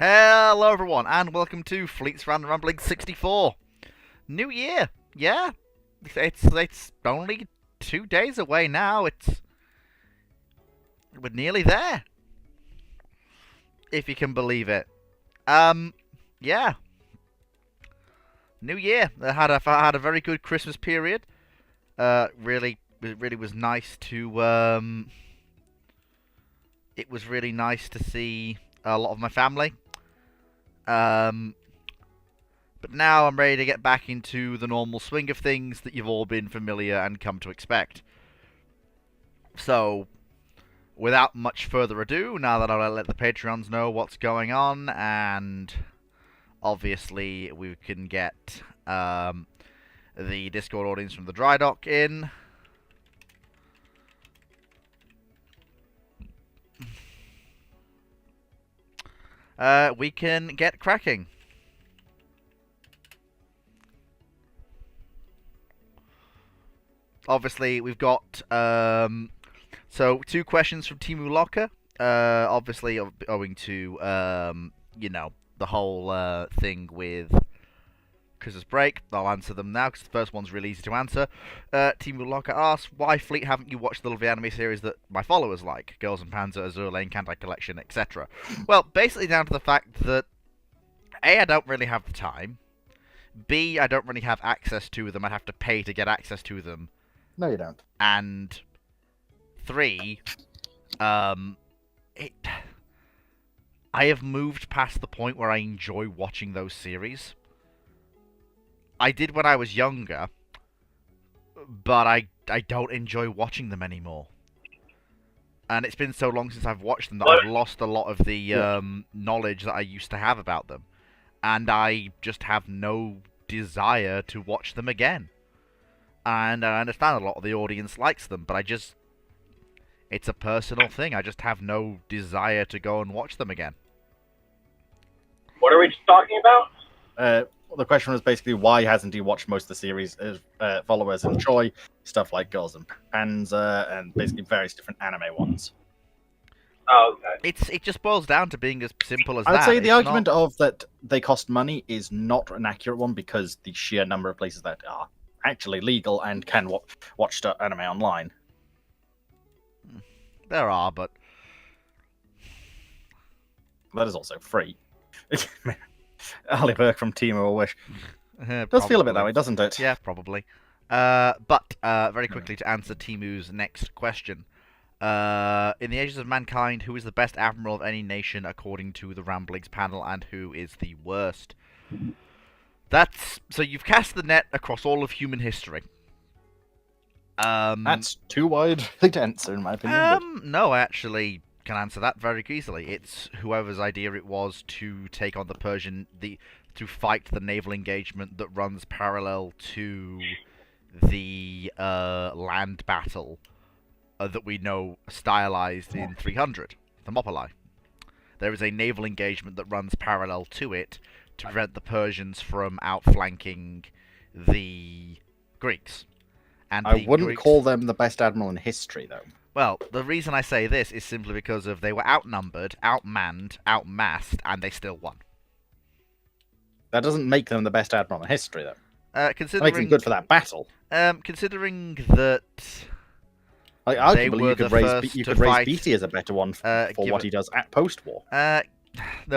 Hello everyone, and welcome to Fleet's Random Rambling 64. New year, yeah. It's only 2 days away now. We're nearly there, if you can believe it. Yeah. New year. I had a very good Christmas period. It really was nice to It was really nice to see a lot of my family. But now I'm ready to get back into the normal swing of things that you've all been familiar and come to expect. So, without much further ado, now that I'll let the Patreons know what's going on, and obviously we can get the Discord audience from the Dry Dock in. We can get cracking. Obviously, we've got so 2 questions from Timu Locker. Obviously, owing to the whole thing with Christmas break, I'll answer them now because the first one's really easy to answer. Timu Locker asks, "Why Fleet haven't you watched the lovely anime series that my followers like? Girls and Panzer, Azure Lane, Kantai Collection, etc." Well, basically down to the fact that A, I don't really have the time. B, I don't really have access to them. I'd have to pay to get access to them. No, you don't. And 3, I have moved past the point where I enjoy watching those series. I did when I was younger, but I don't enjoy watching them anymore. And it's been so long since I've watched them that I've lost a lot of the knowledge that I used to have about them. And I just have no desire to watch them again. And I understand a lot of the audience likes them, but it's a personal thing. I just have no desire to go and watch them again. What are we talking about? The question was basically why hasn't he watched most of the series? Followers enjoy stuff like Girls and Panzer and basically various different anime ones. Oh, okay. It just boils down to being as simple as I would that. say the It's argument not... of that they cost money is not an accurate one because the sheer number of places that are actually legal and can watch anime online. There are, but That is also free. Ali Burke from Teemo Wish. Does probably. feel a bit that way, doesn't it? Yeah, probably. But very quickly to answer Timu's next question. In the Ages of Mankind, who is the best admiral of any nation according to the Ramblings panel, and who is the worst? So you've cast the net across all of human history. That's too wide to answer, in my opinion. No, I actually can answer that very easily. It's whoever's idea it was to take on the Persian, to fight the naval engagement that runs parallel to the land battle that we know stylized in 300, Thermopylae. There is a naval engagement that runs parallel to it to prevent the Persians from outflanking the Greeks. And I wouldn't call them the best admiral in history, though. Well, the reason I say this is simply because they were outnumbered, outmanned, outmassed, and they still won. That doesn't make them the best admiral in history, though. It Considering makes them good for that battle. Considering that Like, arguably, you could raise Beatty as a better one for what he does at post-war. No,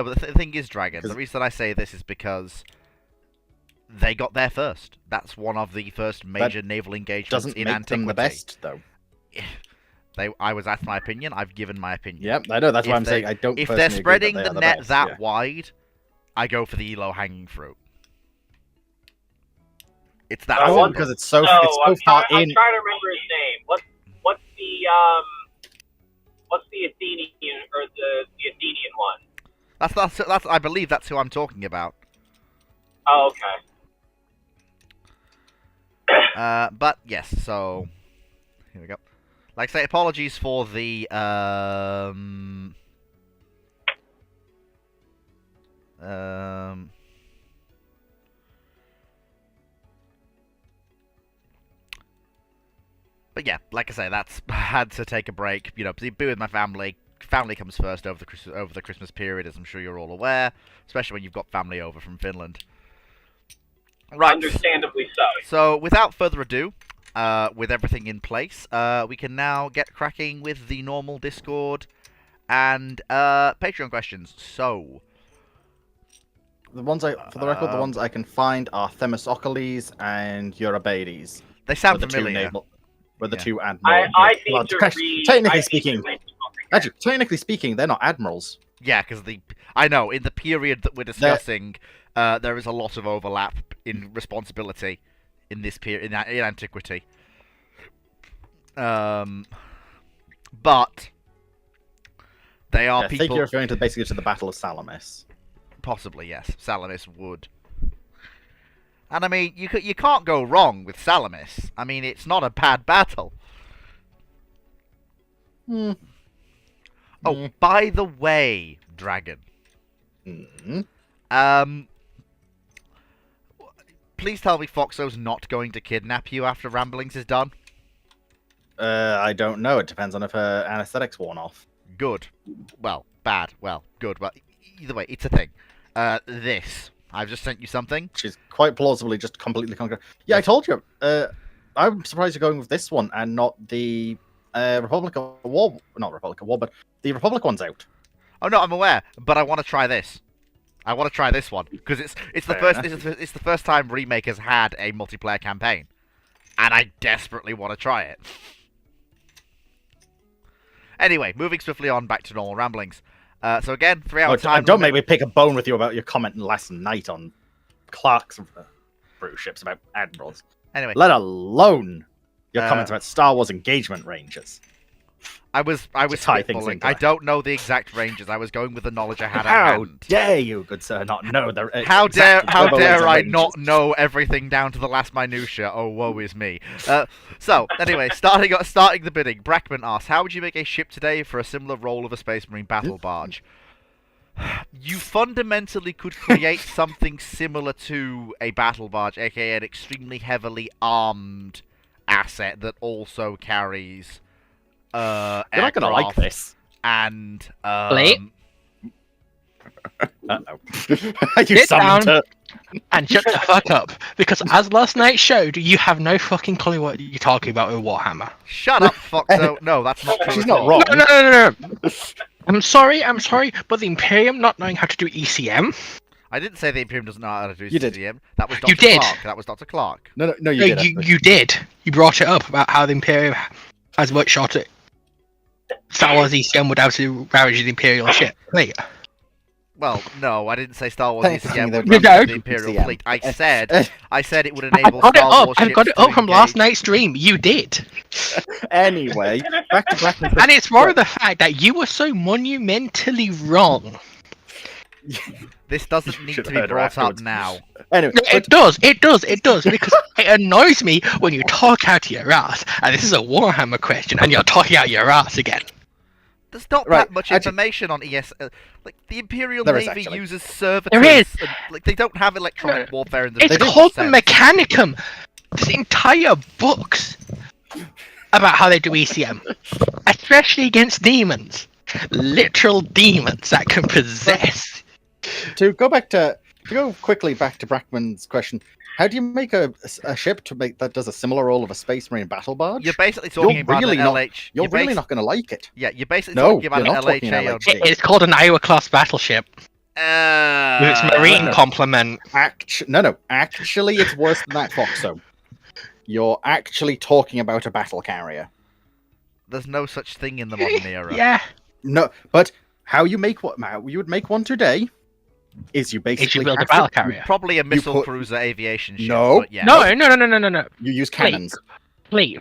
but the thing is, Dragon, the reason I say this is because they got there first. That's one of the first major naval engagements in antiquity. Doesn't make them the best, though. I was asked my opinion. I've given my opinion. Yep, I know. That's why I'm saying I don't. If they're spreading the net that yeah. wide, I go for the low-hanging fruit. It's that simple. Because it's so far in. I'm trying to remember his name. What's the Athenian or the Athenian one? That's I believe that's who I'm talking about. Oh, okay. But yes, so here we go. Like I say, apologies for the But yeah, like I say, I had to take a break, be with my family, family comes first over the Christmas period, as I'm sure you're all aware, especially when you've got family over from Finland. Right. Understandably so. So, without further ado, with everything in place, we can now get cracking with the normal Discord and Patreon questions. So, The ones for the record, the ones I can find are Themistocles and Eurybates. they sound Were the two familiar. were the Yeah. two admirals. I need Well, to read. technically I speaking, need to read something. actually, technically speaking, they're not admirals. Yeah, because I know in the period that we're discussing, there is a lot of overlap in responsibility in this period in antiquity. But they are I think people. you're referring to basically to the Battle of Salamis. Possibly, yes. Salamis would. And I mean, you can't go wrong with Salamis. I mean, it's not a bad battle. Hmm. Oh, by the way, Dragon. Mhm. Please tell me Foxo's not going to kidnap you after Ramblings is done. I don't know. It depends on if her anesthetic's worn off. Good. Well, bad. Well, good. Well, either way, it's a thing. I've just sent you something. She's quite plausibly just completely conquered. Yeah, I told you. I'm surprised you're going with this one and not the Republic of War. Not Republic of War, but the Republic one's out. Oh no, I'm aware, but I want to try this. I want to try this one because it's the Fair first enough. it's the first time Remake has had a multiplayer campaign, and I desperately want to try it. Anyway, moving swiftly on back to normal ramblings. So again, 3 hour time. Don't make me pick a bone with you about your comment last night on Clark's brew ships about admirals. Anyway, Let alone your comments about Star Wars engagement ranges. I was tie things spitballing. into I that. don't know the exact ranges. I was going with the knowledge I had at How hand. dare you, good sir, not know the How exact dare equivalent I ranges. not know everything down to the last minutia? Oh, woe is me. So anyway, starting the bidding. Brackman asks, how would you make a ship today for a similar role of a Space Marine battle barge? You fundamentally could create something similar to a battle barge, aka an extremely heavily armed asset that also carries You're not gonna like aircraft this. and Wait. Uh-oh. you Sit summoned down. her. And shut the fuck up. Because as last night showed, you have no fucking clue what you're talking about with Warhammer. Shut up, Foxo. No, that's not true. She's at not all. wrong. No. I'm sorry, but the Imperium not knowing how to do ECM. I didn't say the Imperium doesn't know how to do You did. CDM. That was Dr. You did. Clark. That was Dr. Clark. No, you No, did. actually. you did. You brought it up about how the Imperium has much shot at Star Wars ECM would have to ravage the Imperial ship. Wait. Well, no, I didn't say Star Wars Thanks, ECM would you run don't. the Imperial ECM. fleet. I Eh. said it would I enable got it Star up. Wars I ships got it to up from last engage- night's stream. You did. Anyway, back to Black And it's more of the fact that you were so monumentally wrong. This doesn't need Should've to be heard her brought up afterwards. now. Anyway, No, it does, because it annoys me when you talk out your ass, and this is a Warhammer question, and you're talking out your ass again. There's not Right, that much actually- information on ES. Like the Imperial There is, Navy actually. uses servitors. There is. And, like they don't have electronic warfare in the It's traditional called the sense. Mechanicum. There's entire books about how they do ECM, especially against demons. Literal demons that can possess. to go quickly back to Brackman's question, how do you make a ship that does a similar role of a Space Marine battle barge? You're basically talking about really an not- LH. You're really basi- not going to like it. Yeah, you're basically No, talking about you're an not talking LHA. LHA. It's called an Iowa class battleship with its marine no. complement. Actually, it's worse than that, Foxo. You're actually talking about a battle carrier. There's no such thing in the modern era. Yeah, No, but how you would make one today is you it basically should build a have battle to- carrier. Probably a missile put- cruiser aviation ship. No. But yeah. No. You use cannons. Fleet.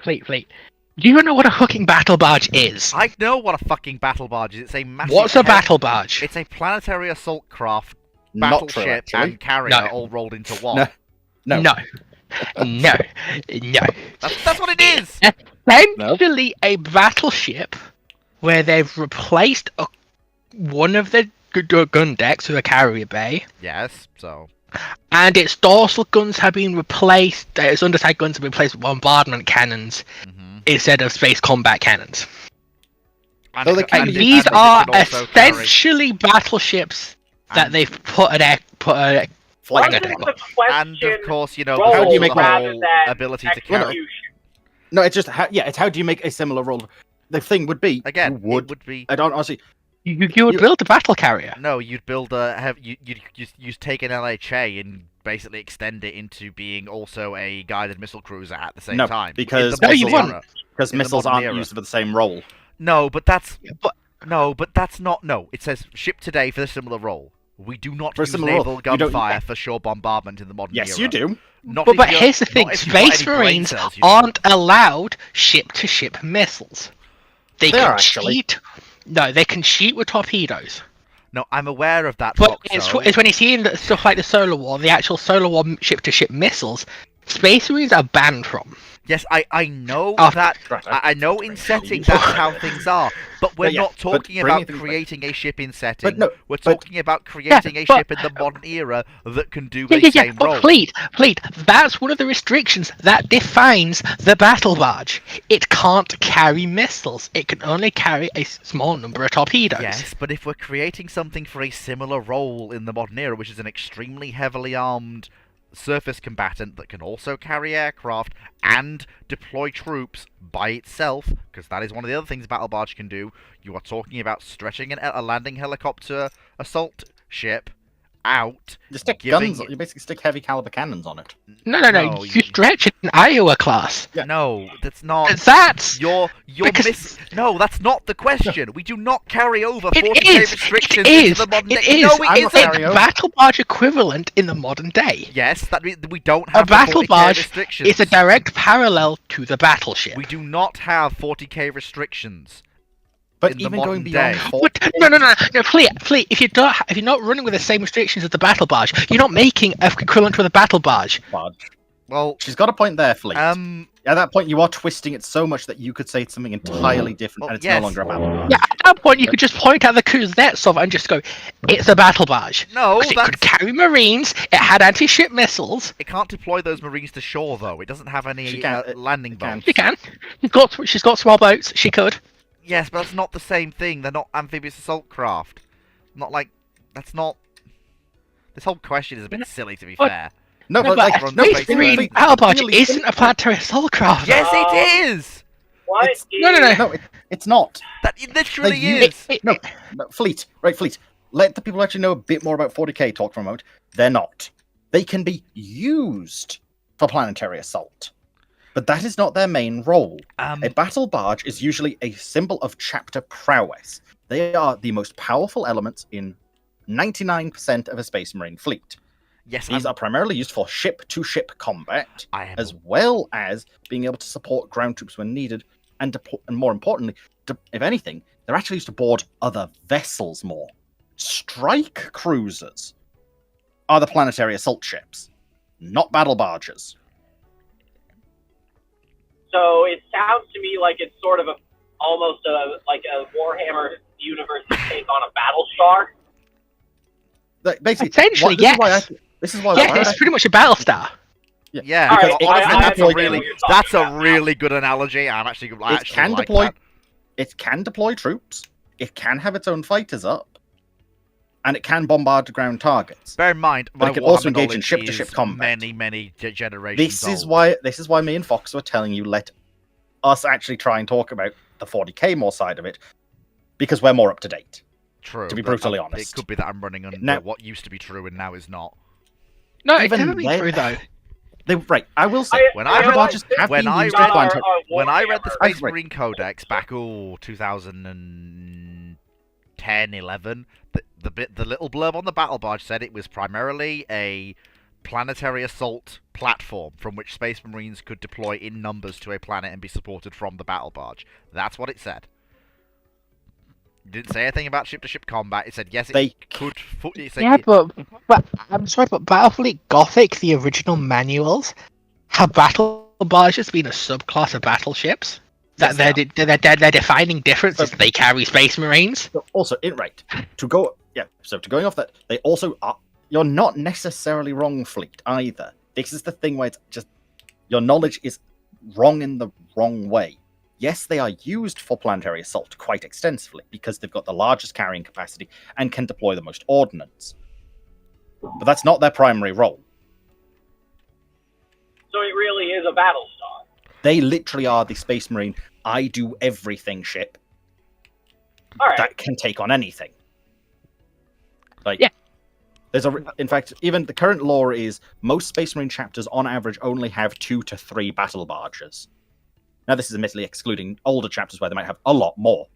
Do you know what a fucking battle barge is? I know what a fucking battle barge is. It's a massive. What's a battle barge? It's a planetary assault craft, Not true, battleship, actually. and carrier No. all rolled into one. No. No. That's what it is. Essentially a battleship where they've replaced one of the gun decks with a carrier bay, Yes. So and its dorsal guns have been replaced. Its underside guns have been replaced with bombardment cannons mhm. instead of space combat cannons. And, So they it- can and And it- be- these and it are can also carry- essentially battleships that and- they've put a Flight Wasn't deck on. the And question of course, you know, roll How do you because make the rather whole than ability to Well, no, carry. execution? No, it's just it's how do you make a similar roll? The thing would be Again, you would. it would be I don't honestly. you would You- build a battle carrier. no. You'd build a have you'd take an LHA and basically extend it into being also a guided missile cruiser at the same No, time. because In the No, you modern wouldn't. era. Because In the missiles modern aren't era. used for the same role. No, but that's But that's not. No, it says ship today for the similar role. We do not For a use similar role. naval You don't- gunfire for shore bombardment in the modern era. Yes, you do. Not But, if but you're- here's the thing: not if you've got any Space brain Marines cells, you know. aren't allowed ship-to-ship missiles. They They can are, actually. cheat. No, they can cheat with torpedoes. No, I'm aware of that, But Foxo. it's when you see in stuff like the Solar War, the actual Solar War ship-to-ship missiles, Space Marines are banned from. Yes, I know Oh, that. Right, I know in Right, setting please. that's how things are, but we're But yeah, not but talking bringing about things back- creating a ship in setting. But no, we're but- talking about creating a but- ship in the modern era that can do Yeah, the yeah, yeah. same But role. fleet, that's one of the restrictions that defines the battle barge. It can't carry missiles. It can only carry a small number of torpedoes. Yes, but if we're creating something for a similar role in the modern era, which is an extremely heavily armed surface combatant that can also carry aircraft and deploy troops by itself, because that is one of the other things Battle Barge can do, you are talking about stretching a landing helicopter assault ship out. You stick giving guns. You basically stick heavy caliber cannons on it. No. No, You you- stretch an Iowa class. Yeah. No, that's not. That's You're because- No, that's not the question. We do not carry over It 40k is. restrictions It into is. the modern It day. is. No, I'm it not isn't. carrying over. battle barge equivalent in the modern day. Yes, that we don't A have the battle 40k barge restrictions. It's a direct parallel to the battleship. We do not have 40k restrictions. But In the even modern going beyond day. 40, No, fleet. If you're not running with the same restrictions as the battle barge, you're not making equivalent to the battle barge. barge. Well, She's got a point there, Fleet. at At that point, you are twisting it so much that you could say it's something entirely different, Well, and it's yes. no longer a battle barge. Yeah, at that point you could just point at the Kuznetsov and just go, "It's a battle barge." no, 'Cause it could that's, carry marines. It had anti-ship missiles. it can't deploy those marines to shore though. It doesn't have any She can- landing it can. boats. She can. She's got small boats. She could. Yes, but that's not the same thing. They're not amphibious assault craft. Not like that's not. This whole question is a bit silly, to be But- fair. No, No, but but like, a no, Space Space Fleet- Marine Fleet- battle barge really isn't a simple. planetary assault craft. Yes, it is. What It's- No. No, it's not. That it literally you- is. No, no, Fleet, right, Fleet. Let the people who actually know a bit more about 40k talk for a moment. They're not. They can be used for planetary assault, but that is not their main role. A battle barge is usually a symbol of chapter prowess. They are the most powerful elements in 99% of a Space Marine fleet. yes, These are primarily used for ship-to-ship combat, I am. as well as being able to support ground troops when needed, and more importantly, if anything, they're actually used to board other vessels more. Strike cruisers are the planetary assault ships, not battle barges. So it sounds to me like it's sort of almost like a Warhammer universe take on a Battlestar. Like, basically, Essentially, this is why Yeah, it's pretty much a battle star. Yeah, All because right, honestly, I that's have a no idea really what you're talking that's a about now. really good analogy. I actually it can like deploy. that. It can deploy troops. It can have its own fighters up, and it can bombard ground targets. Bear in mind, But my it can also Warhammer engage in knowledge ship-to-ship is combat. many generations This is old. why me and Fox were telling you let us actually try and talk about the 40k more side of it, because we're more up to date. True. to be but brutally It honest. could be that I'm running under Now- what used to be true and now is not. No, it's Even definitely they- true though. I will say, When I battle read- barges have when been I used read- in planetary. When I read the Warhammer. Space Right. Marine Codex back 2010, 11, the little blurb on the battle barge said it was primarily a planetary assault platform from which Space Marines could deploy in numbers to a planet and be supported from the battle barge. That's what it said. It didn't say anything about ship-to-ship combat. It said yes, it They- could. It said Yeah, but I'm sorry, but Battlefleet Gothic, the original manuals, have battle barges been a subclass of battleships. Yes, That their defining difference is So- they carry Space Marines. So also, to going off that, they also are. You're not necessarily wrong, Fleet, either. This is the thing where it's just your knowledge is wrong in the wrong way. yes, they are used for planetary assault quite extensively because they've got the largest carrying capacity and can deploy the most ordnance. But that's not their primary role. So it really is a battle star. They literally are the Space Marine I do everything ship All right. that can take on anything. Like, Yeah. in fact, even the current lore is most Space Marine chapters on average only have 2 to 3 battle barges. Now, this is admittedly excluding older chapters where they might have a lot more.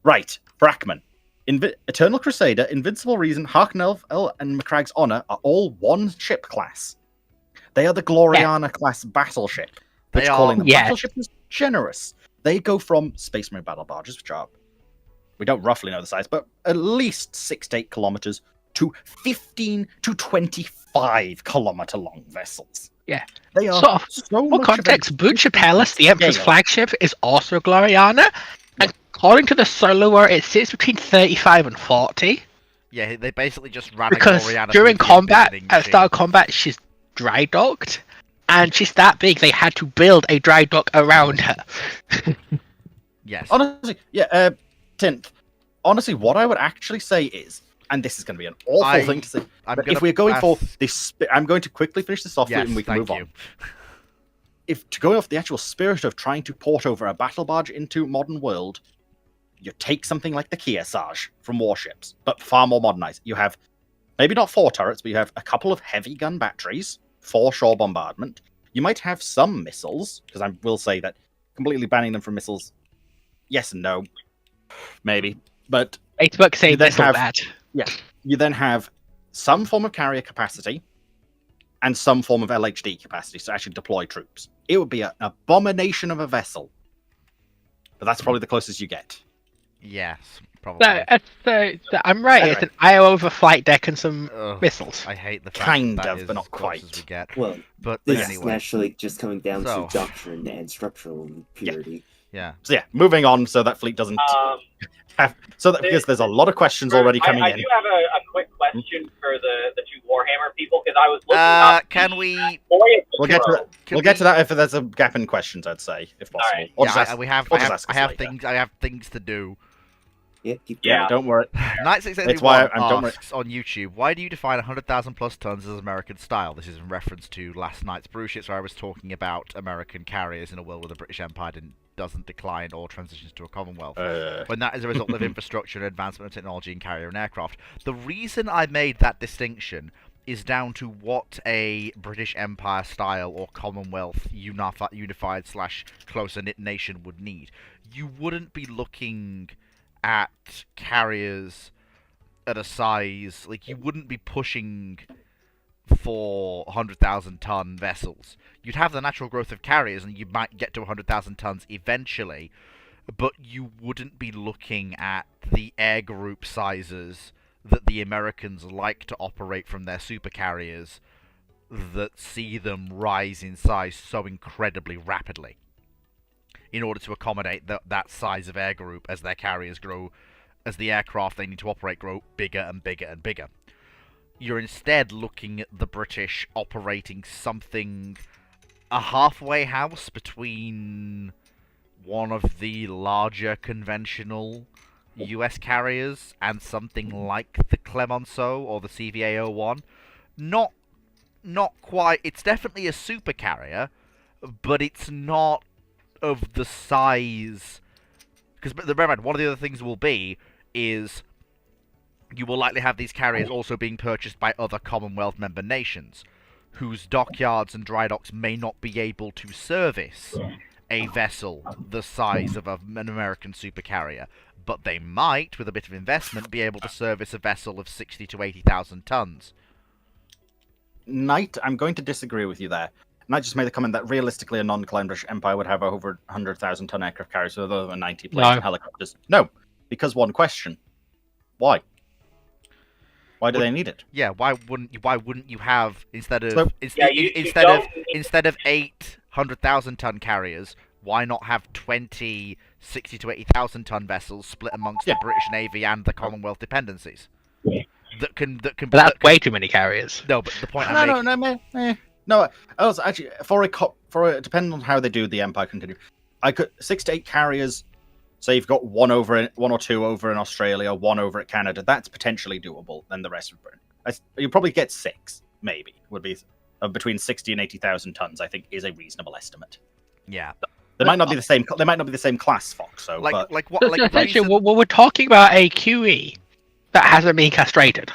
Right, Brackman. Eternal Crusader, Invincible Reason, Harknell, and Macragge's Honor are all one ship class. They are the Gloriana class battleship, which They are- calling them Yes. battleship is generous. They go from Space Marine battle barges, which are, we don't roughly know the size, but at least 6 to 8 kilometers, to 15 to 25 kilometer long vessels. Yeah. They are Sort of, so For much of a context, Butcher Palace, the Emperor's scale. flagship, is also Gloriana. And according to the solo war, it sits between 35 and 40. Yeah, they basically just ran Because a Gloriana during through the combat, visiting at start of machine. combat, she's dry docked. And she's that big, they had to build a dry dock around her. Yes. Honestly, yeah, Tinth. Honestly, what I would actually say is, and this is going to be an awful thing to say, I'm but gonna if we're going for ask- this, I'm going to quickly finish this off yes, and we can thank move on. you. If to go off the actual spirit of trying to port over a battle barge into modern world, you take something like the Kearsarge from warships, but far more modernized. You have maybe not 4 turrets, but you have a couple of heavy gun batteries for shore bombardment. You might have some missiles, because I will say that completely banning them from missiles, yes and no, maybe. But Facebook saying You then this or have- that. you then have some form of carrier capacity and some form of LHD capacity to actually deploy troops. It would be an abomination of a vessel. But that's probably the closest you get. Yes, probably. I'm right, it's an IO overflight deck and some Ugh, missiles. I hate the fact Kind that of, is but not as close quite. as we get. Well, But this is anyway, naturally just coming down So- to doctrine and structural purity. yeah. So yeah, moving on so that fleet doesn't have... So that, because there's a lot of questions already coming I in. do have a quick question for the 2 Warhammer people, because I was looking up Can we? Voyage We'll get to Hero. that. We'll get to that if there's a gap in questions, I'd say, if possible. Alright. Or Yeah, just ask- we have. or I just have. ask I us have later. things. I have things to do. Yeah, keep Yeah. Don't worry. Knight 681 It's why I'm- don't worry. asks on YouTube, why do you define 100,000 plus tons as American style? This is in reference to last night's brew ships where I was talking about American carriers in a world where the British Empire doesn't decline or transitions to a Commonwealth. When that is a result of infrastructure and advancement of technology in carrier and aircraft. The reason I made that distinction is down to what a British Empire style or Commonwealth unified / closer knit nation would need. You wouldn't be looking at carriers at a size like you wouldn't be pushing for 100,000 ton vessels. You'd have the natural growth of carriers and you might get to 100,000 tons eventually, but you wouldn't be looking at the air group sizes that the Americans like to operate from their super carriers that see them rise in size so incredibly rapidly in order to accommodate that size of air group as their carriers grow, as the aircraft they need to operate grow bigger and bigger and bigger. You're instead looking at the British operating something, a halfway house between one of the larger conventional US carriers and something like the Clemenceau or the CVA-01. Not quite, it's definitely a super carrier, but it's not of the size, because bear in mind, one of the other things will be is you will likely have these carriers also being purchased by other Commonwealth member nations, whose dockyards and dry docks may not be able to service a vessel the size of an American supercarrier, but they might, with a bit of investment, be able to service a vessel of 60 to 80,000 tons. Knight, I'm going to disagree with you there. Knight just made the comment that realistically a non-declined British Empire would have over 100,000 ton aircraft carriers with over 90 planes No. and helicopters. No, because one question: why? Why do they need it? Yeah, why wouldn't you have instead of So- instead of 800,000 ton carriers, why not have 20 60 to 80,000 ton vessels split amongst Yeah. the British Navy and the Commonwealth dependencies? That can But that's that can- way too many carriers. No, but the point I'm making. No. I was actually for a depending on how they do the Empire continue. I could 6 to 8 carriers. Say you've got one or two over in Australia, one over at Canada. That's potentially doable. Then the rest of Britain, you probably get 6. Maybe would be between 60 and 80,000 tons. I think is a reasonable estimate. Yeah. They might not be the same. They might not be the same class, Fox. So, Like but like what? So Like essentially, reason- we're talking about a QE that hasn't been castrated.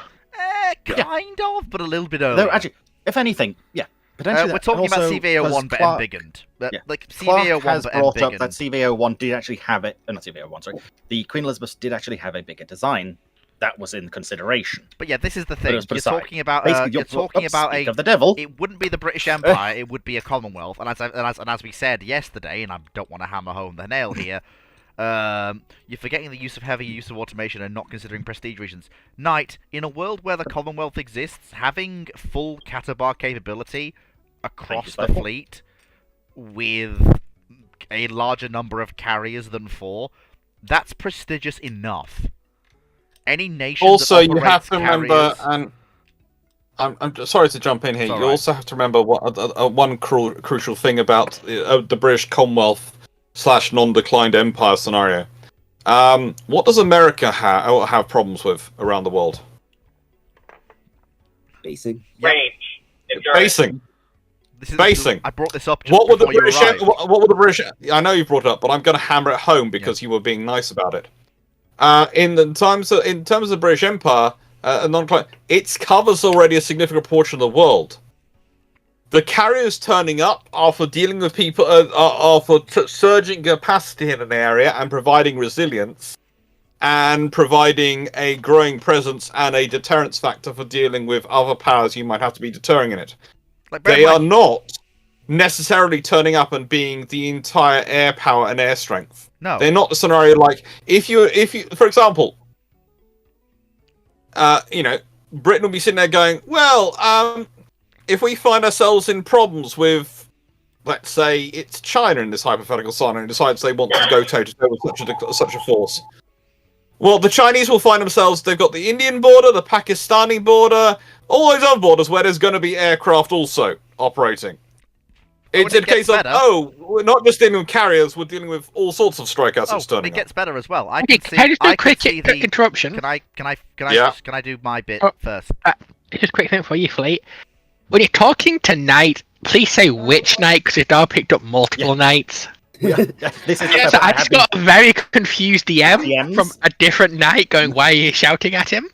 kind of, but a little bit earlier. they're actually, if anything, yeah, potentially. We're that. talking about Also, CVA-01 because but Clark- embiggened. yeah. Like Clark CVA-01 has but brought up embiggened. that CVA-01 did actually have it. Not CVA-01, sorry. The Queen Elizabeth did actually have a bigger design. That was in consideration. But yeah, this is the But thing. it was put You're aside. talking about. Basically, You're talking about speak a. of the devil. It wouldn't be the British Empire. It would be a Commonwealth. And as we said yesterday, and I don't want to hammer home the nail here. You're forgetting the use of heavy use of automation and not considering prestige regions. Knight, in a world where the Commonwealth exists, having full Katabar capability across the Spiteful. fleet with a larger number of carriers than 4, that's prestigious enough. Any nation Also, that you have operates to remember, carriers- and I'm sorry to jump in here. It's You all right. also have to remember one crucial thing about the British Commonwealth / non-declined empire scenario. What does America have problems with around the world? Basing. Yep. Range. Endurance. Basing. This is, Basing. I brought this up just What would the before you British? arrived. What would the British? I know you brought it up, but I'm going to hammer it home because you were being nice about it. In terms of the British Empire, it covers already a significant portion of the world. The carriers turning up are for dealing with people, are for surging capacity in an area and providing resilience, and providing a growing presence and a deterrence factor for dealing with other powers you might have to be deterring in it. Like, bear in They are mind- not necessarily turning up and being the entire air power and air strength. No. They're not the scenario like if you, for example, Britain will be sitting there going, well, if we find ourselves in problems with, let's say, it's China in this hypothetical scenario and decides they want to go toe-to-toe with such a force. Well, the Chinese will find themselves, they've got the Indian border, the Pakistani border, all those other borders where there's going to be aircraft also operating. It's it a case gets of, better- we're not just dealing with carriers, we're dealing with all sorts of strike assets Oh, turning it gets better as well. I Okay, can see. can I just do I a quick can see the. interruption? Can I Yeah. can I do my bit Oh. first? Just a quick thing for you, Fleet. When you're talking to Knight, please say which Knight, because you've now picked up multiple Knights. This is So I just got a very confused DM DMs? from a different Knight going, why are you shouting at him?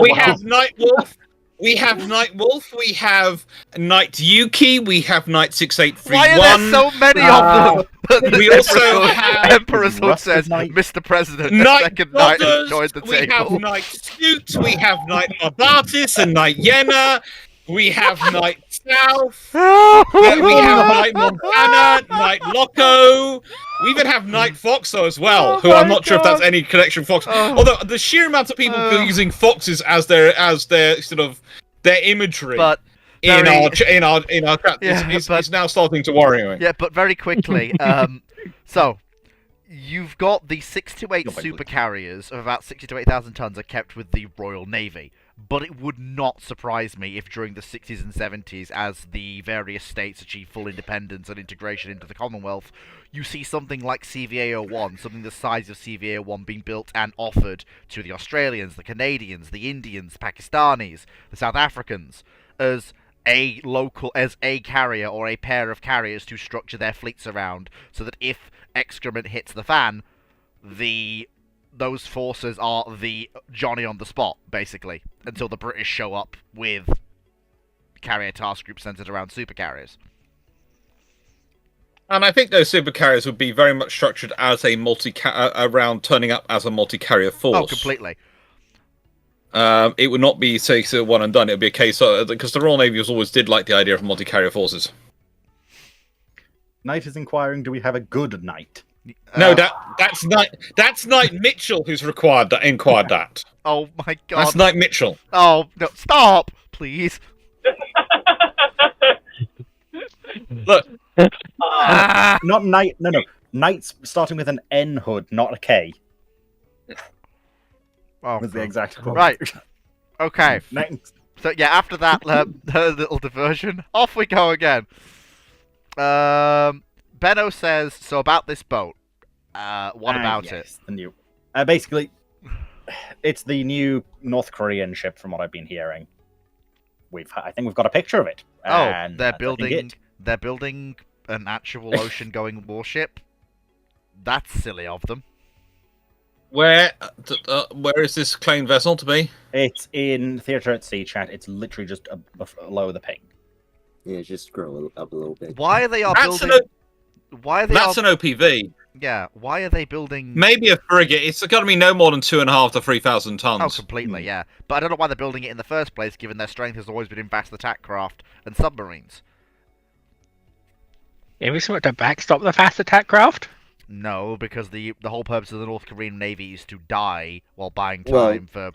We have Night Wolf. We have Night Wolf. We have Night Yuki. We have Night 6831. Why are there so many of them? we also have Emperor's Hood Rusted says, Knight. "Mr. President, the Night second knight has Brothers. joined the We have table." Night Scoot. We have Night Marbatis and Night Yenna. We have Night South. We have Night Montana, Night Loco. We even have Night Foxo as well, Oh who I'm my not sure if that's God. any connection with Fox. Oh. Although the sheer amount of people who are using foxes as their sort of their imagery But in very- our chat Yeah, is but- now starting to worry me. yeah, but very quickly. So you've got the 6 to 8 You're very super good. carriers of about 60 to 8,000 tons are kept with the Royal Navy. But it would not surprise me if during the 60s and 70s, as the various states achieve full independence and integration into the Commonwealth, you see something like CVA-01, something the size of CVA-01 being built and offered to the Australians, the Canadians, the Indians, the Pakistanis, the South Africans, as a carrier or a pair of carriers to structure their fleets around, so that if excrement hits the fan, those forces are the Johnny on the spot, basically, until the British show up with carrier task groups centered around super carriers. And I think those super carriers would be very much structured as a around turning up as a multi-carrier force. Oh, completely. It would not be, say, so one and done. It would be a case of, because the Royal Navy always did like the idea of multi-carrier forces. Knight is inquiring, do we have a good knight? No, that's Knight Mitchell who's inquired that. Oh my god. That's Knight Mitchell. Oh, no, stop, please. Look, Ah! Not knight, no. Knight's starting with an N hood, not a K. Oh, Was the exact quote. right. Okay. Knight, So yeah, after that little diversion, off we go again. Benno says, so about this boat. What about it? yes, the new. Basically, it's the new North Korean ship, from what I've been hearing. I think we've got a picture of it. Oh, and they're that's, I think, building. it. They're building an actual ocean-going warship. That's silly of them. Where is this claimed vessel to be? It's in Theatre at Sea, chat. It's literally just below the ping. Yeah, just scroll up a little bit. Why are they That's building? an Why are they? That's an OPV. Yeah. Why are they building? Maybe a frigate. It's got to be no more than 2.5 to 3,000 tons. Oh, completely. Yeah. But I don't know why they're building it in the first place, given their strength has always been in fast attack craft and submarines. Maybe something to backstop the fast attack craft? No, because the whole purpose of the North Korean Navy is to die while buying Well, time for.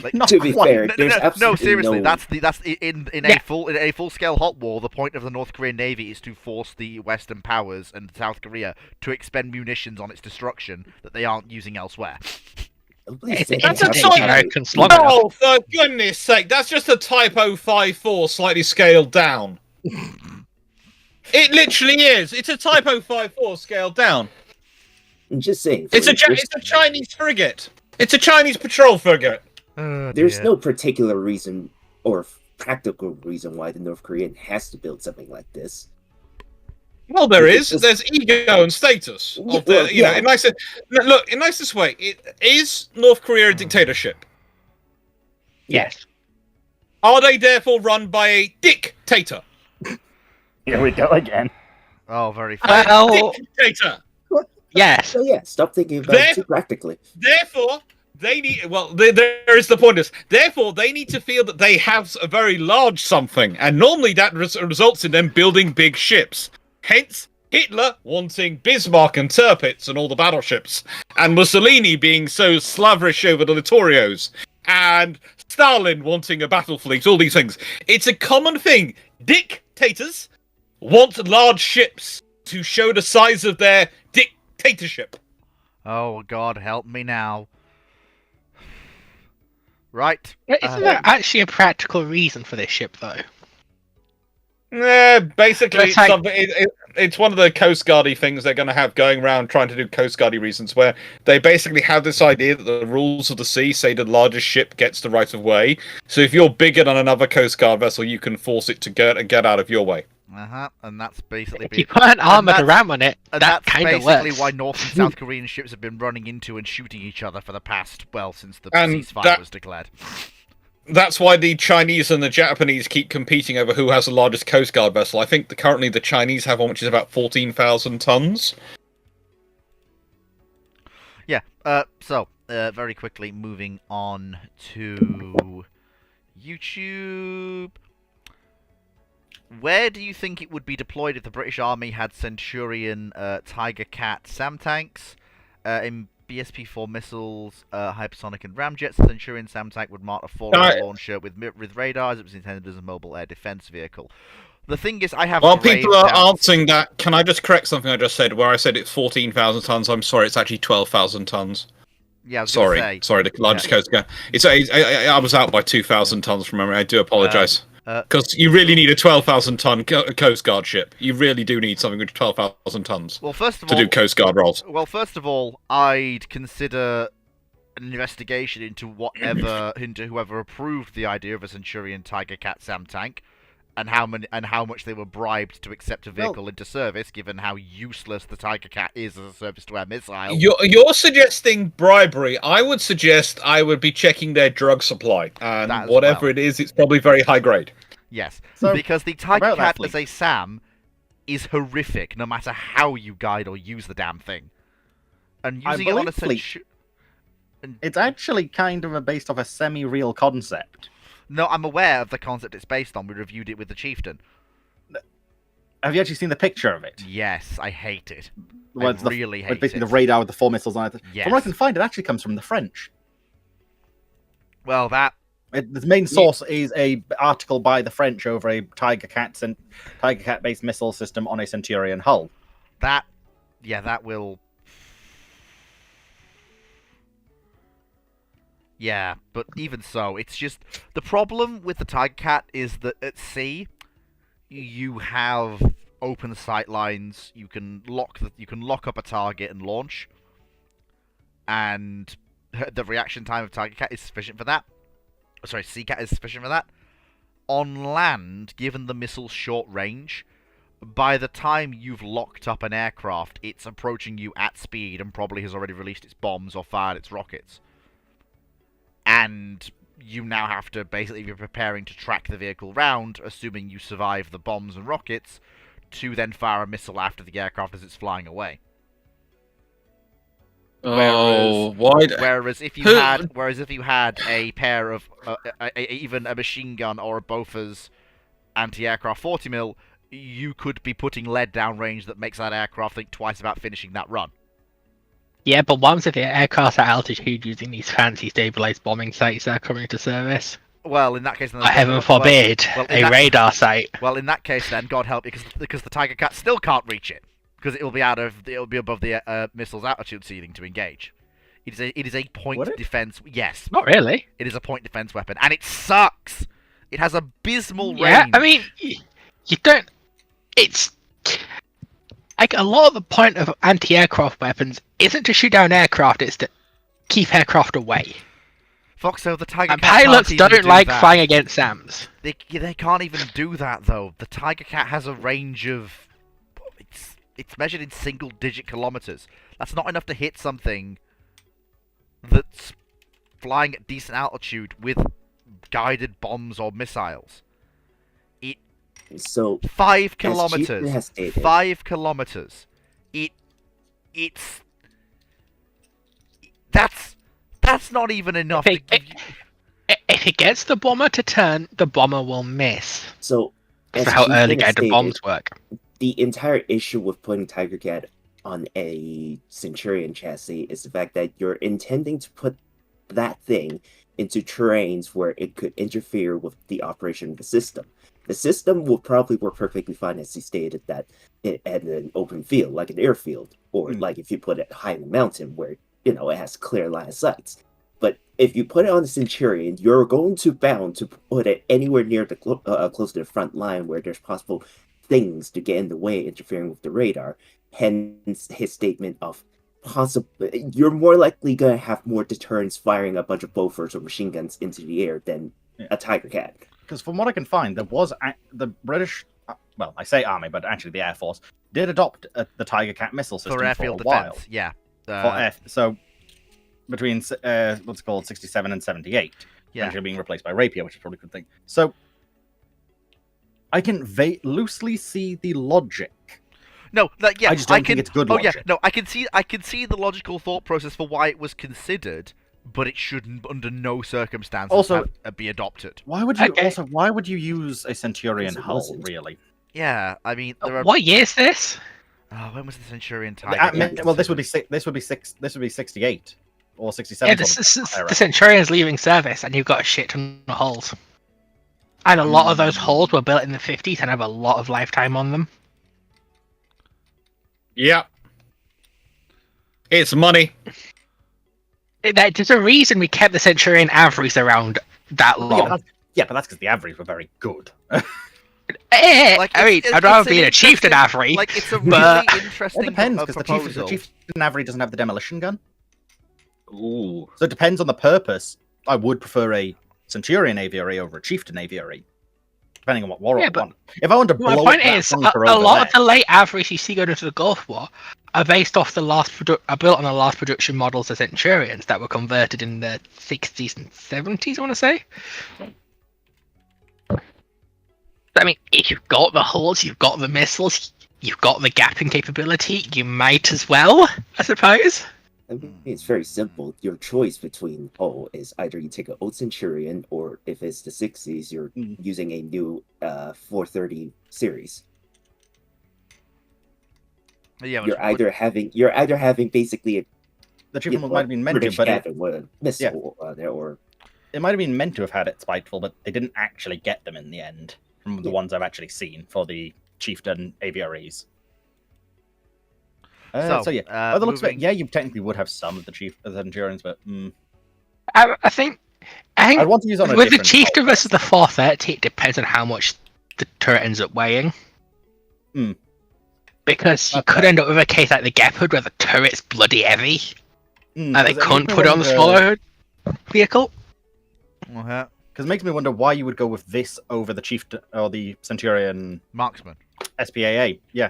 Like, Not To be quite. fair, no, there's no, absolutely seriously, no... that's in Yeah. a full scale hot war. The point of the North Korean Navy is to force the Western powers and South Korea to expend munitions on its destruction that they aren't using elsewhere. At least It's they That's have a taking type- Americans long enough. Oh, for goodness sake, that's just a Type 054 slightly scaled down. It literally is. It's a Type 054 scaled down. I'm just saying. It's a Chinese frigate. It's a Chinese patrol frigate. Oh, There's dear. no particular reason or practical reason why the North Korean has to build something like this. Well, there It's is. just- There's ego and status. Yeah, Of the, well, you know, yeah. in look, in nicest way, is North Korea a dictatorship? Yes. Are they therefore run by a dictator? Here we go again. Oh, very funny. Well, Dictator. yes. So yeah, stop thinking about it too practically. Therefore, they need. Well, there is the point. Is therefore they need to feel that they have a very large something, and normally that results in them building big ships. Hence, Hitler wanting Bismarck and Tirpitz and all the battleships, and Mussolini being so slavish over the Littorios, and Stalin wanting a battle fleet. All these things. It's a common thing. Dictators want large ships to show the size of their dictatorship. Oh God, help me now. Right. Isn't there actually a practical reason for this ship, though? Basically, It's like- it's one of the Coast Guardy things they're going to have going around trying to do Coast Guardy reasons, where they basically have this idea that the rules of the sea say the largest ship gets the right of way. So if you're bigger than another Coast Guard vessel, you can force it to get out of your way. And that's basically If you put an armored that's- ram on it, and that that's kind of basically works. why North and South Korean ships have been running into and shooting each other for the past, well, since the And ceasefire that- was declared. That's why the Chinese and the Japanese keep competing over who has the largest Coast Guard vessel. I think currently the Chinese have one which is about 14,000 tons. Yeah. So very quickly moving on to YouTube. Where do you think it would be deployed if the British Army had Centurion, Tiger Cat SAM tanks, in BSP-4 missiles, hypersonic and ramjets? The Centurion SAM tank would mount a four-round launcher with radars. It was intended as a mobile air defense vehicle. The thing is, I have While grave people are doubts. answering that, can I just correct something I just said? Where I said it's 14,000 tons, I'm sorry, it's actually 12,000 tons. Yeah, I was gonna Sorry, say, the largest Coast Guard. I was out by 2,000 tons from memory. I do apologise. Because you really need a 12,000 ton Coast Guard ship. You really do need something with 12,000 tons well, first of to all, do Coast Guard roles. Well, first of all, I'd consider an investigation into whoever approved the idea of a Centurion Tiger Cat SAM tank, and how much they were bribed to accept a vehicle into service, given how useless the Tiger Cat is as a surface-to-air missile. You're suggesting bribery. I would suggest I would be checking their drug supply, That and as whatever well. it is, it's probably very high grade. Yes, So, because the Tiger about that Cat as a SAM is horrific, no matter how you guide or use the damn thing. And I using it on a believe It's actually kind of based off a semi-real concept. No, I'm aware of the concept it's based on. We reviewed it with the Chieftain. Have you actually seen the picture of it? Yes, I hate it. Well, I it's really it's hate basically it. the radar with the 4 missiles on it. Yes. From what I can find, it actually comes from the French. Well, that The main source is a article by the French over a Tiger Cat-based missile system on a Centurion hull. that will. Yeah, but even so, it's just the problem with the Tiger Cat is that at sea, you have open sight lines. You can lock up a target and launch, and the reaction time of Tiger Cat is sufficient for that. Sorry, Sea Cat is sufficient for that. On land, given the missile's short range, by the time you've locked up an aircraft, it's approaching you at speed and probably has already released its bombs or fired its rockets. And you now have to basically be preparing to track the vehicle round, assuming you survive the bombs and rockets, to then fire a missile after the aircraft as it's flying away. Oh, why? Whereas if you Who- had a pair of even a machine gun or a Bofors anti-aircraft 40mm, you could be putting lead downrange that makes that aircraft think twice about finishing that run. Yeah, but once if the aircraft's at altitude using these fancy stabilized bombing sites that are coming into service, Well, in that case, then heaven forbid, well, in a that- radar site. Well, in that case, then God help you, because the Tiger Cat still can't reach it because it'll be above the missile's altitude ceiling to engage. It is a point Would it? defense. Yes, Not really. it is a point defense weapon, and it sucks. It has abysmal Yeah, range. I mean, you don't. It's like a lot of the point of anti-aircraft weapons isn't to shoot down aircraft; it's to keep aircraft away. Foxo, the Tiger And Cat pilots can't even don't do like that. flying against SAMs. They can't even do that though. The Tiger Cat has a range of it's measured in single-digit kilometers. That's not enough to hit something that's flying at decent altitude with guided bombs or missiles. So 5 Chieftain kilometers. has stated- 5 kilometers. It's that's not even enough to If give you... if it gets the bomber to turn, the bomber will miss. so as For how Chieftain early has guided stated, bombs work. the entire issue with putting Tiger Cat on a Centurion chassis is the fact that you're intending to put that thing into terrains where it could interfere with the operation of the system. The system will probably work perfectly fine, as he stated, that it at an open field, like an airfield, or like if you put it high in the mountain where, it has clear line of sights. But if you put it on the Centurion, you're going to bound to put it anywhere near the close to the front line where there's possible things to get in the way, interfering with the radar. Hence his statement of you're more likely going to have more deterrents firing a bunch of Bofors or machine guns into the air than a Tiger Cat. Because from what I can find, there was the British, well, I say army, but actually the Air Force did adopt the Tiger Cat missile system for airfield a while. defense. Yeah. So between what's it called 67 and 78, Yeah. eventually being replaced by Rapier, which is probably a good thing. So I can loosely see the logic. No, yeah, I just don't can, think it's good Oh logic. yeah, no, I can see the logical thought process for why it was considered, but it shouldn't, under no circumstances, Also- be adopted. Why would you Okay. why would you use a Centurion Because it hull, wasn't. really? Yeah, I mean, there are. What year is this? Oh, when was the Centurion The- Tiger? I mean, Cat well, this would considered? be 68 or 67. Yeah, the Centurion's leaving service, and you've got a shit ton of hulls. And a lot of those hulls were built in the 50s and have a lot of lifetime on them. Yeah. It's money. There's a reason we kept the Centurion Avries around that long. Yeah, but that's because the Avries were very good. Like, I mean, it's I'd rather an be a chieftain interesting- Avery. Like, it's a really but- interesting It depends because the proposal. Chieftain Avery doesn't have the demolition gun, Ooh. so it depends on the purpose. I would prefer a Centurion Aviary over a Chieftain Aviary, depending on what war I Yeah, but want. If I want to My blow point up that is, bunker a over lot of there- the late Avries you see going into the Gulf War are based off the are built on the last production models of Centurions that were converted in the 60s and 70s, I want to say. I mean, if you've got the hulls, you've got the missiles, you've got the gapping capability, you might as well, I suppose. I mean, it's very simple. Your choice between is either you take an old Centurion, or if it's the 60s, you're using a new 430 series. Yeah, You're either having basically the Chieftain a might have been meant to, British but Cat with a missile there, or it might have been meant to have had it spiteful, but they didn't actually get them in the end. From the ones I've actually seen for the Chieftain Aviaries. So yeah, by the looks of it, moving- yeah, you technically would have some of the Centurions, but I think I'd want to use on a with the different Chieftain hull. versus the 430, it depends on how much the turret ends up weighing. Because you Okay. could end up with a case like the Gepard where the turret's bloody heavy, and they couldn't put it on the smaller. smaller vehicle. Uh-huh. Because it makes me wonder why you would go with this over the Chieftain or the Centurion Marksman. SPAA. Yeah,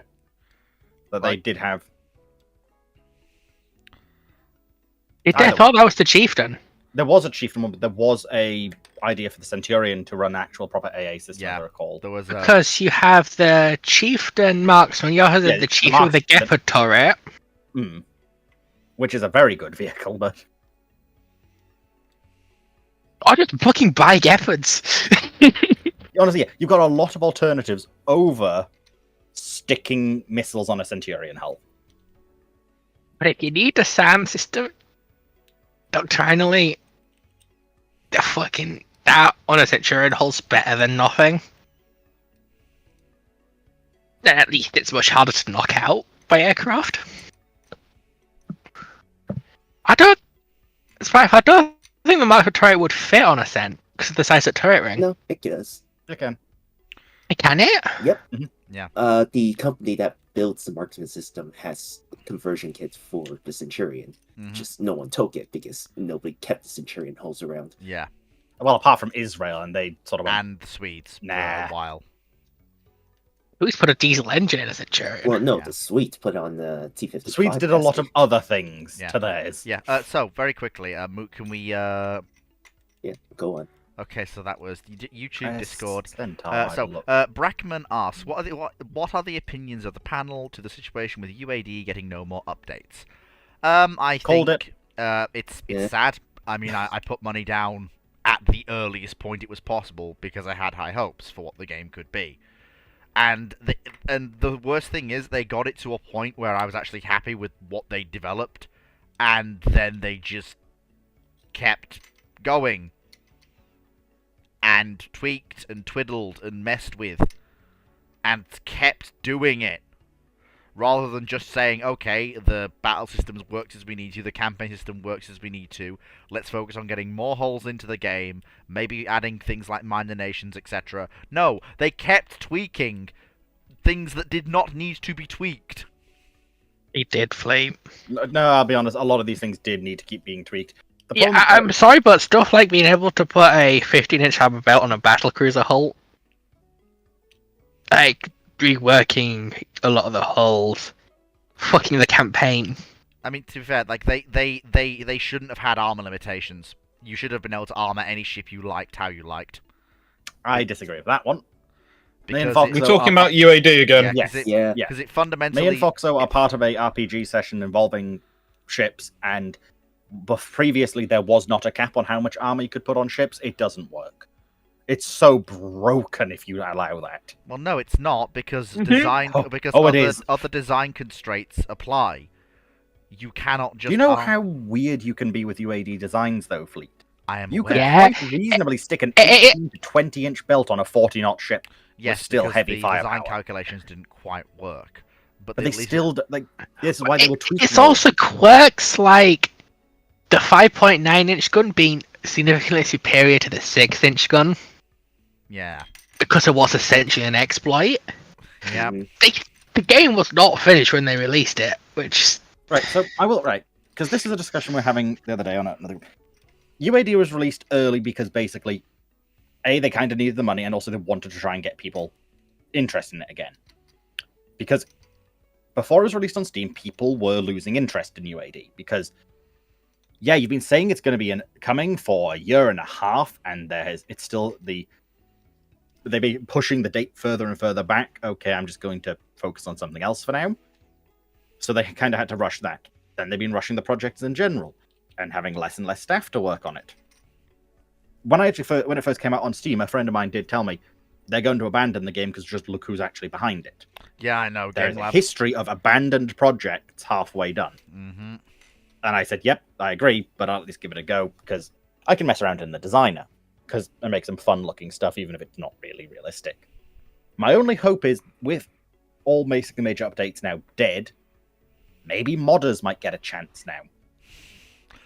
that they Like- did have. I don't- thought that was the Chieftain. There was a Chieftain one, but there was a idea for the Centurion to run actual proper AA system. Yeah. I recall. There was a... Because you have the Chieftain Marksman, you have Yeah, the the Chieftain with the Marksman. Gepard turret. Hmm. Which is a very good vehicle, but Or just fucking buy Gepards. honestly, yeah, you've got a lot of alternatives over sticking missiles on a Centurion hull. But if you need the SAM system, doctrinally, the fucking that on a Centurion hull's better than nothing. Then at least it's much harder to knock out by aircraft. I don't think the Mark turret would fit on a Cent because of the size of the turret ring. No, it does. Okay. Can it? The company that builds the marksman system has conversion kits for the Centurion. Mhm. Just no one took it because nobody kept the Centurion hulls around. Yeah, Well, apart from Israel, and they sort of went, and the Swedes for Nah. a while. Who's put a diesel engine in a Centurion? Well, no, Yeah. the Swedes put on the T-55. the Swedes did a lot of other things Yeah. to theirs. Yeah. So very quickly, Moot, can we? Yeah, go on. Okay, so that was YouTube, Discord. Spend time, So look. Brackman asks, what are the opinions of the panel to the situation with UAD getting no more updates? I Called think it's Yeah. sad. I mean, I put money down at the earliest point it was possible because I had high hopes for what the game could be. And the worst thing is they got it to a point where I was actually happy with what they developed, and then they just kept going and tweaked and twiddled and messed with and kept doing it rather than just saying, okay, the battle systems works as we need to, the campaign system works as we need to, let's focus on getting more holes into the game, maybe adding things like Mine the Nations, etc. No, they kept tweaking things that did not need to be tweaked. He did, Flame. No, I'll be honest. A lot of these things did need to keep being tweaked. The Yeah, problem- I'm sorry, but stuff like being able to put a 15-inch armor belt on a battlecruiser hull, like reworking a lot of the hulls, fucking the campaign. I mean, to be fair, like they shouldn't have had armor limitations. You should have been able to armor any ship you liked how you liked. I disagree with that one. Me and Because Fox it- We're So, talking about UAD again. Yeah, Yes. 'cause it, Yeah. Yeah. because it fundamentally. Me and Foxo are part of a RPG session involving ships, and previously there was not a cap on how much armor you could put on ships. It doesn't work. It's so broken if you allow that. Well, no, it's not because Mhm. design Oh, because oh, it other, is. other design constraints apply. You cannot just. Do you know arm- how weird you can be with UAD designs, though, Fleet? I am You aware. could Yeah. quite reasonably stick an Eh, eh, eh. 18 to 20-inch belt on a 40-knot ship, Yes, still because heavy the firepower. design calculations didn't quite work. But but they at least- still like. This is why they were tweaking. It's all also quirks like the 5.9-inch gun being significantly superior to the 6-inch gun Yeah. because it was essentially an exploit. Yeah. The game was not finished when they released it, which Right, so I will because this is a discussion we're having the other day on another. UAD was released early because basically, they kind of needed the money, and also they wanted to try and get people interested in it again. Because before it was released on Steam, people were losing interest in UAD because, yeah, you've been saying it's going to be coming for a year and a half, and it's still they've been pushing the date further and further back. Okay, I'm just going to focus on something else for now. So they kind of had to rush that. Then they've been rushing the projects in general and having less and less staff to work on it. When it first came out on Steam, a friend of mine did tell me they're going to abandon the game because just look who's actually behind it. Yeah, I know. There's Game a Lab. history of abandoned projects halfway done. Mm-hmm. And I said, yep, I agree, but I'll at least give it a go because I can mess around in the designer because I make some fun looking stuff, even if it's not really realistic. My only hope is with all basically major updates now dead, maybe modders might get a chance now.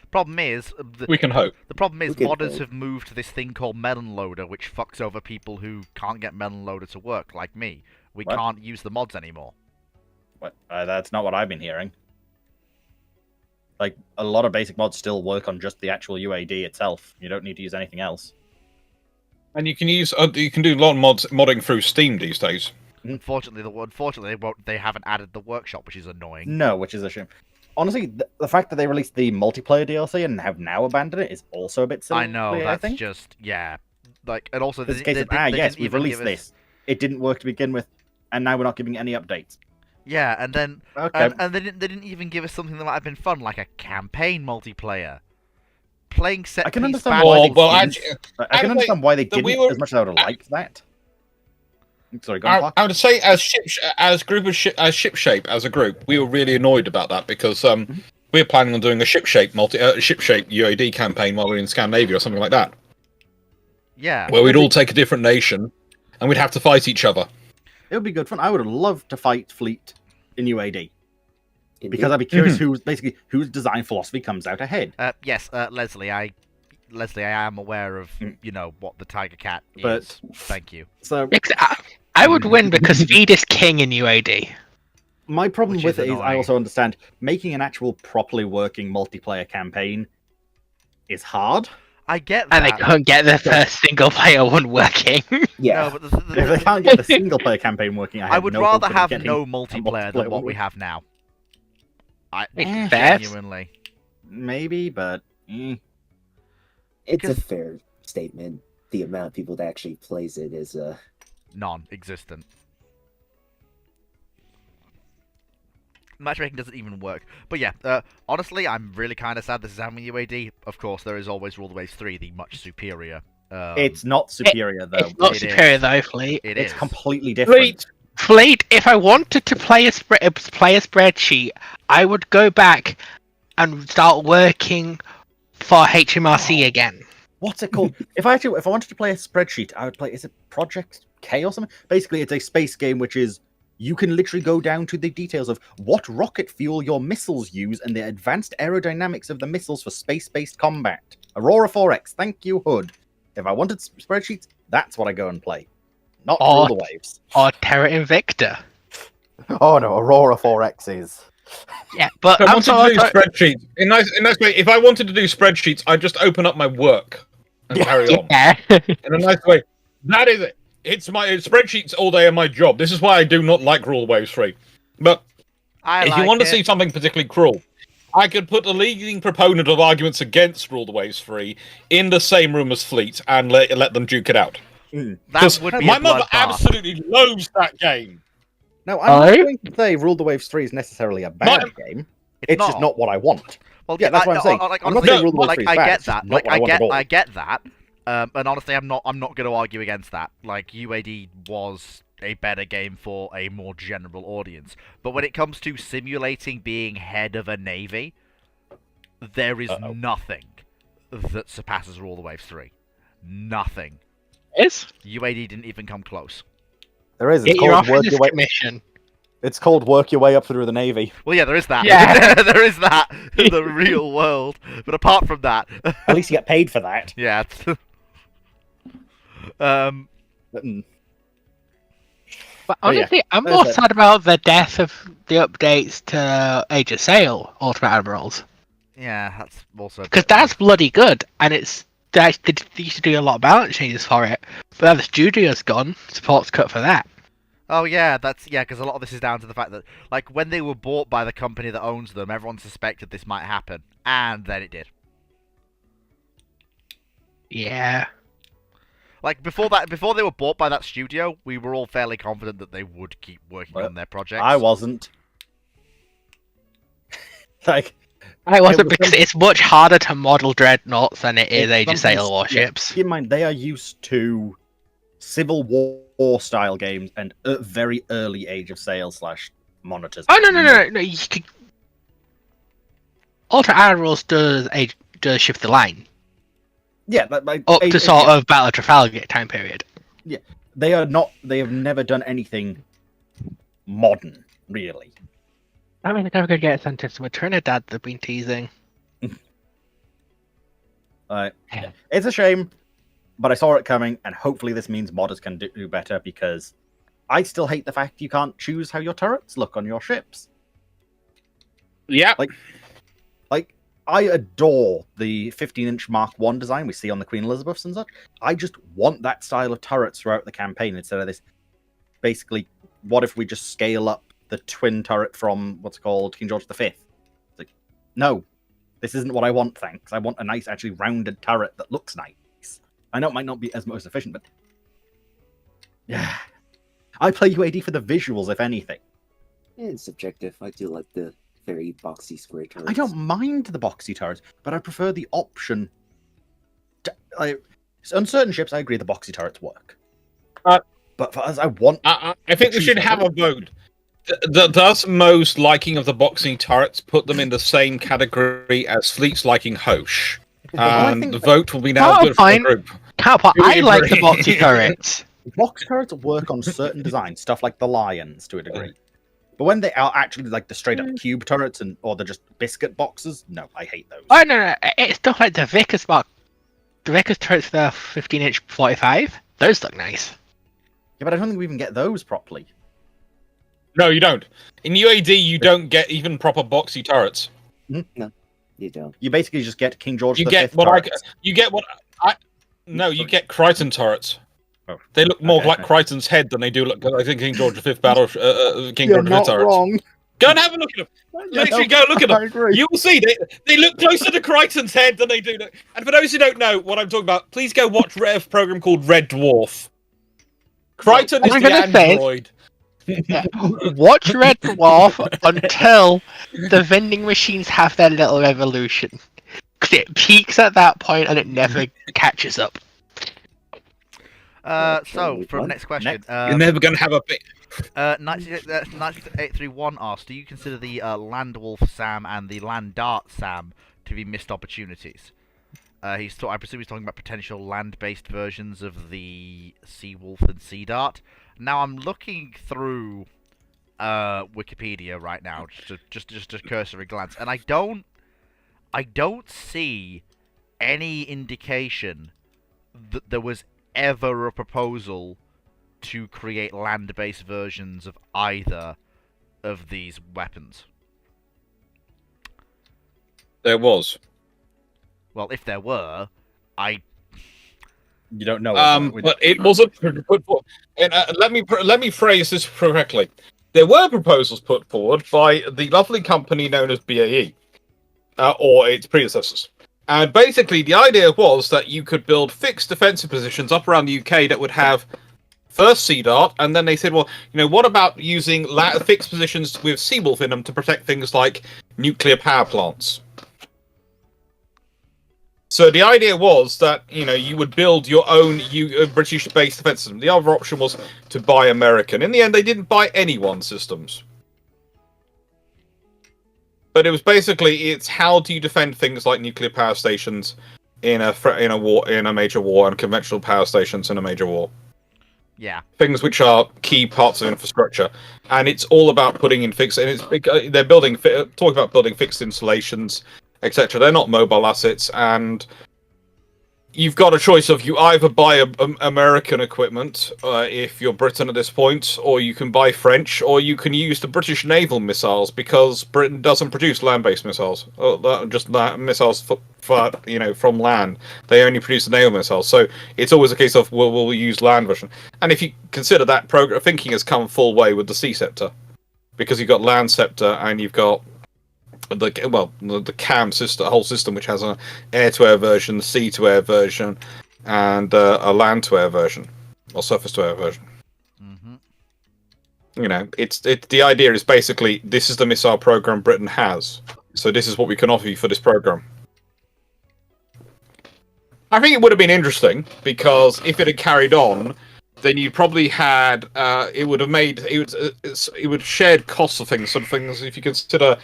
Problem is, We can hope. the problem is We can modders hope. have moved to this thing called Melon Loader, which fucks over people who can't get Melon Loader to work, like me. We What? can't use the mods anymore. That's not what I've been hearing. Like, a lot of basic mods still work on just the actual UAD itself. You don't need to use anything else. And you can do a lot of modding through Steam these days. Unfortunately, they haven't added the workshop, which is annoying. No, which is a shame. Honestly, the fact that they released the multiplayer DLC and have now abandoned it is also a bit silly. I know, I that's think. just like, and also It's a case of, yes, we've released this. It didn't work to begin with, and now we're not giving any updates. Yeah, and then Okay. and they didn't even give us something that might have been fun, like a campaign multiplayer. Playing set I can piece understand battles. why Well, they well, didn't. actually, I can understand why they didn't we were- as much as I would have liked that. Sorry, go on, Clark. I would say as ship shape as a group, we were really annoyed about that because we were planning on doing a ship shape UAD campaign while we were in Scandinavia or something like that, Yeah. where we'd all take a different nation and we'd have to fight each other. It would be good fun. I would have loved to fight Fleet in UAD because I'd be curious whose design philosophy comes out ahead. Yes, Leslie, I am aware of what the Tiger Cat is. But- Thank you. So I would win because Feed is king in UAD. my problem Which with is it is I annoying. also understand making an actual properly working multiplayer campaign is hard. I get And they that. couldn't get the first single player one working. Yeah. No, but If they can't get the single player campaign working, I would no rather hope of have getting no a multiplayer than what we have now. It's fair. Genuinely. Maybe, but It's a Because- fair statement. The amount of people that actually plays it is Non-existent. Matchmaking doesn't even work. But yeah, honestly, I'm really kind of sad this is happening in UAD. Of course, there is always Rule the Waves 3, the much superior. it's not superior though. It's not It superior is. though, Fleet. It It's is. completely different. Fleet, if I wanted to play a spreadsheet, I would go back and start working for HMRC again. What's it called? if I wanted to play a spreadsheet, I would play. Is it Project K or something? Basically, it's a space game which is you can literally go down to the details of what rocket fuel your missiles use and the advanced aerodynamics of the missiles for space-based combat. Aurora 4X, thank you, Hood. If I wanted spreadsheets, that's what I go and play. Not Or- Rule the Waves. Or Terra Invicta. Oh no, Aurora 4X is. Yeah, but If I I'm wanted to do sort of, spreadsheets, in nice way, if I wanted to do spreadsheets, I'd just open up my work and carry on. yeah. In a nice way. That is it. It's spreadsheets all day are my job. This is why I do not like Rule Waves 3. But I if like you want to it. see something particularly cruel, I could put the leading proponent of arguments against Rule the Waves 3 in the same room as Fleet and let them duke it out. that Because would be my a mother bloodbath. absolutely loathes that game. No, I'm not Oh? going to say Rule the Waves 3 is necessarily a bad game. It's just not what I want. Well, Yeah, that's what I'm saying. Like, I'm not honestly, saying Rule the Waves like 3 is I bad, get it's just that. not Like what I want at all. I get that. And honestly, I'm not going to argue against that. Like UAD was a better game for a more general audience. But when it comes to simulating being head of a navy, there is nothing that surpasses Rule the Waves 3. Nothing. Is UAD didn't even come close. There is. get your officer's commission. It's called Work Your Way Up Through the Navy. Well, yeah, there is that. Yeah. There is that in the real world. But apart from that, At least you get paid for that. yeah. Mm. But Oh, yeah. honestly, I'm There's more that. sad about the death of the updates to Age of Sail Ultimate Admirals. Yeah, that's also Because that's bloody good, and they used to do a lot of balance changes for it. But now the studio's gone, support's cut for that. Oh yeah, because a lot of this is down to the fact that like when they were bought by the company that owns them, everyone suspected this might happen, and then it did. Yeah. Like before they were bought by that studio, we were all fairly confident that they would keep working Well, on their projects. I wasn't. Like, I wasn't was because it's much harder to model dreadnoughts than it is It's Age of Sail something- warships. keep in mind, they are used to Civil War style games and very early Age of Sail / monitors. Oh no! You could... Ultimate Admirals does shift the line Yeah, but up to sort of Battle of Trafalgar time period. they are not. They have never done anything modern, really. I mean, they're never gonna get a sentence with Trinidad. They've been teasing. It's a shame, but I saw it coming, and hopefully this means modders can do better because I still hate the fact you can't choose how your turrets look on your ships. Yeah. Like, I adore the 15-inch Mark I design we see on the Queen Elizabeths and such. I just want that style of turrets throughout the campaign instead of this. Basically, what if we just scale up the twin turret from what's called King George V? It's like, no, this isn't what I want, thanks. I want a nice, actually rounded turret that looks nice. I know it might not be as most efficient, but yeah, I play UAD for the visuals, if anything. It's subjective. I do like the very boxy square turrets. I don't mind the boxy turrets, but I prefer the option. On certain ships, I agree the boxy turrets work. But for us, I want. I think we should have a vote. Does Mo's liking of the boxing turrets put them in the same category as Fleet's liking Hosh? I And think the vote will be now Oh, good for the fine. group. Counterpart, Do we I like the agree? boxy turrets. Box turrets work on certain designs, stuff like the Lions to a degree. But when they are actually like the straight up cube turrets or they're just biscuit boxes, no, I hate those. Oh no, it's stuff like the Vickers box. The Vickers turrets for the 15-inch 45. Those look nice. Yeah, but I don't think we even get those properly. No, you don't. In UAD, you don't get even proper boxy turrets. You don't. You basically just get King George You V get what turrets. you get what I. No, you Sorry. get Crichton turrets. Oh, They look more okay. like Crichton's head than they do look. I think King George V battle. King You're George V not turrets. wrong. Go and have a look at them. Literally, go look at I them. agree. You will see they look closer to Crichton's head than they do. And for those who don't know what I'm talking about, please go watch a program called Red Dwarf. Crichton is I'm the gonna say- android. Watch Red Dwarf until the vending machines have their little revolution. Because it peaks at that point and it never catches up. So, for What? next question, Next. You're never going to have a bit. 9831 asks, do you consider the Land Wolf Sam and the Land Dart Sam to be missed opportunities? I presume he's talking about potential land-based versions of the Sea Wolf and Sea Dart. Now, I'm looking through Wikipedia right now, just a cursory glance, and I don't see any indication that there was ever a proposal to create land-based versions of either of these weapons. There was. Well, if there were, You don't know. But it wasn't put forward. And let me phrase this correctly. There were proposals put forward by the lovely company known as BAE, or its predecessors. And basically, the idea was that you could build fixed defensive positions up around the UK that would have first Sea Dart, and then they said, well, what about using fixed positions with Seawolf in them to protect things like nuclear power plants? So the idea was that, you would build your own British-based defense system. The other option was to buy American. In the end, they didn't buy anyone's systems. But it was basically, it's how do you defend things like nuclear power stations in a major war, and conventional power stations in a major war. yeah. Things which are key parts of infrastructure, and it's all about putting in fixed. And they're talking about building fixed installations, etc. They're not mobile assets, and you've got a choice of you either buy American equipment if you're Britain at this point, or you can buy French, or you can use the British naval missiles because Britain doesn't produce land-based missiles, just missiles from land. They only produce the naval missiles, so it's always a case of we'll use land version. And if you consider that thinking has come full way with the Sea Scepter, because you've got Land Scepter and you've got the CAM system, whole system, which has an air-to-air version, sea-to-air version, and a land-to-air version, or surface-to-air version. Mm-hmm. It's the idea is basically this is the missile program Britain has, so this is what we can offer you for this program. I think it would have been interesting because if it had carried on, then you probably had it would have shared costs of things. Sort of things if you consider.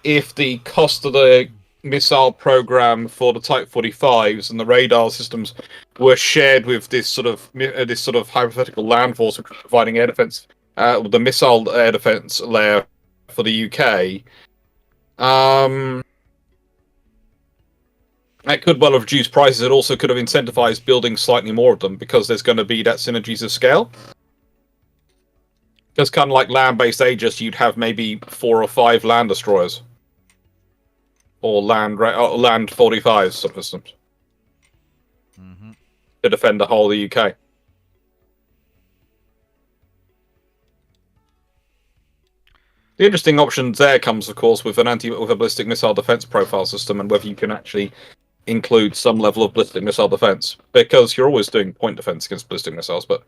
If the cost of the missile program for the Type 45s and the radar systems were shared with this sort of hypothetical land force providing air defense, the missile air defense layer for the UK, that could well have reduced prices. It also could have incentivized building slightly more of them because there's going to be that synergies of scale. Because kind of like land-based Aegis, you'd have maybe 4 or 5 land destroyers. Or land 45s systems Hmm. to defend the whole of the UK. The interesting option there comes, of course, with with a ballistic missile defense profile system, and whether you can actually include some level of ballistic missile defense, because you're always doing point defense against ballistic missiles. But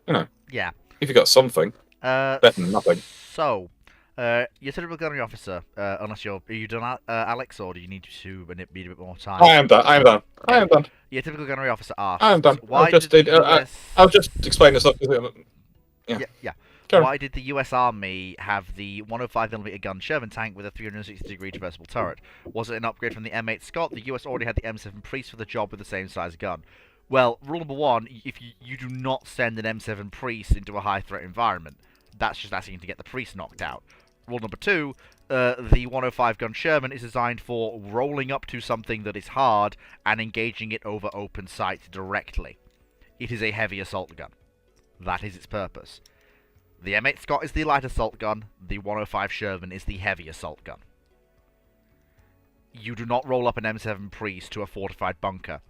Yeah. if you got something, better than nothing. So, your typical gunnery officer, unless are you done, Alex, or do you need to need a bit more time? I am done. I am done. I am done. Your typical gunnery officer asks, I am done. Why I'll just did the US... I'll just explain this. Yeah. Yeah. Sure. Why did the US Army have the 105mm gun Sherman tank with a 360-degree traversable turret? Was it an upgrade from the M8 Scott? The US already had the M7 Priest for the job with the same size gun. Well, rule number one, if you do not send an M7 Priest into a high-threat environment. That's just asking to get the Priest knocked out. Rule number two, the 105 gun Sherman is designed for rolling up to something that is hard and engaging it over open sight directly. It is a heavy assault gun. That is its purpose. The M8 Scott is the light assault gun, the 105 Sherman is the heavy assault gun. You do not roll up an M7 Priest to a fortified bunker,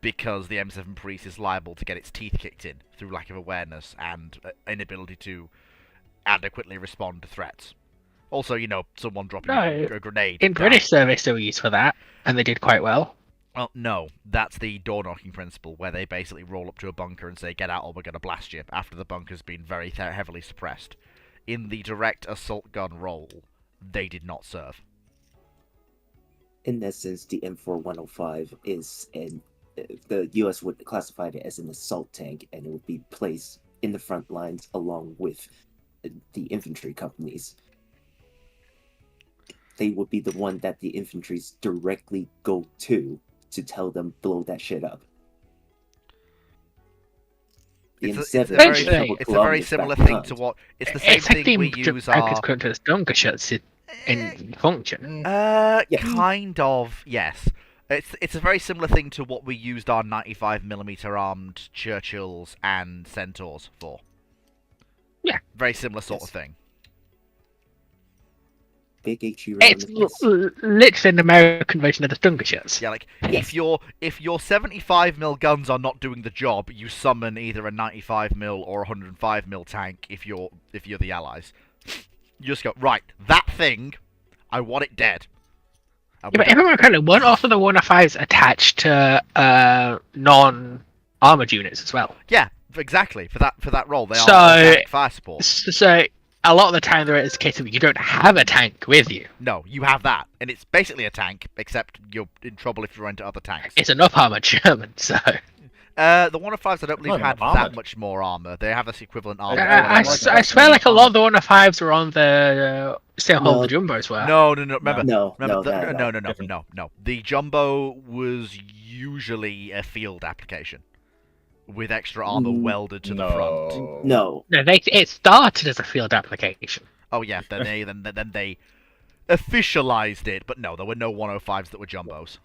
because the M7 Priest is liable to get its teeth kicked in through lack of awareness and inability to adequately respond to threats. Also, someone dropping a grenade. In British service, they were used for that, and they did quite well. Well, no, that's the door-knocking principle, where they basically roll up to a bunker and say, get out or we're going to blast you, after the bunker's been very heavily suppressed. In the direct assault gun role, they did not serve. In essence, the M4105 is the US would classify it as an assault tank, and it would be placed in the front lines along with the infantry companies. They would be the one that the infantries directly go to tell them blow that shit up. It's a very similar thing to what... It's the same thing we use our... It's Dunkershots in function. Kind of, yes. It's a very similar thing to what we used our 95mm armed Churchills and Centaurs for. Yeah. Very similar sort of thing. Big HE It's literally an American version of the Dunkershots. Yeah, like, if your 75mm guns are not doing the job, you summon either a 95mm or a 105mm tank if you're the Allies. You just go, right, that thing, I want it dead. Yeah, but if I remember correctly, weren't also the 105s attached to non-armored units as well? Yeah, exactly. For that role, they are tank fire support. So a lot of the time, there is a case of you don't have a tank with you. No, you have that, and it's basically a tank, except you're in trouble if you run into other tanks. It's enough armored German, so. The 105s I don't believe had that much more armor. They have this equivalent armor. I swear, like a lot of the 105s were on the same hold the jumbos were. No. Remember, no. The jumbo was usually a field application with extra armor welded to the front. No. It started as a field application. Oh yeah, then they officialized it, but no, there were no 105s that were jumbos.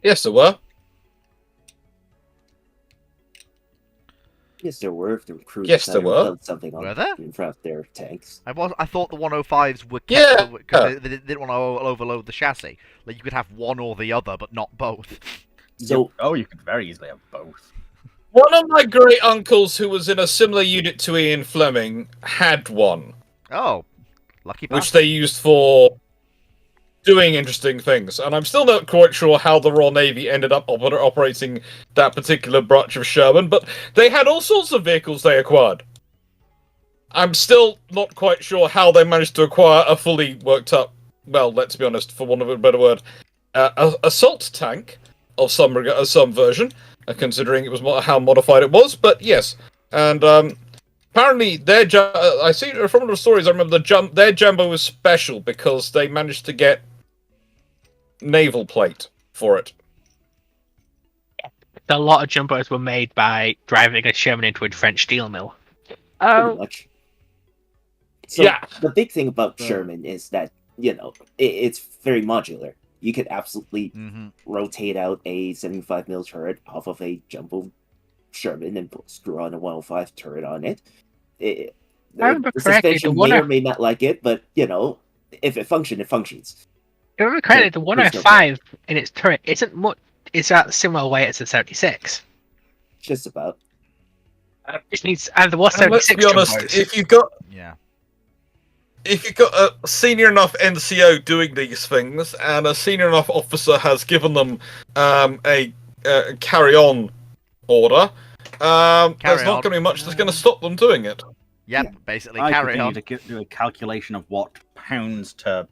Yes, there were. Yes, there were. If the crew Yes, there were. Something Were there? in front of their tanks. I thought the 105s were Yeah. because they didn't want to overload the chassis. Like you could have one or the other, but not both. So, you could very easily have both. One of my great uncles, who was in a similar unit to Ian Fleming, had one, Oh, lucky which bastard. they used for doing interesting things. And I'm still not quite sure how the Royal Navy ended up operating that particular branch of Sherman, but they had all sorts of vehicles they acquired. I'm still not quite sure how they managed to acquire a fully worked up, well, let's be honest, for want of a better word, assault tank of some version, considering it was how modified it was. But yes, and apparently I see from the stories. I remember their jumbo was special because they managed to get naval plate for it. A lot of jumbos were made by driving a Sherman into a French steel mill. pretty much. So Yeah. the big thing about Sherman is that, it's very modular. You could absolutely rotate out a 75mm turret off of a jumbo Sherman and screw on a 105 turret on it. I remember the correctly, suspension the one may I- or may not like it, but if it functions, it functions. If I remember correctly, the Please don't 105 in its turret isn't much. It's at a similar weight as the 76. Just about. It just needs the 176. And let's be honest, jumbos. Yeah. if you've got a senior enough NCO doing these things, and a senior enough officer has given them a carry-on order, there's Carry not on. going to be much that's going to stop them doing it. Yep, basically, I carry on. continue to do a calculation of what pounds to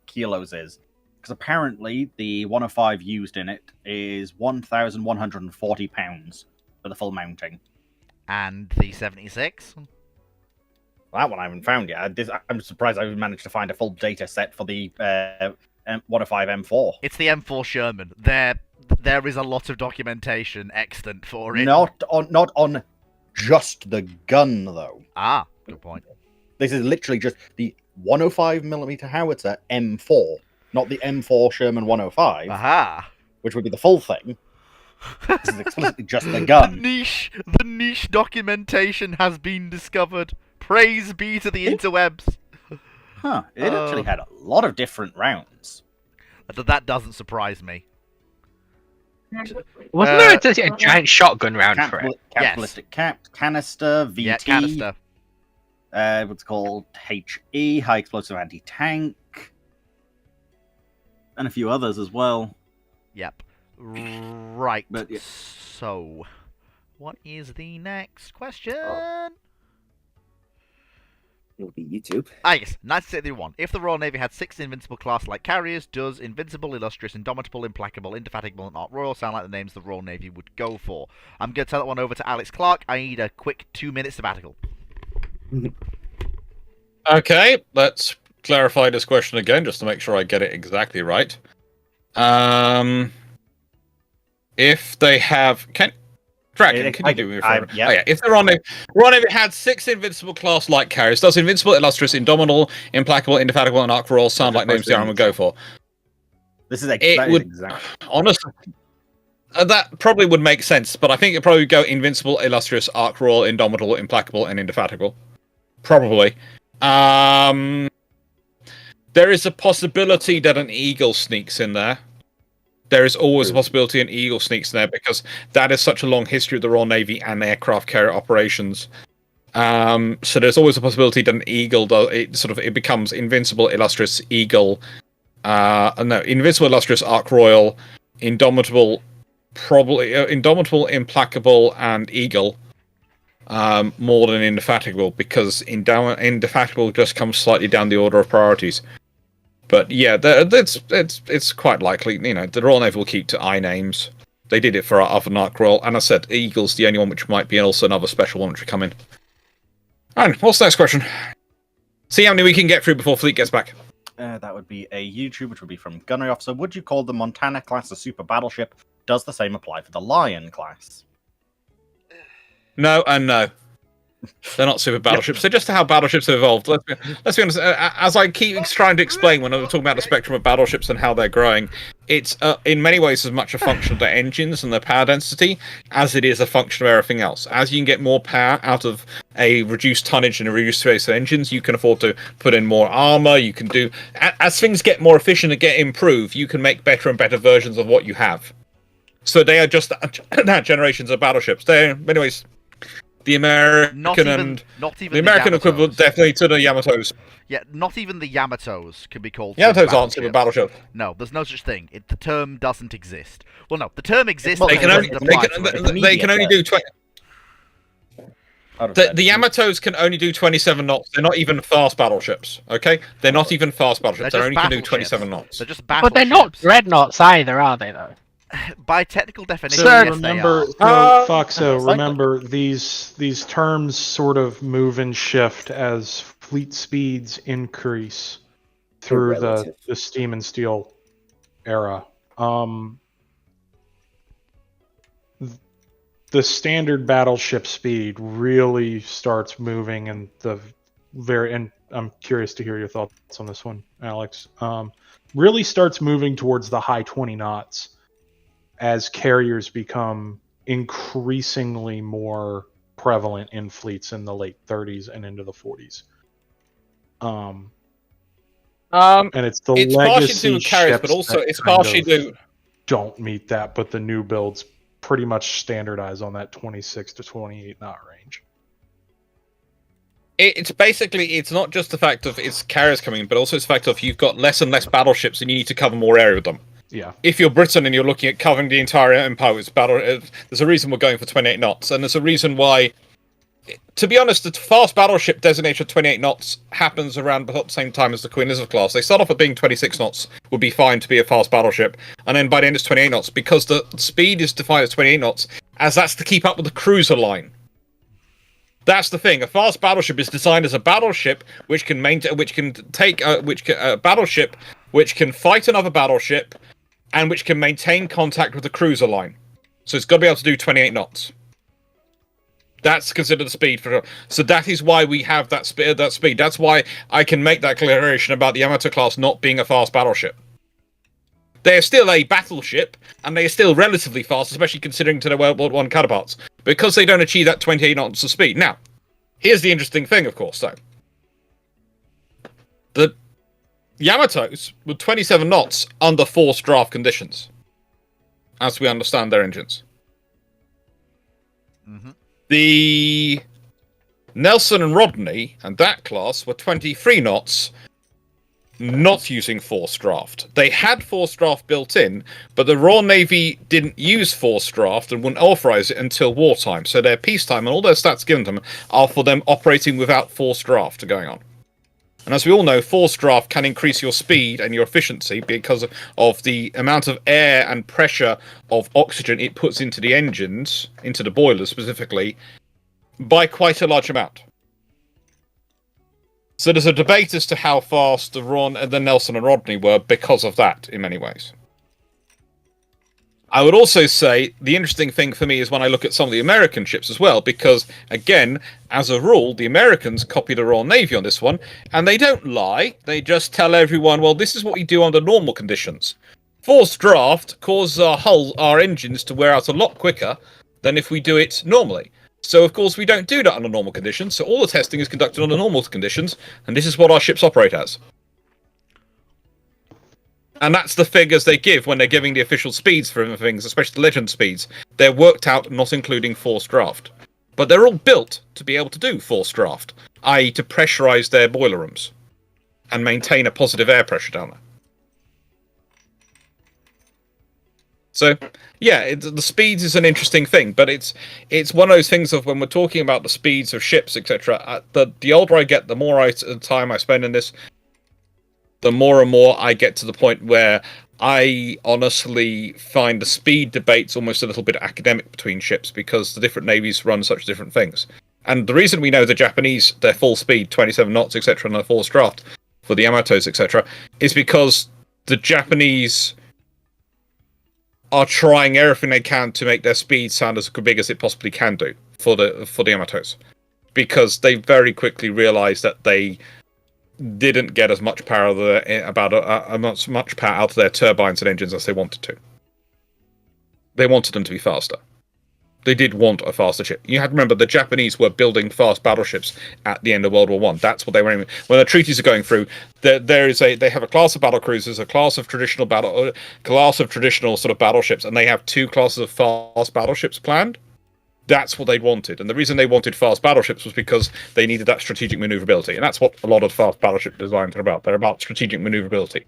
kilos is. Because apparently the 105 used in it is 1,140 pounds for the full mounting. And the 76? That one I haven't found yet. I'm surprised I managed to find a full data set for the 105 M4. It's the M4 Sherman. There is a lot of documentation extant for it. Not on just the gun, though. Ah, good point. This is literally just the 105mm howitzer M4, not the M4 Sherman 105, Aha! which would be the full thing. This is explicitly just the The gun. niche documentation has been discovered. Praise be to the interwebs. Huh, it actually had a lot of different rounds. That doesn't surprise me. Wasn't there a giant shotgun round for it? Yes. Ballistic canister, VT, Yeah, canister. what's called HE, high explosive anti-tank, and a few others as well. Yep. Right. But, yeah. So, what is the next question? It'll be YouTube. Ah, yes, 1971. If the Royal Navy had 6 invincible class-like carriers, does Invincible, Illustrious, Indomitable, Implacable, Indefatigable, and Art Royal sound like the names the Royal Navy would go for? I'm going to turn that one over to Alex Clark. I need a quick 2-minute sabbatical. Okay, let's clarify this question again, just to make sure I get it exactly right. If they have... Dragon, can you do me a favor? yeah. Oh, yeah. If the Royal Navy had 6 invincible class-like carriers, does Invincible, Illustrious, Indomitable, Implacable, Indefatigable, and Arc Royal sound like names the Army would go for? This is It that is would- exact. Honestly, that probably would make sense, but I think it'd probably go Invincible, Illustrious, Arc Royal, Indomitable, Implacable, and Indefatigable. Probably. There is a possibility that an Eagle sneaks in there. There is always a possibility an Eagle sneaks in there because that is such a long history of the Royal Navy and aircraft carrier operations. So there's always a possibility that an Eagle it becomes Invincible, Illustrious, Eagle. Invincible, Illustrious, Arc Royal, Indomitable, Indomitable, Implacable, and Eagle. More than Indefatigable, because Indefatigable just comes slightly down the order of priorities. But yeah, it's quite likely. The Royal Navy will keep to I names. They did it for our other Arc Royal, and I said Eagle's the only one which might be, and also another special one which will come in. Alright, what's the next question? See how many we can get through before Fleet gets back. That would be a YouTube, which would be from Gunnery Officer. Would you call the Montana class a super battleship? Does the same apply for the Lion class? No and no. They're not super battleships. They're just how battleships have evolved. Let's be honest. As I keep trying to explain when I'm talking about the spectrum of battleships and how they're growing, it's in many ways as much a function of their engines and their power density as it is a function of everything else. As you can get more power out of a reduced tonnage and a reduced space of engines, you can afford to put in more armor. You can do as things get more efficient and get improved, you can make better and better versions of what you have. So they are just that generations of battleships. They're in many ways the American Not even the American Yamatos. equivalent definitely to the Yamatos. Yeah, not even the Yamatos can be called Yamatos super aren't super battleships. battleships. No, there's no such thing. The term doesn't exist. Well, no, the term exists. Well, but They can it only doesn't apply to it. they can only do 20. The Yamatos can only do 27 knots. They're not even fast battleships. Okay, they're not even fast battleships. They They're only just can do battleships. 27 knots. They're just But they're not battleships. dreadnoughts either, are they? Though. By technical definition, So yes, remember, they are. Foxo, Cycle. remember these terms sort of move and shift as fleet speeds increase through They're relative. the steam and steel era. The standard battleship speed really starts moving, and and I'm curious to hear your thoughts on this one, Alex. Really starts moving towards the high 20 knots as carriers become increasingly more prevalent in fleets in the late 30s and into the 40s. And it's the It's partially legacy to do with carriers, ships but also that it's kind partially of to don't meet that, but the new builds pretty much standardize on that 26 to 28 knot range. It's basically, it's not just the fact of it's carriers coming in, but also it's the fact of you've got less and less battleships and you need to cover more area with them. Yeah. If you're Britain and you're looking at covering the entire empire with there's a reason we're going for 28 knots, and there's a reason why. To be honest, the fast battleship designation of 28 knots happens around about the same time as the Queen Elizabeth class. They start off at being 26 knots, would be fine to be a fast battleship, and then by the end it's 28 knots, because the speed is defined as 28 knots, as that's to keep up with the cruiser line. That's the thing. A fast battleship is designed as a battleship which can battleship which can fight another battleship, and which can maintain contact with the cruiser line. So it's got to be able to do 28 knots. That's considered the speed for. So that is why we have that speed. That's why I can make that declaration about the Yamato class not being a fast battleship. They are still a battleship, and they are still relatively fast, especially considering to their World War I counterparts, because they don't achieve that 28 knots of speed. Now, here's the interesting thing, of course, though. The Yamatos were 27 knots under forced draft conditions, as we understand their engines. Mm-hmm. The Nelson and Rodney and that class were 23 knots, not using forced draft. They had forced draft built in, but the Royal Navy didn't use forced draft and wouldn't authorize it until wartime. So their peacetime and all their stats given to them are for them operating without forced draft going on. And as we all know, forced draft can increase your speed and your efficiency because of the amount of air and pressure of oxygen it puts into the engines, into the boilers specifically, by quite a large amount. So there's a debate as to how fast the Nelson and Rodney were because of that, in many ways. I would also say the interesting thing for me is when I look at some of the American ships as well, because, again, as a rule, the Americans copy the Royal Navy on this one, and they don't lie. They just tell everyone, well, this is what we do under normal conditions. Forced draft causes our engines to wear out a lot quicker than if we do it normally. So, of course, we don't do that under normal conditions, so all the testing is conducted under normal conditions, and this is what our ships operate as. And that's the figures they give when they're giving the official speeds for things, especially the legend speeds. They're worked out not including forced draft. But they're all built to be able to do forced draft, i.e. to pressurize their boiler rooms and maintain a positive air pressure down there. So, yeah, the speeds is an interesting thing, but it's one of those things of when we're talking about the speeds of ships, etc. The older I get, the more time I spend in this, the more and more I get to the point where I honestly find the speed debates almost a little bit academic between ships, because the different navies run such different things. And the reason we know the Japanese, their full speed, 27 knots, etc., and their forced draft for the Yamatos, etc., is because the Japanese are trying everything they can to make their speed sound as big as it possibly can do for the Yamatos, because they very quickly realized that they didn't get as much power much power out of their turbines and engines as they wanted to. They wanted them to be faster. They did want a faster ship. You have to remember the Japanese were building fast battleships at the end of World War I. That's what they were aiming. When the treaties are going through, they have a class of battle cruisers, a class of traditional sort of battleships, and they have two classes of fast battleships planned. That's what they wanted. And the reason they wanted fast battleships was because they needed that strategic maneuverability. And that's what a lot of fast battleship designs are about. They're about strategic maneuverability,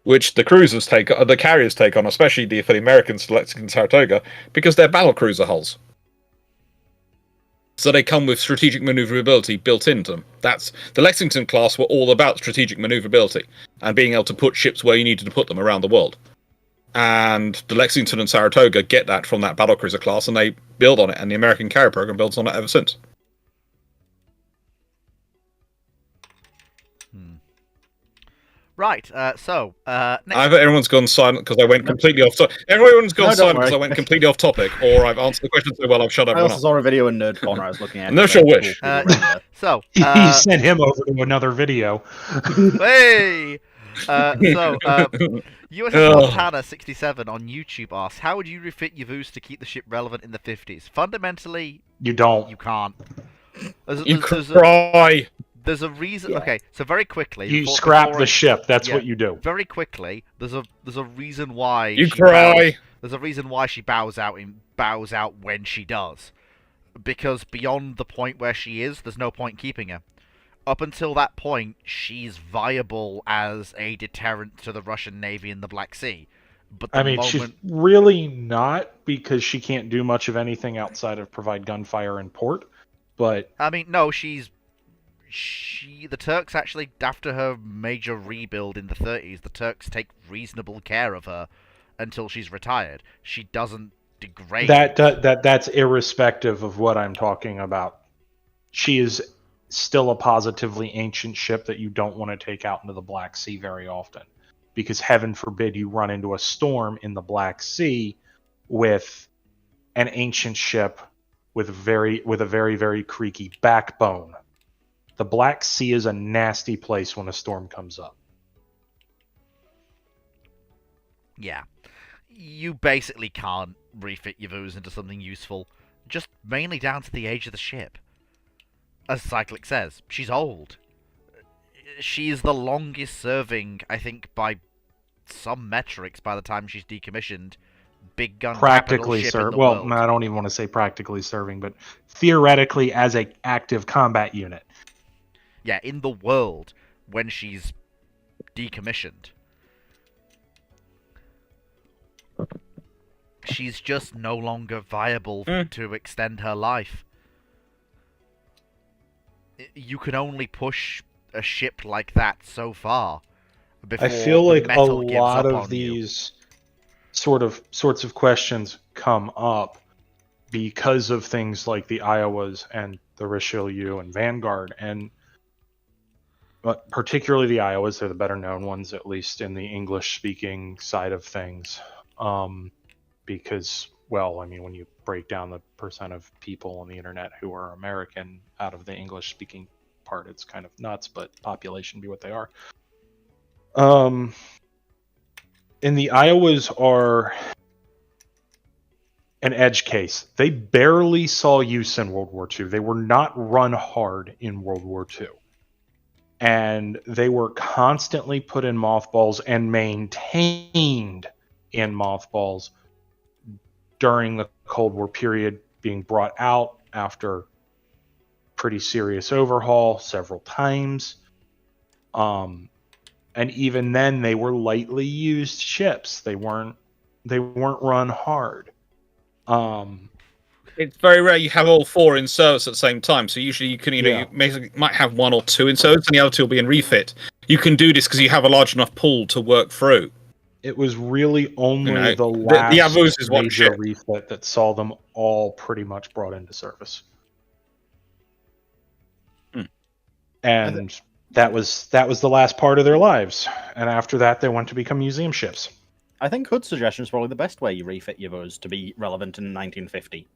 which the carriers take on, especially for the Americans, the Lexington and Saratoga, because they're battle cruiser hulls. So they come with strategic maneuverability built into them. The Lexington class were all about strategic maneuverability and being able to put ships where you needed to put them around the world. And the Lexington and Saratoga get that from that battlecruiser class, and they build on it, and the American carrier program builds on it ever since. Right, so next... Either everyone's gone silent because I went completely off topic. Everyone's gone silent because I went completely off topic, or I've answered the question so well I've shut I everyone also up. saw a video in Nerd Corner I was looking at. No sure which. So He sent him over to another video. hey! USS Montana 67 on YouTube asks, how would you refit Yavuz to keep the ship relevant in the 50s? Fundamentally, You don't. You can't. There's, You there's, there's, a, cry. there's a reason. Yeah. Okay, so very quickly, You before- scrap before the I- ship. That's yeah. what you do. Very quickly, there's a reason why You she cry. There's a reason why she bows out when she does, because beyond the point where she is, there's no point keeping her. Up until that point, she's viable as a deterrent to the Russian Navy in the Black Sea. But the I mean, moment, she's really not, because she can't do much of anything outside of provide gunfire in port. But I mean, no, the Turks actually, after her major rebuild in the 30s, the Turks take reasonable care of her until she's retired. She doesn't degrade. that's irrespective of what I'm talking about. She is still a positively ancient ship that you don't want to take out into the Black Sea very often, because heaven forbid you run into a storm in the Black Sea with an ancient ship with a very very creaky backbone. The Black Sea is a nasty place when a storm comes up. Yeah. You basically can't refit Yavuz into something useful, just mainly down to the age of the ship. As Cyclic says, she's old. She's the longest serving, I think, by some metrics, by the time she's decommissioned, big gun Practically capital ship in the well, world. I don't even want to say practically serving, but theoretically as a active combat unit. Yeah, in the world, when she's decommissioned. She's just no longer viable to extend her life. You can only push a ship like that so far before I feel the like a metal gives lot up of on you. these sorts of questions come up because of things like the Iowas and the Richelieu and Vanguard, and but particularly the Iowas. They're the better known ones, at least in the English speaking side of things. Because, well, I mean, when you break down the percent of people on the internet who are American out of the English speaking part, it's kind of nuts, but population be what they are. And the Iowas are an edge case. They barely saw use in World War II. They were not run hard in World War II. And they were constantly put in mothballs and maintained in mothballs during the Cold War period, being brought out after pretty serious overhaul several times. And even then, they were lightly used ships. They weren't run hard. It's very rare you have all four in service at the same time. So usually you can you might have one or two in service, and the other two will be in refit. You can do this because you have a large enough pool to work through. It was really only the the last Yavuz is one major ship. refit that saw them all pretty much brought into service. And that was the last part of their lives. And after that, they went to become museum ships. I think Hood's suggestion is probably the best way you refit Yavuz to be relevant in 1950.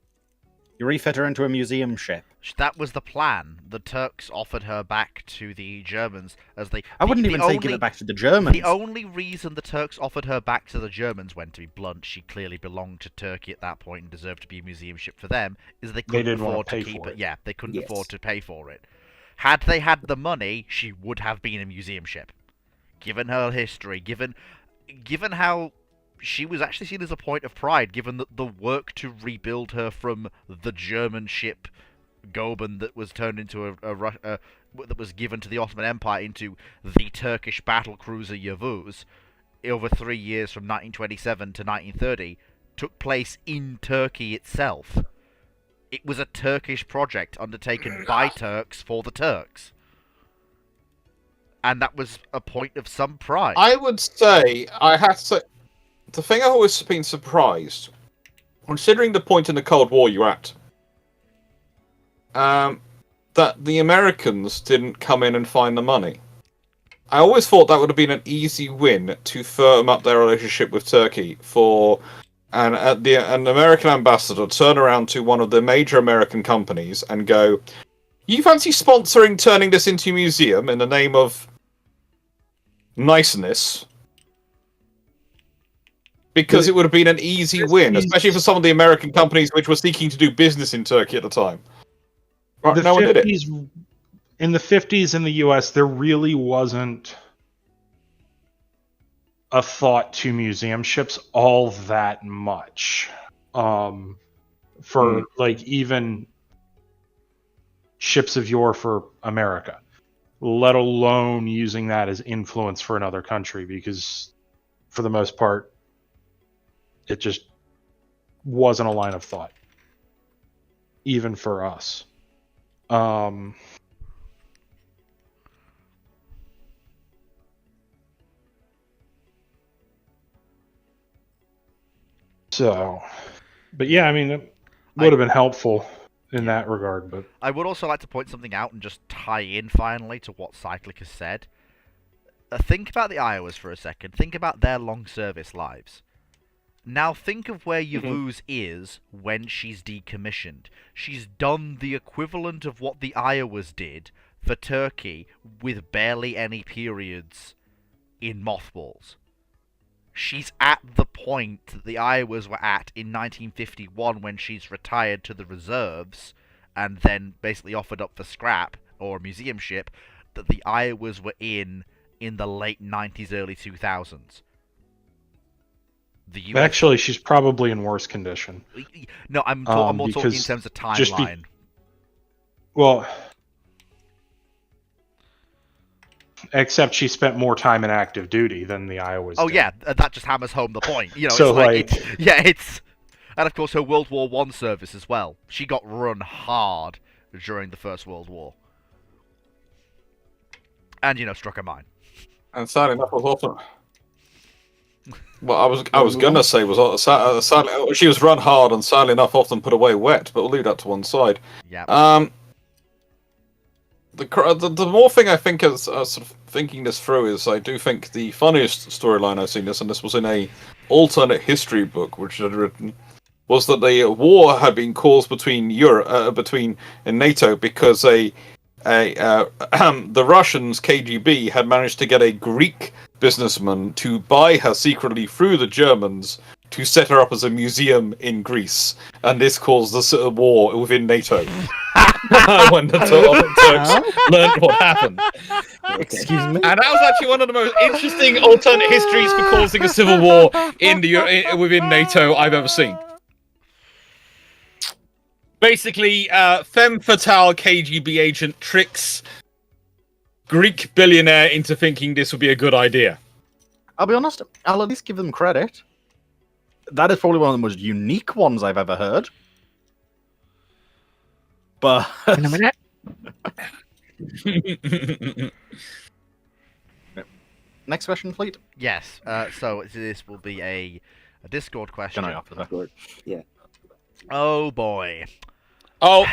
You refit her into a museum ship. That was the plan. The Turks offered her back to the Germans as they. I wouldn't even say give it back to the Germans. The only reason the Turks offered her back to the Germans, when to be blunt, she clearly belonged to Turkey at that point and deserved to be a museum ship for them, is they couldn't didn't wanna afford to pay keep for it. it. Yeah, they couldn't Yes. afford to pay for it. Had they had the money, she would have been a museum ship. Given her history, given how she was actually seen as a point of pride, given the work to rebuild her from the German ship Goeben that was turned into that was given to the Ottoman Empire into the Turkish battle cruiser Yavuz over 3 years from 1927 to 1930 took place in Turkey itself. It was a Turkish project undertaken by Turks for the Turks. And that was a point of some pride. I would say, I have to say, the thing I've always been surprised, considering the point in the Cold War you're at, that the Americans didn't come in and find the money. I always thought that would have been an easy win to firm up their relationship with Turkey for an American ambassador turn around to one of the major American companies and go, "You fancy sponsoring turning this into a museum in the name of niceness?" Because it would have been an easy win, especially for some of the American companies which were seeking to do business in Turkey at the time. Right, no one did it. In the 50s in the US, there really wasn't a thought to museum ships all that much. For like even ships of yore for America, let alone using that as influence for another country, because for the most part, it just wasn't a line of thought, even for us. So, but yeah, I mean, it would have been helpful in that regard. But I would also like to point something out and just tie in finally to what Cyclic has said. Think about the Iowas for a second. Think about their long service lives. Now think of where Yavuz is when she's decommissioned. She's done the equivalent of what the Iowas did for Turkey with barely any periods in mothballs. She's at the point that the Iowas were at in 1951 when she's retired to the reserves and then basically offered up for scrap or a museum ship that the Iowas were in the late 90s, early 2000s. The US... Actually, she's probably in worse condition. No, I'm more talking in terms of timeline. Well, except she spent more time in active duty than the Iowas. Oh did. yeah, that just hammers home the point. You know, So, it's and of course her World War I service as well. She got run hard during the First World War, and struck a mine. And sadly enough, was often. What I was gonna say was sadly, she was run hard and sadly enough often put away wet, but we'll leave that to one side. Yeah. The more thing I think is sort of thinking this through is I do think the funniest storyline I've seen this, and this was in a alternate history book which I'd written, was that the war had been caused between between NATO because the Russians KGB had managed to get a Greek businessman to buy her secretly through the Germans to set her up as a museum in Greece, and this caused the war within NATO. When the Turks learned what happened. Excuse me? And that was actually one of the most interesting alternate histories for causing a civil war within NATO I've ever seen. Basically, femme fatale KGB agent tricks Greek billionaire into thinking this would be a good idea. I'll be honest, I'll at least give them credit. That is probably one of the most unique ones I've ever heard. But In a minute. next question, Fleet. Yes. So this will be a Discord question. Can I offer that? Yeah. Oh boy. Oh,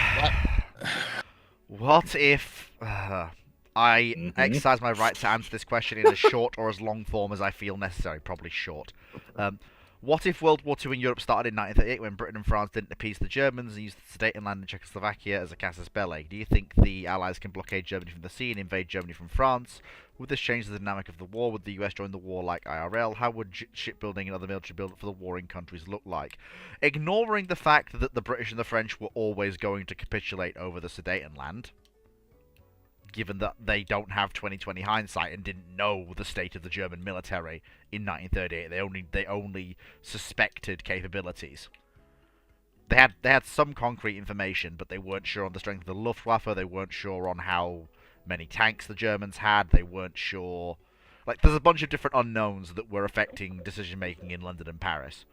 What if I exercise my right to answer this question in as short or as long form as I feel necessary? Probably short. What if World War II in Europe started in 1938 when Britain and France didn't appease the Germans and used the Sudetenland in Czechoslovakia as a casus belli? Do you think the Allies can blockade Germany from the sea and invade Germany from France? Would this change the dynamic of the war? Would the US join the war like IRL? How would shipbuilding and other military build-up for the warring countries look like? Ignoring the fact that the British and the French were always going to capitulate over the Sudetenland, given that they don't have 20/20 hindsight and didn't know the state of the German military in 1938. They only suspected capabilities. They had some concrete information, but they weren't sure on the strength of the Luftwaffe. They weren't sure on how many tanks the Germans had. They weren't sure. Like, there's a bunch of different unknowns that were affecting decision making in London and Paris.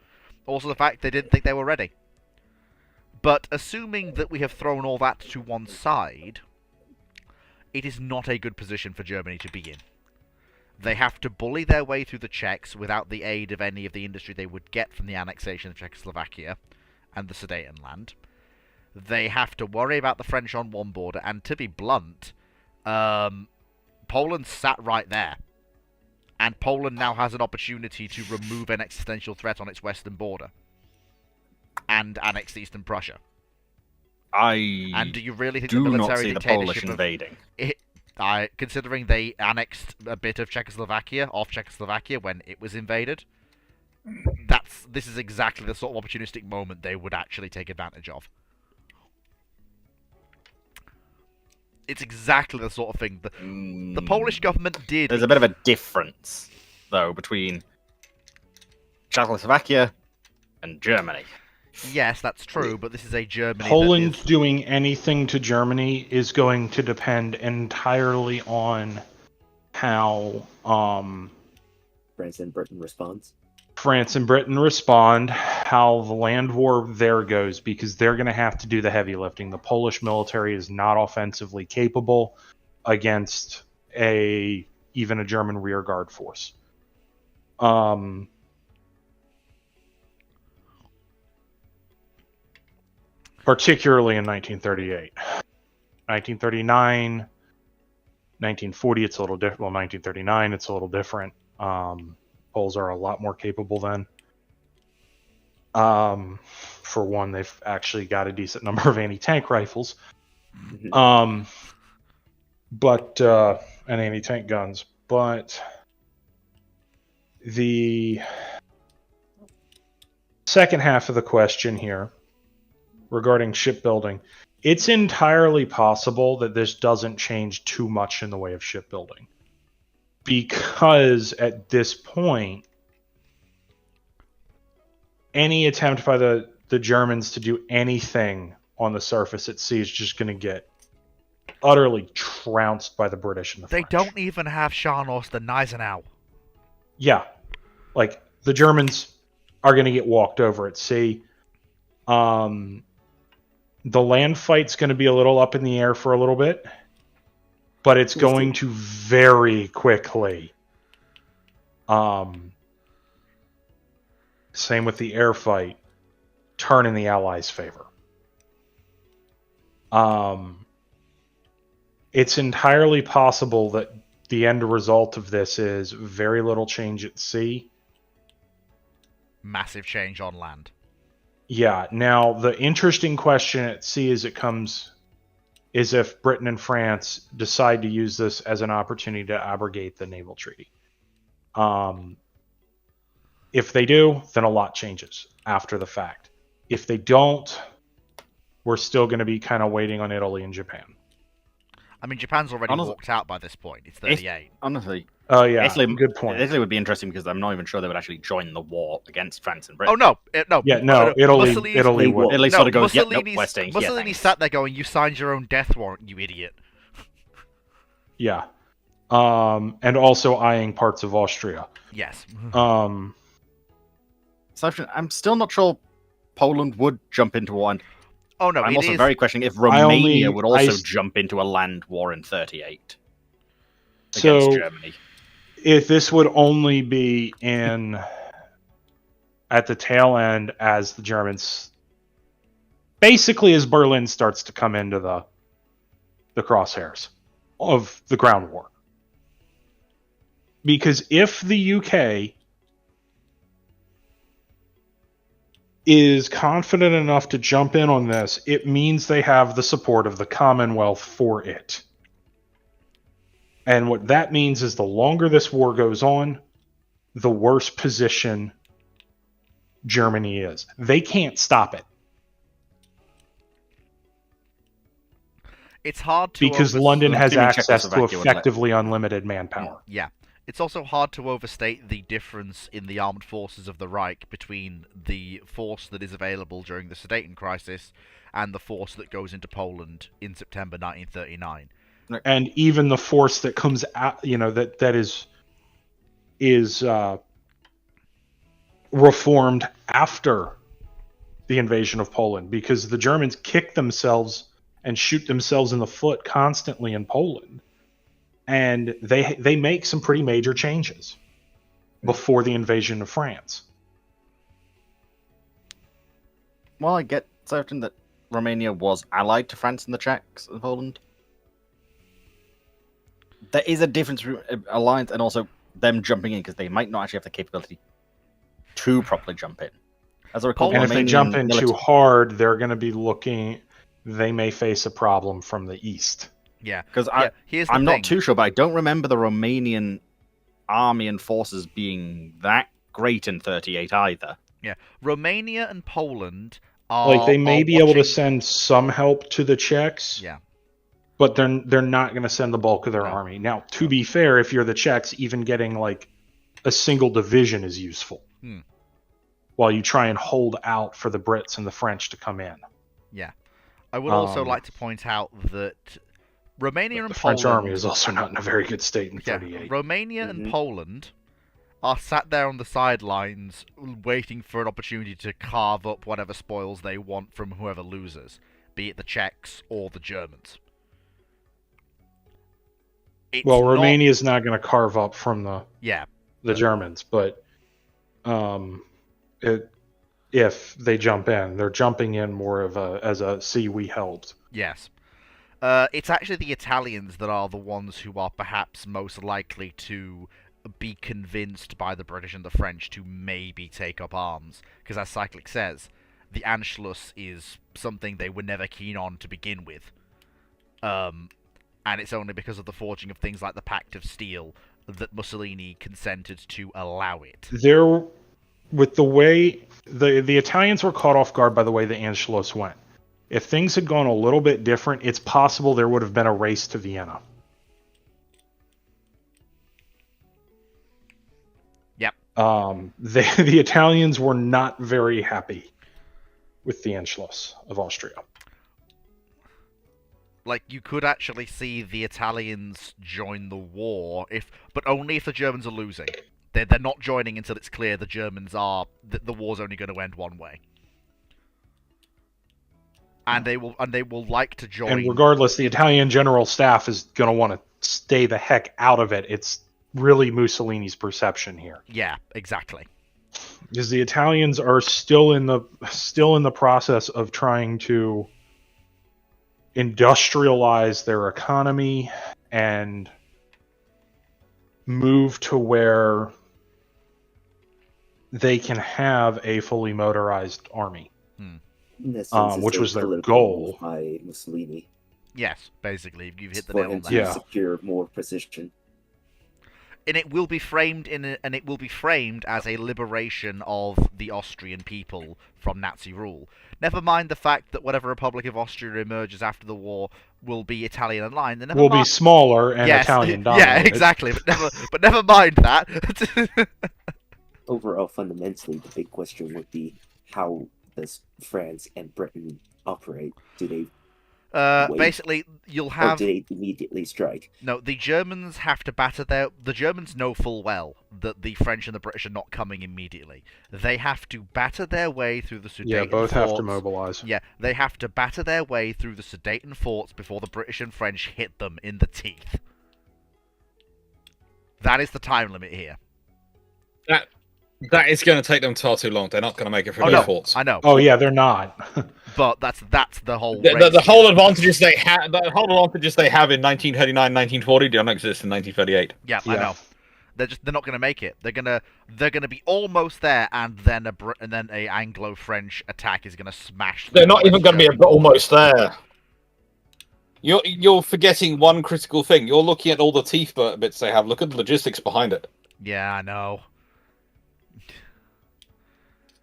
Also, the fact they didn't think they were ready. But assuming that we have thrown all that to one side, it is not a good position for Germany to be in. They have to bully their way through the Czechs without the aid of any of the industry they would get from the annexation of Czechoslovakia and the Sudetenland. They have to worry about the French on one border, and to be blunt, Poland sat right there. And Poland now has an opportunity to remove an existential threat on its western border and annex Eastern Prussia. And do you really think do the not military see the Polish dictatorship invading. considering they annexed a bit of Czechoslovakia off Czechoslovakia when it was invaded, that this is exactly the sort of opportunistic moment they would actually take advantage of. It's exactly the sort of thing that the Polish government did. There's a bit of a difference, though, between Czechoslovakia and Germany. Yes, that's true, but this is a Germany. Poland that is... doing anything to Germany is going to depend entirely on how France and Britain responds. France and Britain respond, how the land war there goes, because they're going to have to do the heavy lifting. The Polish military is not offensively capable against even a German rearguard force. Particularly in 1938. 1939, 1940, it's a little different. Well, 1939, it's a little different. Poles are a lot more capable then. For one, they've actually got a decent number of anti-tank rifles. And anti-tank guns. But the second half of the question here regarding shipbuilding, it's entirely possible that this doesn't change too much in the way of shipbuilding. Because at this point, any attempt by the Germans to do anything on the surface at sea is just going to get utterly trounced by the British and the French. They don't even have Scharnhorst and Gneisenau. Yeah. Like, the Germans are going to get walked over at sea. The land fight's going to be a little up in the air for a little bit. But it's going to very quickly. Same with the air fight. Turn in the Allies' favor. It's entirely possible that the end result of this is very little change at sea. Massive change on land. Yeah. Now, the interesting question at sea is if Britain and France decide to use this as an opportunity to abrogate the naval treaty. If they do, then a lot changes after the fact. If they don't, we're still going to be kind of waiting on Italy and Japan. I mean, Japan's already walked out by this point. It's 38. Honestly. Oh, yeah. Italy, good point. Italy would be interesting because I'm not even sure they would actually join the war against France and Britain. Oh, no. No. Yeah, no. Italy would. Italy sort of goes, yep, nope, we're staying here. Mussolini sat there going, you signed your own death warrant, you idiot. Yeah. And also eyeing parts of Austria. Yes. I'm still not sure Poland would jump into war. And oh, no, I'm also very questioning if Romania would also jump into a land war in 38 against Germany. If this would only be at the tail end as the Germans, basically as Berlin starts to come into the crosshairs of the ground war. Because if the UK is confident enough to jump in on this, it means they have the support of the Commonwealth for it. And what that means is the longer this war goes on, the worse position Germany is. They can't stop it. It's hard to because London has access to effectively unlimited manpower. Yeah. It's also hard to overstate the difference in the armed forces of the Reich between the force that is available during the Sudeten crisis and the force that goes into Poland in September 1939. And even the force that comes out, that is reformed after the invasion of Poland, because the Germans kick themselves and shoot themselves in the foot constantly in Poland. And they make some pretty major changes before the invasion of France. Well, I get certain that Romania was allied to France and the Czechs and Poland. There is a difference between alliance and also them jumping in, because they might not actually have the capability to properly jump in. As I recall, and if they jump in too hard, they're going to be looking. They may face a problem from the east. Yeah, because I'm not too sure, but I don't remember the Romanian army and forces being that great in 38 either. Yeah, Romania and Poland are Like they may are be able to watching- send some help to the Czechs, Yeah, but they're not going to send the bulk of their No. army. Now, to be fair, if you're the Czechs, even getting like a single division is useful. Hmm. While you try and hold out for the Brits and the French to come in. yeah. I would also Um, like to point out that Romania The and French Poland, army is also not in a very good state in yeah, 38. Romania and Mhm. Poland are sat there on the sidelines waiting for an opportunity to carve up whatever spoils they want from whoever loses, be it the Czechs or the Germans. It's Well, not- Romania's not going to carve up from Yeah, the Germans, but if they jump in, they're jumping in more of as a see we helped. yes. It's actually the Italians that are the ones who are perhaps most likely to be convinced by the British and the French to maybe take up arms. Because as Cyclic says, the Anschluss is something they were never keen on to begin with. And it's only because of the forging of things like the Pact of Steel that Mussolini consented to allow it. There, with the way the Italians were caught off guard by the way the Anschluss went. If things had gone a little bit different, it's possible there would have been a race to Vienna. Yep. The Italians were not very happy with the Anschluss of Austria. Like, you could actually see the Italians join the war, but only if the Germans are losing. They're not joining until it's clear the Germans are... the war's only going to end one way. And they will like to join... And regardless, the Italian general staff is going to want to stay the heck out of it. It's really Mussolini's perception here. Yeah, exactly. Because the Italians are still in the process of trying to industrialize their economy and move to where they can have a fully motorized army. In a sense, it's which a was their political goal. move by Mussolini Yes, basically, you've hit the for nail on him the to head. Yeah. secure more position. And it will be framed as a liberation of the Austrian people from Nazi rule. Never mind the fact that whatever Republic of Austria emerges after the war will be Italian aligned. And Will be smaller and yes, Italian dominated. yeah, exactly. But never mind that. Overall, fundamentally, the big question would be how does France and Britain operate? Do they wait? Basically, you'll or have do they immediately strike? no. The Germans have to batter their. The Germans know full well that the French and the British are not coming immediately. They have to batter their way through the Sudeten Yeah, both have to forts. mobilize. Yeah, they have to batter their way through the Sudeten forts before the British and French hit them in the teeth. That is the time limit here. That is going to take them far too long. They're not going to make it through Oh those no, forts. I know. Oh yeah, they're not. But that's the whole. The race. whole advantages they have, the whole advantages they have in 1939, 1940 don't exist in 1938. Yeah, I Yeah. know. They're not gonna make it. They're gonna be almost there, and then a Anglo-French attack is gonna smash. They're through not even West going to be Germany. almost there. You're forgetting one critical thing. You're looking at all the teeth bits they have. Look at the logistics behind it. Yeah, I know.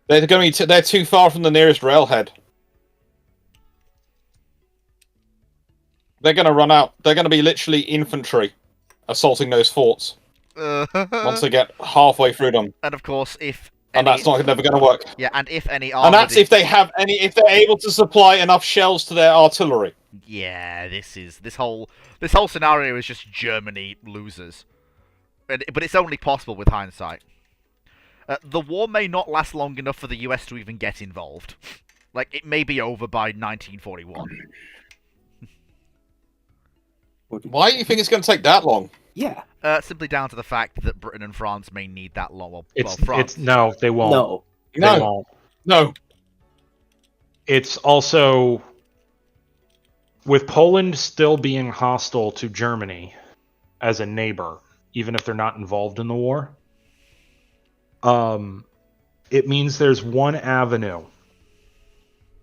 They're too far from the nearest railhead. They're going to run out. They're going to be literally infantry assaulting those forts once they get halfway through them, and of course, and that's not never going to work. Yeah, and if any And that's armored- if they're able to supply enough shells to their artillery. Yeah, this whole scenario is just Germany losers, but it's only possible with hindsight. The war may not last long enough for the US to even get involved. Like, it may be over by 1941. Why do you think it's going to take that long? Yeah. Simply down to the fact that Britain and France may need that long. Well, It's no, they won't. No. They No, won't. no. It's also with Poland still being hostile to Germany as a neighbor, even if they're not involved in the war. It means there's one avenue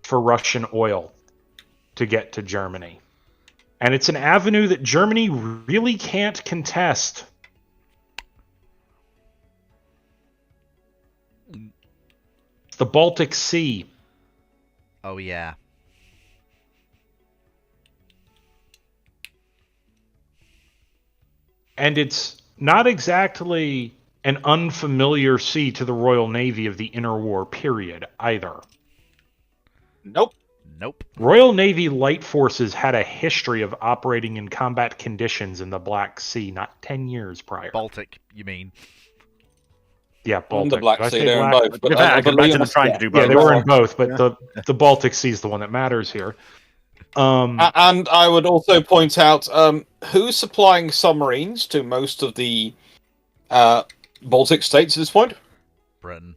for Russian oil to get to Germany. And it's an avenue that Germany really can't contest. It's the Baltic Sea. Oh yeah. And it's not exactly an unfamiliar sea to the Royal Navy of the interwar period either. Nope. Nope. Royal Navy light forces had a history of operating in combat conditions in the Black Sea not 10 years prior. Baltic, you mean? Yeah, On Baltic. the Black Did I Sea, say they're in Black? both. But In fact, I can imagine them believe- trying to do both. Yeah, they were in Right. both, but the Baltic Sea is the one that matters here. And I would also point out who's supplying submarines to most of the Baltic states at this point, Britain.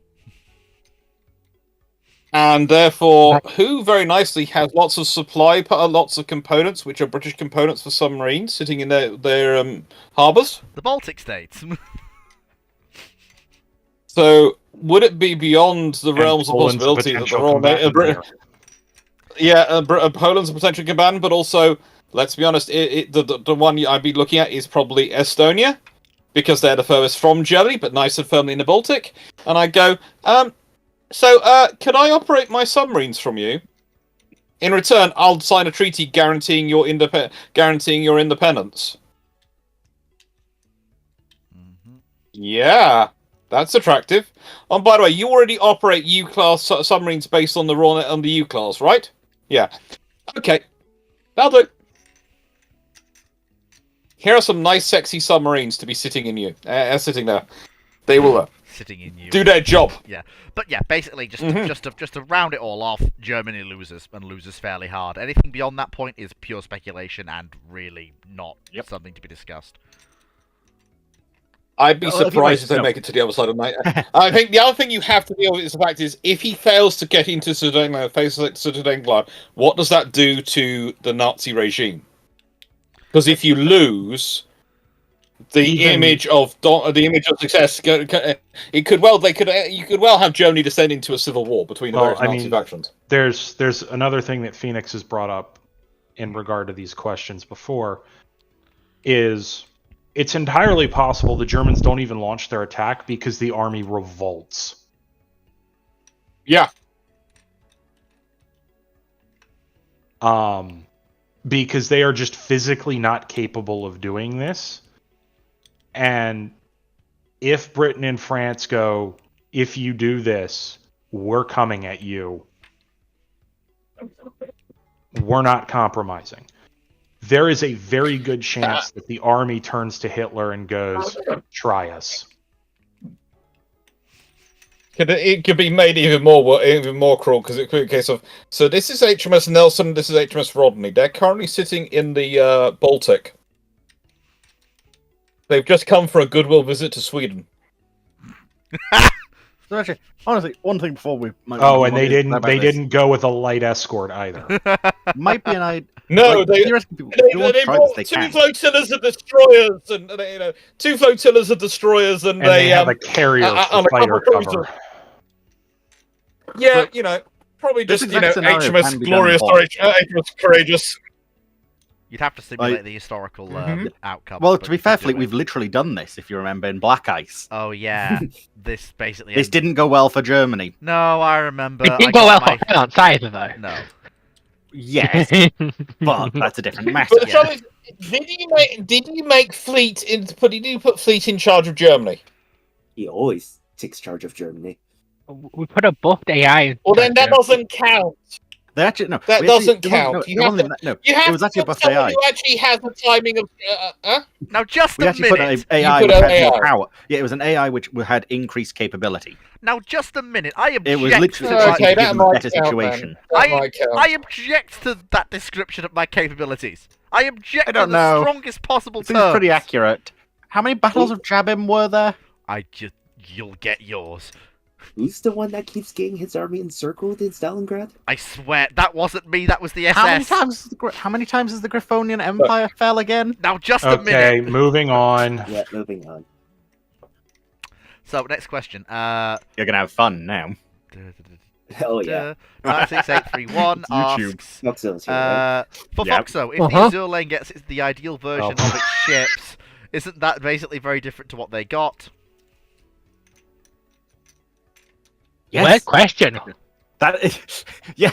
and therefore who very nicely has lots of lots of components which are British components for submarines sitting in their harbours. The Baltic states. So would it be beyond the And realms of Poland's a possibility that the potential Royal combatant Navy? there. Poland's a potential combatant, but also, let's be honest, the one I'd be looking at is probably Estonia, because they're the furthest from Germany, but nice and firmly in the Baltic. And I go, can I operate my submarines from you? In return, I'll sign a treaty guaranteeing your independence. Mhm. Yeah, that's attractive. And by the way, you already operate U-class submarines based on the U-class, right? Yeah. Okay, that'll do. Here are some nice, sexy submarines to be sitting there. They will Sitting in you. do their job. But yeah, basically, just Mhm. just to round it all off, Germany loses and loses fairly hard. Anything beyond that point is pure speculation and really not something to be discussed. I'd be Well, if you surprised if guys they know- make it to the other side of the night. I think the other thing you have to deal with is the fact is if he fails to get into Sudetenland, what does that do to the Nazi regime? Because if you lose, the image of success, you could well have Germany descend into a civil war between the various Nazi factions. There's another thing that Phoenix has brought up in regard to these questions before is it's entirely possible the Germans don't even launch their attack because the army revolts. Yeah. Because they are just physically not capable of doing this. And if Britain and France go, if you do this, we're coming at you. We're not compromising. There is a very good chance that the army turns to Hitler and goes, try us. It could be made even more cruel because it could be a case of this is HMS Nelson, this is HMS Rodney. They're currently sitting in the Baltic. They've just come for a goodwill visit to Sweden. So actually, honestly, one thing before we might Oh, move and on they is didn't. about They this. didn't go with a light escort either. Might be an idea. No, Like, they theoretically, people, if you want to try brought this, two they can. flotillas of destroyers, and two flotillas of destroyers, and, And they have a carrier on for a fighter couple cover. cruiser. Yeah, But probably this just exact scenario HMS can be Glorious done or in HMS Courageous. You'd have to simulate the historical outcome. Well, but to be you fair, could do Fleet, it. we've literally done this, if you remember, in Black Ice. Oh yeah, this basically. This didn't go well for Germany. No, I remember. It I didn't go well got for France either, though. No. Yes, but that's a different matter. But the Yeah. trouble is, did you put Fleet in charge of Germany? He always takes charge of Germany. We put a buffed AI. in Well, then that charge, doesn't count. They actually no. That we actually- doesn't it wasn't- count. No, You it have wasn't that- no. You have It was to actually put buffed someone AI. who actually has the timing of. Now, just We a actually put minute. an AI put which an had more AI. power. Yeah, it was an AI which had increased capability. Now, just a minute. I object. It was literally to trying Okay, to that give them a might better count, situation. That might count. I object to that description of my capabilities. I object I don't to the know. strongest possible It seems terms. pretty accurate. How many battles of Jabim were there? You'll get yours. Who's the one that keeps getting his army encircled in Stalingrad? I swear that wasn't me. That was the SS. How many times has the Griffonian Empire fell again? Now, just a Okay, minute. moving on. Yeah, moving on. So, next question. You're gonna have fun now. Hell yeah. 96831 YouTube. asks. Foxhole's here, right? For Yep. Foxo, if Uh-huh. the Azure Lane gets the ideal version Oh. of its ships, isn't that basically very different to what they got? Weird question. That is, yeah.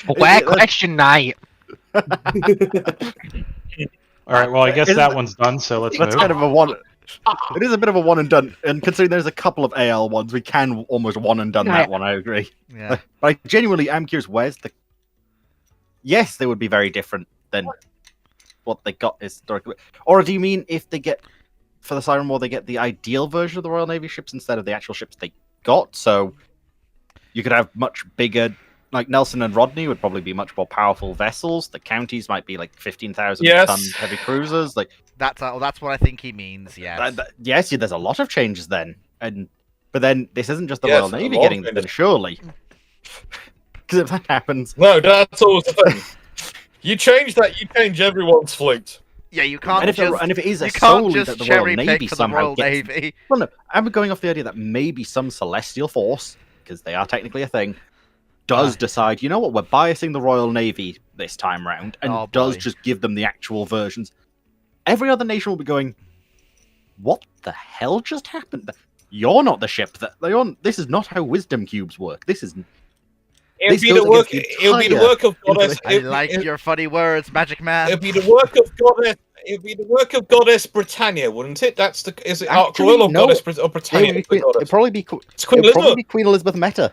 Weird question night. All right. Well, I guess Isn't that that- one's done. So let's That's move. kind of a one. It is a bit of a one and done, and considering there's a couple of AL ones, we can almost one and done that one. I agree. Yeah. But I genuinely am curious. Where's the? Yes, they would be very different than what they got historically. Or do you mean if they get for the Siren War, they get the ideal version of the Royal Navy ships instead of the actual ships they got? So you could have much bigger. Like Nelson and Rodney would probably be much more powerful vessels. The counties might be like 15,000 Yes. ton heavy cruisers. Like That's what I think he means. Yes. yes, yeah, there's a lot of changes then, but then this isn't just the Yes, Royal a Navy lot getting of them, changes. surely. Because if that happens, No, that's always the thing. You change that, you change everyone's fleet. Yeah, you can't and if, just. and if it is You a can't solely just that the Royal cherry Navy pick for the somehow Royal gets, Navy. well, no, I'm going off the idea that maybe some celestial force, because they are technically a thing, does decide, you know what, we're biasing the Royal Navy this time round, and Oh, does boy. just give them the actual versions. Every other nation will be going, what the hell just happened? You're not the ship that they on. This is not how wisdom cubes work. This is It'll This be goes the work. against the It'll be the entire work of goddess. I like your funny words, Magic Man. It'll be the work of goddess. It'll be the work of goddess Britannia, wouldn't it? That's the. Is it Ark Actually, Royal or no. goddess or Britannia? It'd probably be It's Queen it'd probably Elizabeth. be Queen Elizabeth Meta.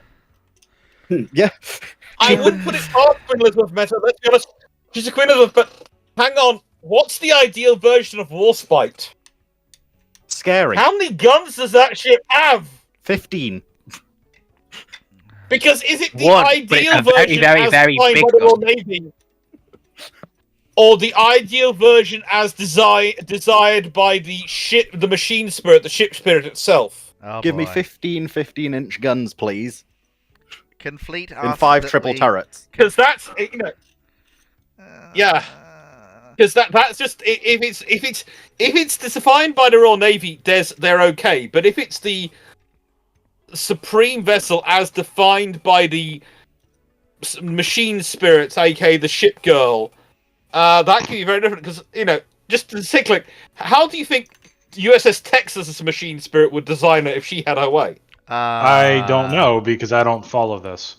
Yeah. I wouldn't put it past Queen Elizabeth Meta. Let's be honest. She's a Queen Elizabeth, but hang on. What's the ideal version of Warspite? Scary. How many guns does that ship have? 15. Because is it the One, but it's ideal a very, version very, as very defined big by the Royal gun. Navy, or the ideal version as desired by the machine spirit, the ship spirit itself? Oh, Give me boy. 15 15-inch guns, please. Can Fleet In ask 5 that triple we- turrets. Because that's yeah. Uh, Because that's just if it's defined by the Royal Navy, they're okay. But if it's the supreme vessel as defined by the machine spirits, aka the ship girl, that can be very different. Because just to think, like, how do you think USS Texas as a machine spirit would design it if she had her way? I don't know because I don't follow this.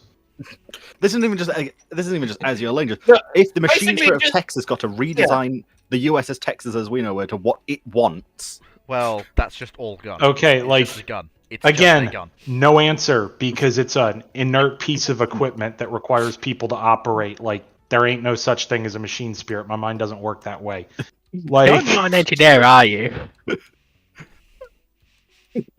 This isn't even just as you're just No, if the machine basically spirit of just- Texas got to redesign the USS Texas as we know it to what it wants. Well, that's just all gun. Okay, It's like, just a gun. It's again, just a gun. no answer because it's an inert piece of equipment that requires people to operate. Like, there ain't no such thing as a machine spirit. My mind doesn't work that way. You're Like, not an engineer, are you?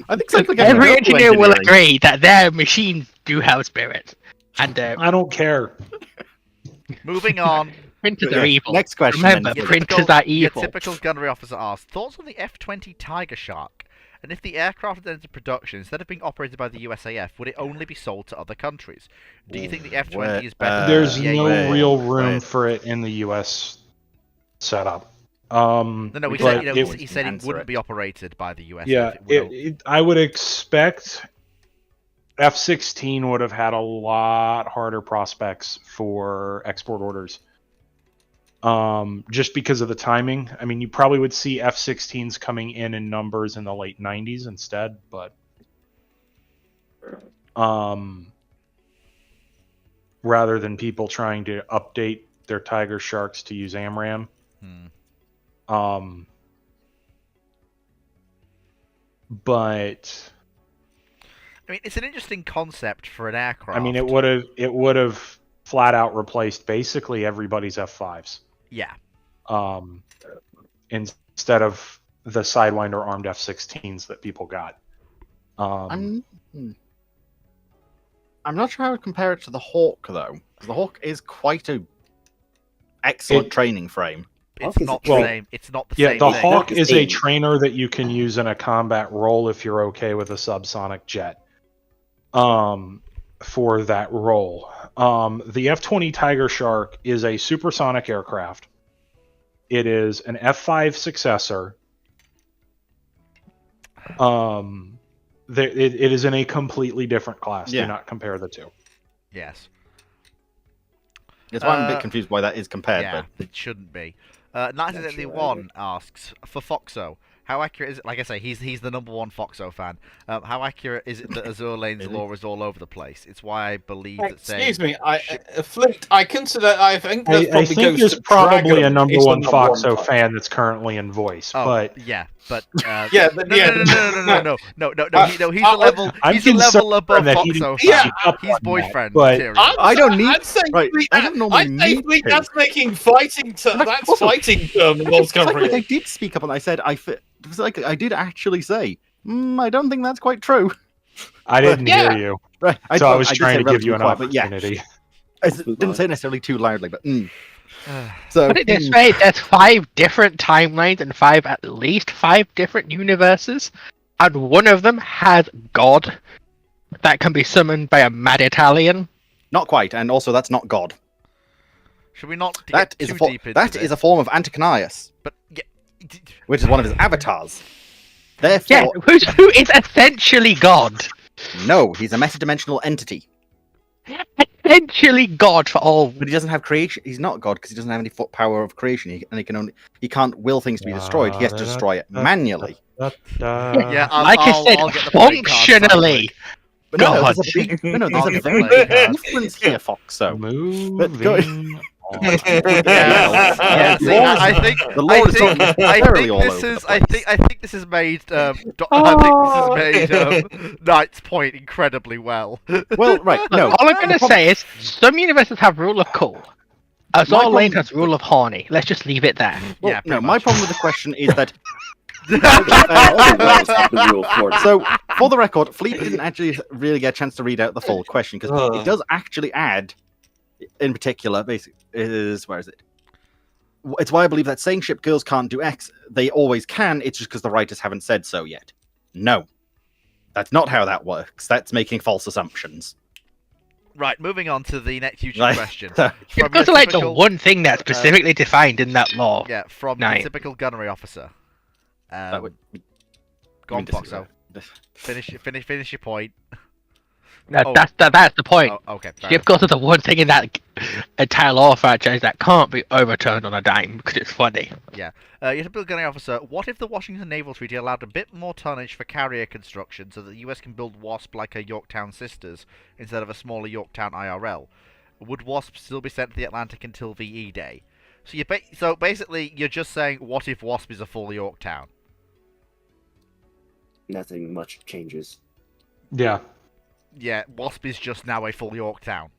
I think something Every engineer will agree that their machines do have spirit. And I don't care. Moving on. printers are evil. Next question. Remember, then. printers are Your evil. typical gunnery officer asks, thoughts on the F-20 Tiger Shark? And if the aircraft had entered production, instead of being operated by the USAF, would it only be sold to other countries? Do you think the F-20 is better? There's than the no A-1? real room wait. for it in the U.S. setup. No, he but said, it- he said it answer wouldn't it. be operated by the USAF. yeah, It would I would expect F-16 would have had a lot harder prospects for export orders. Just because of the timing. I mean, you probably would see F-16s coming in numbers in the late 90s instead, but rather than people trying to update their Tiger Sharks to use AMRAAM. But I mean, it's an interesting concept for an aircraft. I mean, it would have flat out replaced basically everybody's F5s. Yeah. Instead of the Sidewinder armed F-16s that people got. I'm not sure I would compare it to the Hawk though, because the Hawk is quite a excellent training frame. It's Hawk is- not the well, same. It's not the Yeah, same the thing. Hawk Hawk is is a aim. trainer that you can use in a combat role if you're okay with a subsonic jet. For that role. The F-20 Tiger Shark is a supersonic aircraft. It is an F-5 successor. It is in a completely different class. Yeah. Do not compare the two. Yes. That's why I'm a Uh, bit confused why that is compared. Yeah, But it shouldn't be. 1971 asks, for Foxo, How accurate is it? Like I say, he's the number one Foxo fan. How accurate is it that Azur Lane's Really? lore is all over the place? It's why I believe that saying Excuse me, Flint. I think I that's probably think Ghost there's of probably Dragon a number is the one number Foxo one fan that's currently in voice, Oh, but yeah, but Yeah, no. He's the level. I'm He's the level above concerned that he Foxo didn't fan. speak up He's on that, boyfriend but- material. I don't need- I'd say right, Fleet, I don't normally I'd say need Fleet, to. that's making fighting. Like, That's also- fighting terminals Exactly, I covering. did speak up, and I said it was like I did actually say. I don't think that's quite true. I didn't Yeah. hear you. Right. So I was did trying say to give you an relatively quiet, opportunity. but yeah, I didn't say necessarily too loudly, but so Put it this way, there's 5 different timelines and at least 5 different universes, and one of them has God that can be summoned by a mad Italian. not quite, and also that's not God. Should we not That get is too a fo- deep into that this? is a form of Anticonius, But yeah, which is one of his avatars. Therefore, Yeah, who is essentially God. no, he's a metadimensional entity. Essentially God for all. But he doesn't have creation. He's not God because he doesn't have any power of creation. He can't will things to be destroyed. He has to destroy it manually. yeah. Like I said, I'll get the playing cards functionally. sideways. But no, God. there's a big, there's I'll a get very the big playing cards. difference here, Foxo. Moving on. Yeah, see, I think The lore is not I necessarily think all this over the is I place. think this has made I think this has made Knight's point incredibly well. Well, right, no. All I'm gonna say is, some universes have rule of cool. My Azor Lane problem- has rule of horny. Let's just leave it there. Well, Yeah, no. pretty My much. problem with the question is that. The rule of order. So, for the record, Fleet didn't actually really get a chance to read out the full question because Ugh. it does actually add, in particular, basically, where is it? It's why I believe that saying ship girls can't do X, they always can. It's just because the writers haven't said so yet. No, that's not how that works. That's making false assumptions. Right, moving on to the next YouTube Right. question. So, From It goes your like the typical- one thing that's specifically defined in that law. Yeah, from Nine. the typical gunnery officer. that would Go on, disagree. Foxo. Finish your point. That, Oh. that's the point. Oh, okay. fair Ship Girls is the one thing in that entire law franchise that can't be overturned on a dime because it's funny. Your typical gunnery officer, what if the Washington Naval Treaty allowed a bit more tonnage for carrier construction so that the US can build WASP like her Yorktown sisters instead of a smaller Yorktown IRL? Would WASP still be sent to the Atlantic until VE Day? So basically, you're just saying, what if WASP is a full Yorktown? Nothing much changes. Yeah. Yeah, WASP is just now a full Yorktown.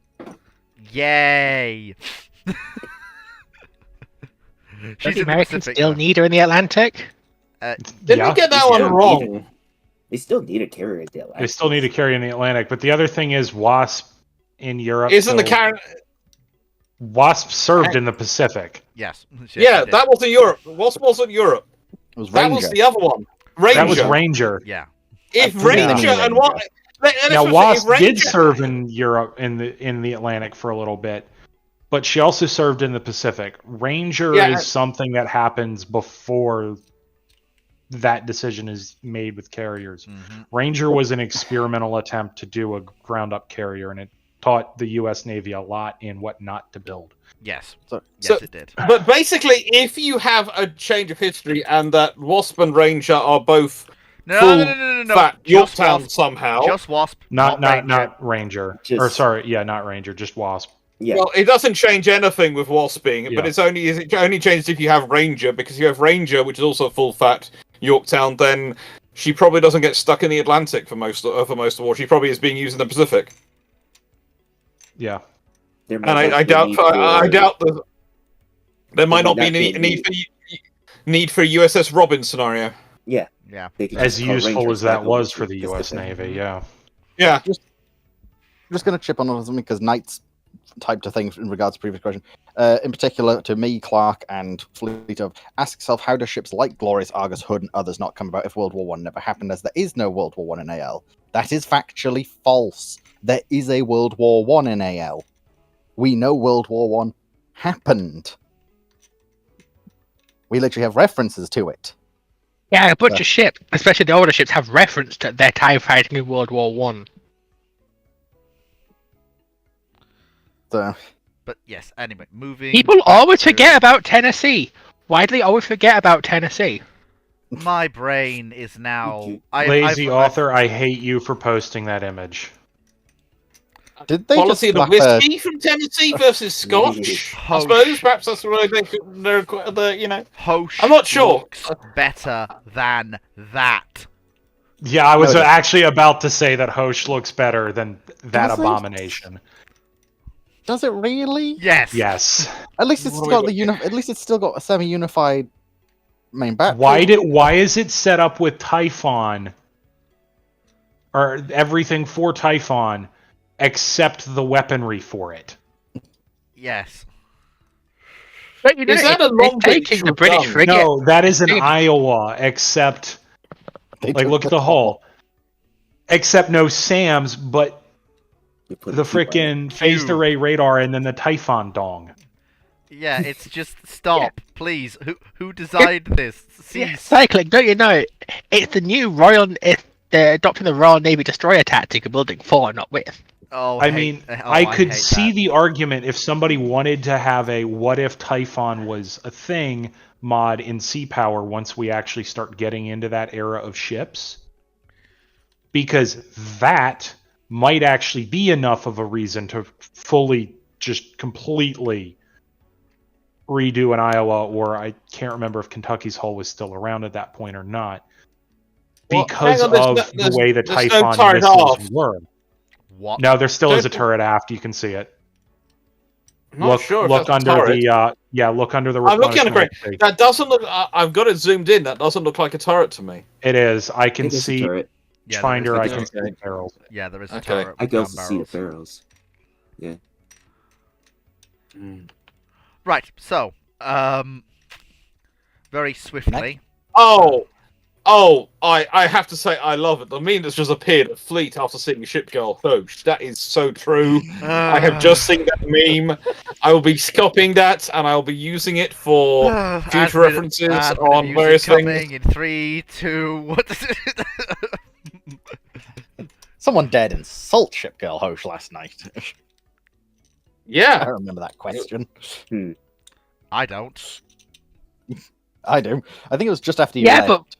Yay! Does She's the in the Americans Pacific, still though. need her in the Atlantic? Didn't Yeah. we get that They one still wrong? need it. They still need a carrier at the Atlantic. They still need to carry in the Atlantic, but the other thing is Wasp in Europe. Isn't the so carrier? Wasp served in the Pacific? Yes. Yeah, she did. that was in Europe. What wasn't Europe? It was That Ranger. was the other one. Ranger. That was Ranger. Yeah. If I think they Ranger mean and Ranger. what? Now If Wasp did Ranger- serve in Europe in the Atlantic for a little bit, but she also served in the Pacific. Ranger Yeah. is something that happens before that decision is made with carriers. Mhm. Ranger was an experimental attempt to do a ground up carrier, and it taught the U.S. Navy a lot in what not to build. Yes. So- Yes, it did. But basically, if you have a change of history and that Wasp and Ranger are both No, full no. fat Just Yorktown Wasp. somehow, Just Wasp. Not Ranger. Ranger. Just- Or sorry, yeah, not Ranger, just Wasp. Yeah. well, it doesn't change anything with Wasping, but Yeah. it only changes if you have Ranger, because if you have Ranger, which is also full fat Yorktown, then she probably doesn't get stuck in the Atlantic for most of the war. She probably is being used in the Pacific, Yeah. There and might I be doubt need I for- doubt that there might not be That any may be- need for USS Robin scenario. Yeah. Yeah. They could As just call useful Rangers as that back over was to for the U.S. Pacific. Navy, yeah. Yeah, I'm just going to chip on something because Knight's typed of things in regards to previous question. In particular, to me, Clark and Fleet of ask yourself, how do ships like Glorious, Argus, Hood, and others not come about if World War One never happened? As there is no World War One in AL. That is factually false. There is a World War One in AL. We know World War One happened. We literally have references to it. Yeah, a bunch of ships, especially the older ships, have reference to their time fighting in World War One. So But yes, anyway, moving. People always forget about Tennessee. Why do they always forget about Tennessee? My brain is now. Lazy author, I hate you for posting that image. Did they Quality of just the slap a- whiskey from Tennessee versus Scotch. I suppose perhaps that's where they they're Hosh I'm not sure. looks better than that. Yeah, I was No, it- actually about to say that Hosh looks better than that Does it? abomination. Does it really? Yes. Yes. At least it's What got are we the At least it's still got a semi-unified main battery. Why is it set up with Typhon or everything for Typhon except the weaponry for it? Yes. But you know, Is that a it's long taking picture the of British gun? frigate. No, that is in Dude. Iowa, except They like took look at the hull. Except no SAMs, but You put the a peep on it. frickin' phased Phew. array radar and then the Typhon dong. Yeah, it's just stop, please. Who designed this? Yeah, Cease. cycling, don't you know? It's the new they're adopting the Royal Navy destroyer tactic of building for, not with. Oh, I mean, I could see the argument if somebody wanted to have a what if Typhon was a thing mod in Sea Power once we actually start getting into that era of ships. Because that might actually be enough of a reason to fully, just completely redo an Iowa, or I can't remember if Kentucky's hull was still around at that point or not. Well, Because hang on, of the way the there's no Typhon turret missiles off. were. What? No, there still is a Don't- turret aft. You can see it. I'm not Look, sure if look that's a under turret. the look under the. I'm looking at it replenishment great. tree. That doesn't look. I've got it zoomed in. That doesn't look like a turret to me. It is. I can It is a see turret. Yeah, Finder. there I is a can turret. see the barrels. Yeah, there is a Okay. turret. I with can gun also see the barrels. barrels. Right. So, very swiftly. Oh, I have to say I love it. The meme that's just appeared at Fleet after seeing Ship Girl Hosh. That is so true. I have just seen that meme. I will be copying that and I'll be using it for future references on various things. Coming in 3, 2. What? Someone dared insult Ship Girl Hosh last night. I Yeah. remember that question. I don't. I do. I think it was just after you Yeah, left.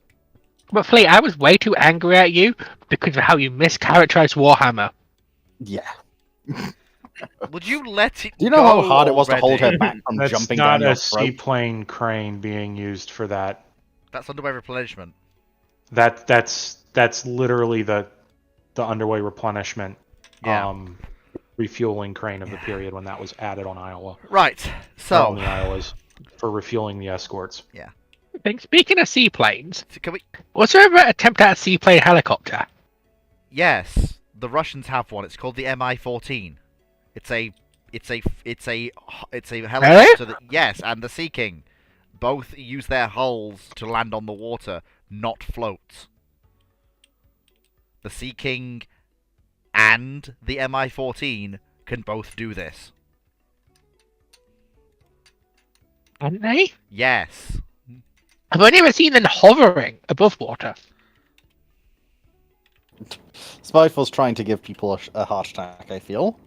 but Fleet, I was way too angry at you because of how you mischaracterized Warhammer. Yeah. Would you let it? Do you know how go hard it was to hold her already? back from That's jumping not down your a throat? seaplane crane being used for that. That's underway replenishment. That's literally the underway replenishment. Yeah. Refueling crane of the period when that was added on Iowa. Right. Or on So, the Iowas for refueling the escorts. I think, speaking of seaplanes, can we? was there ever an attempt at a seaplane helicopter? Yes, the Russians have one. It's called the Mi-14. It's a helicopter. That, yes, and the Sea King, both use their hulls to land on the water, not float. The Sea King and the Mi-14 can both do this. Haven't they? Yes. I've only ever seen them hovering above water. Spyfall's trying to give people a heart attack, I feel.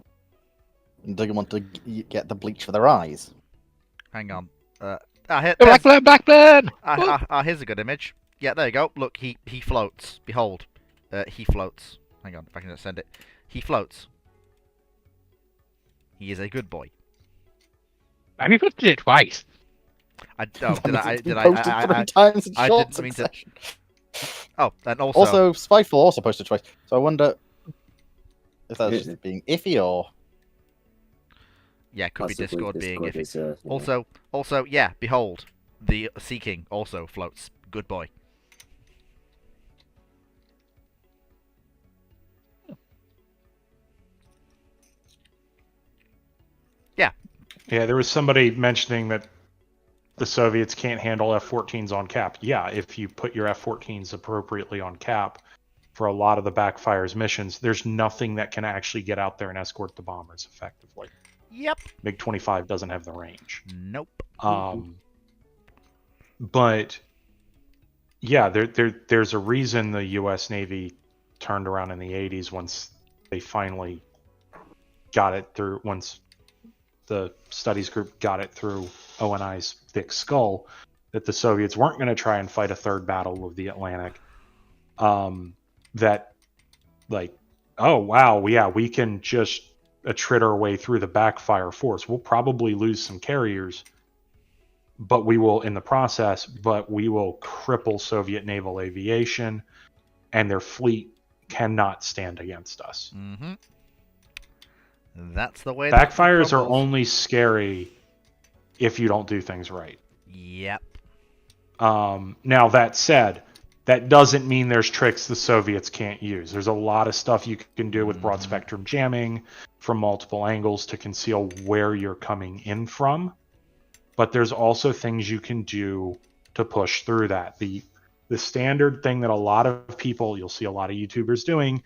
And doesn't want to get the bleach for their eyes. Hang on. Here, Blackburn! here's a good image. Yeah, there you go. Look, he floats. Behold. He floats. Hang on, if I can just send it. He floats. He is a good boy. Have you put it twice? Did I? It's been posted 3 times in I short didn't mean to- succession. Oh, and also, Also, Spyfall also posted twice. So I wonder if that was just being iffy or... yeah, could be Possibly Discord being iffy. is, yeah. Also, yeah. Behold, the Sea King also floats. Good boy. Yeah, there was somebody mentioning that the Soviets can't handle F-14s on cap. Yeah, if you put your F-14s appropriately on cap for a lot of the backfires missions, there's nothing that can actually get out there and escort the bombers effectively. Yep. MiG-25 doesn't have the range. Nope. But yeah, there's a reason the U.S. Navy turned around in the 80s once they finally got it through, once the studies group got it through ONI's thick skull. that the Soviets weren't going to try and fight a third battle of the Atlantic. That, like, oh wow, yeah, we can just attrit our way through the backfire force. We'll probably lose some carriers, but we will, in the process, we will cripple Soviet naval aviation, and their fleet cannot stand against us. Mm-hmm. That's the way. the cookie Backfires are crumbles. only scary if you don't do things right. Yep. Now, that said, that doesn't mean there's tricks the Soviets can't use. There's a lot of stuff you can do with broad spectrum jamming from multiple angles to conceal where you're coming in from. But there's also things you can do to push through that. The standard thing that a lot of people, you'll see a lot of YouTubers doing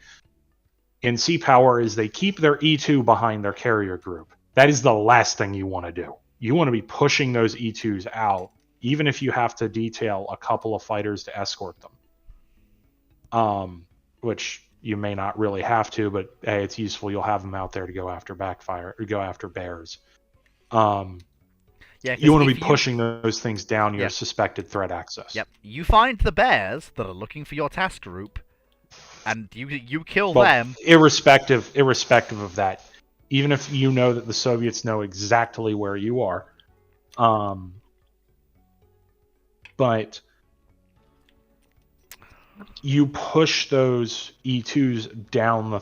in Sea Power, is they keep their E2 behind their carrier group. That is the last thing you want to do. You want to be pushing those E2s out, even if you have to detail a couple of fighters to escort them. Which you may not really have to, but hey, it's useful. You'll have them out there to go after backfire or go after bears. Yeah. 'cause You want to if be pushing those things down your Yep. suspected threat axis. Yep. You find the bears that are looking for your task group, and you kill But them. irrespective of that, even if you know that the Soviets know exactly where you are, but you push those E2s down the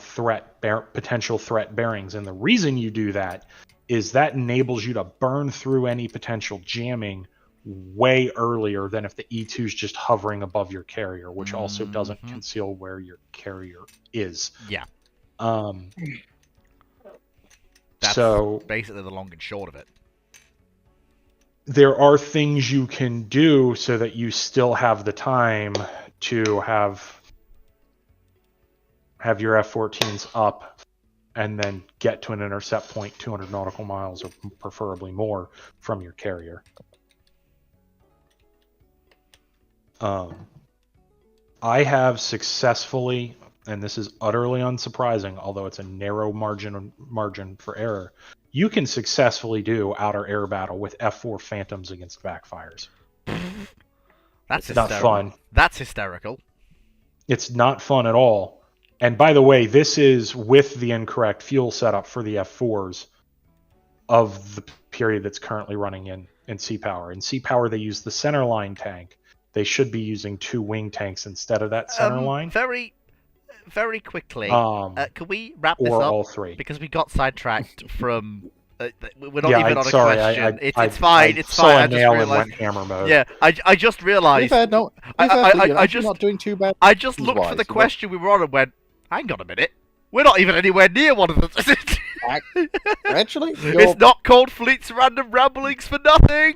potential threat bearings, and the reason you do that is that enables you to burn through any potential jamming way earlier than if the E2's just hovering above your carrier, which also doesn't Mhm. conceal where your carrier is. Yeah. Um, That's so basically the long and short of it. there are things you can do so that you still have the time to have your F-14s up and then get to an intercept point 200 nautical miles or preferably more from your carrier. I have successfully, and this is utterly unsurprising, although it's a narrow margin for error, you can successfully do outer air battle with F4 Phantoms against backfires. That's It's not hysterical. fun. That's hysterical. It's not fun at all. And by the way, this is with the incorrect fuel setup for the F4s of the period that's currently running in Sea Power. In Sea Power, they use the center line tank. They should be using 2 wing tanks instead of that center line. Very, very quickly. Can we wrap this Or up? all 3. Because we got sidetracked from. We're not Yeah, even on a sorry, question. It's I fine. It's saw fine. a I just nail and realized. went hammer mode. Yeah, I just To be realized. fair, no. To be I- fair, I- Fleet, you're I actually just- not doing too bad. I just looked for the wise, question we were on and went, hang on a minute. We're not even anywhere near one of them. Actually, you're... It's not called Fleet's Random Ramblings for nothing.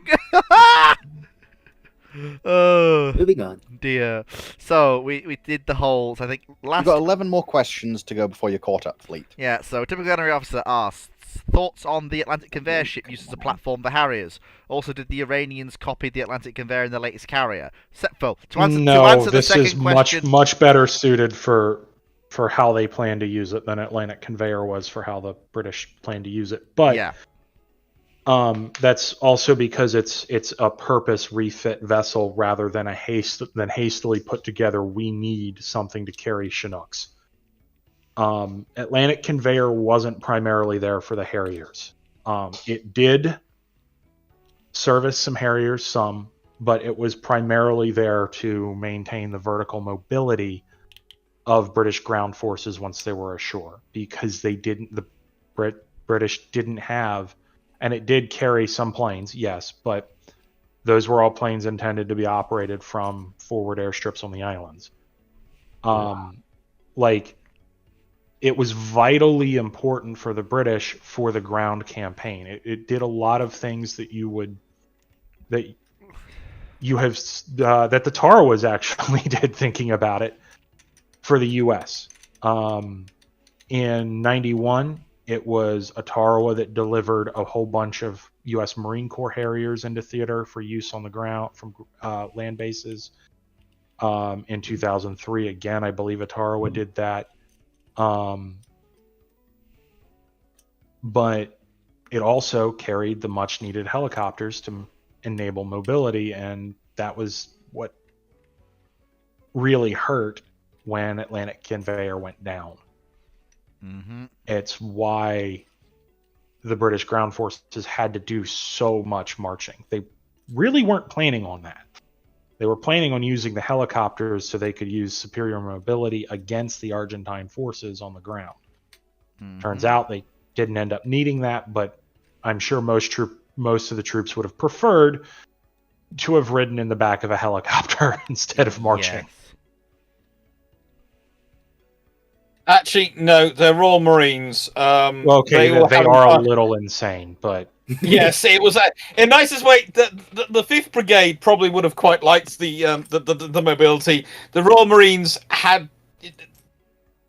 Oh Moving on. dear. So we did the whole. So I think You've last. got 11 more questions to go before you're caught up, Fleet. Yeah. So typical gunnery officer asks thoughts on the Atlantic Conveyor ship used as a platform for Harriers. Also, did the Iranians copy the Atlantic Conveyor in the latest carrier? Phil, to answer the this second is question. much better suited for how they plan to use it than Atlantic Conveyor was for how the British plan to use it. But Yeah. that's also because it's a purpose refit vessel rather than hastily put together. We need something to carry Chinooks. Atlantic Conveyor wasn't primarily there for the Harriers. It did service some Harriers, but it was primarily there to maintain the vertical mobility of British ground forces once they were ashore, because the British didn't have, and it did carry some planes, yes, but those were all planes intended to be operated from forward airstrips on the islands. It was vitally important for the British for the ground campaign. It did a lot of things that the Tarawas actually did, thinking about it, for the U.S. In 91, it was a Tarawa that delivered a whole bunch of U.S. Marine Corps Harriers into theater for use on the ground from land bases. In 2003, again, I believe a Tarawa did that. But it also carried the much needed helicopters to enable mobility, and that was what really hurt when Atlantic Conveyor went down. Mm-hmm. It's why the British ground forces had to do so much marching. They really weren't planning on that. They were planning on using the helicopters so they could use superior mobility against the Argentine forces on the ground. Turns out they didn't end up needing that, but I'm sure most of the troops would have preferred to have ridden in the back of a helicopter instead of marching. Yes. Actually, no, they're Royal Marines. Okay, were they having are a fun. little insane, but Yes, it was in nicest way. The 5th Brigade probably would have quite liked the mobility. The Royal Marines had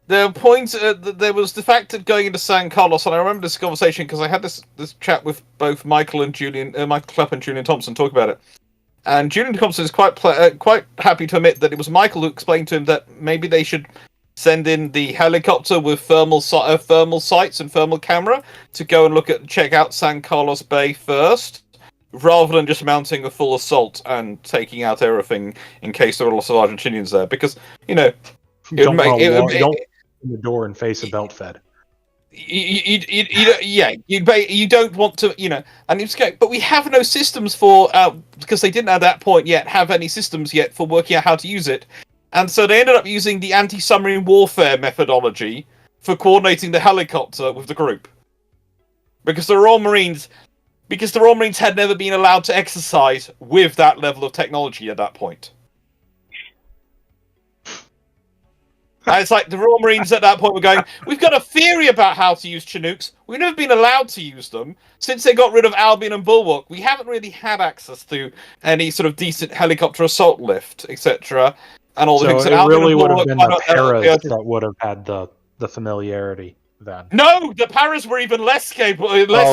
the point. There was the fact of going into San Carlos, and I remember this conversation because I had this chat with both Michael and Julian, Michael Clapp and Julian Thompson talk about it. And Julian Thompson is quite happy to admit that it was Michael who explained to him that maybe they should send in the helicopter with thermal sights and thermal camera to go and check out San Carlos Bay first, rather than just mounting a full assault and taking out everything in case there are lots of Argentinians there. Because don't open the door and face a belt fed. You don't want to, and you just go, but we have no systems for because they didn't at that point yet have any systems yet for working out how to use it. And so they ended up using the anti-submarine warfare methodology for coordinating the helicopter with the group. Because the Royal Marines had never been allowed to exercise with that level of technology at that point. And it's like the Royal Marines at that point were going, we've got a theory about how to use Chinooks. We've never been allowed to use them. Since they got rid of Albion and Bulwark, we haven't really had access to any sort of decent helicopter assault lift, etc. And all the things. So it really would have been the Paras that would have had the familiarity then. No, the Paras were even less capable.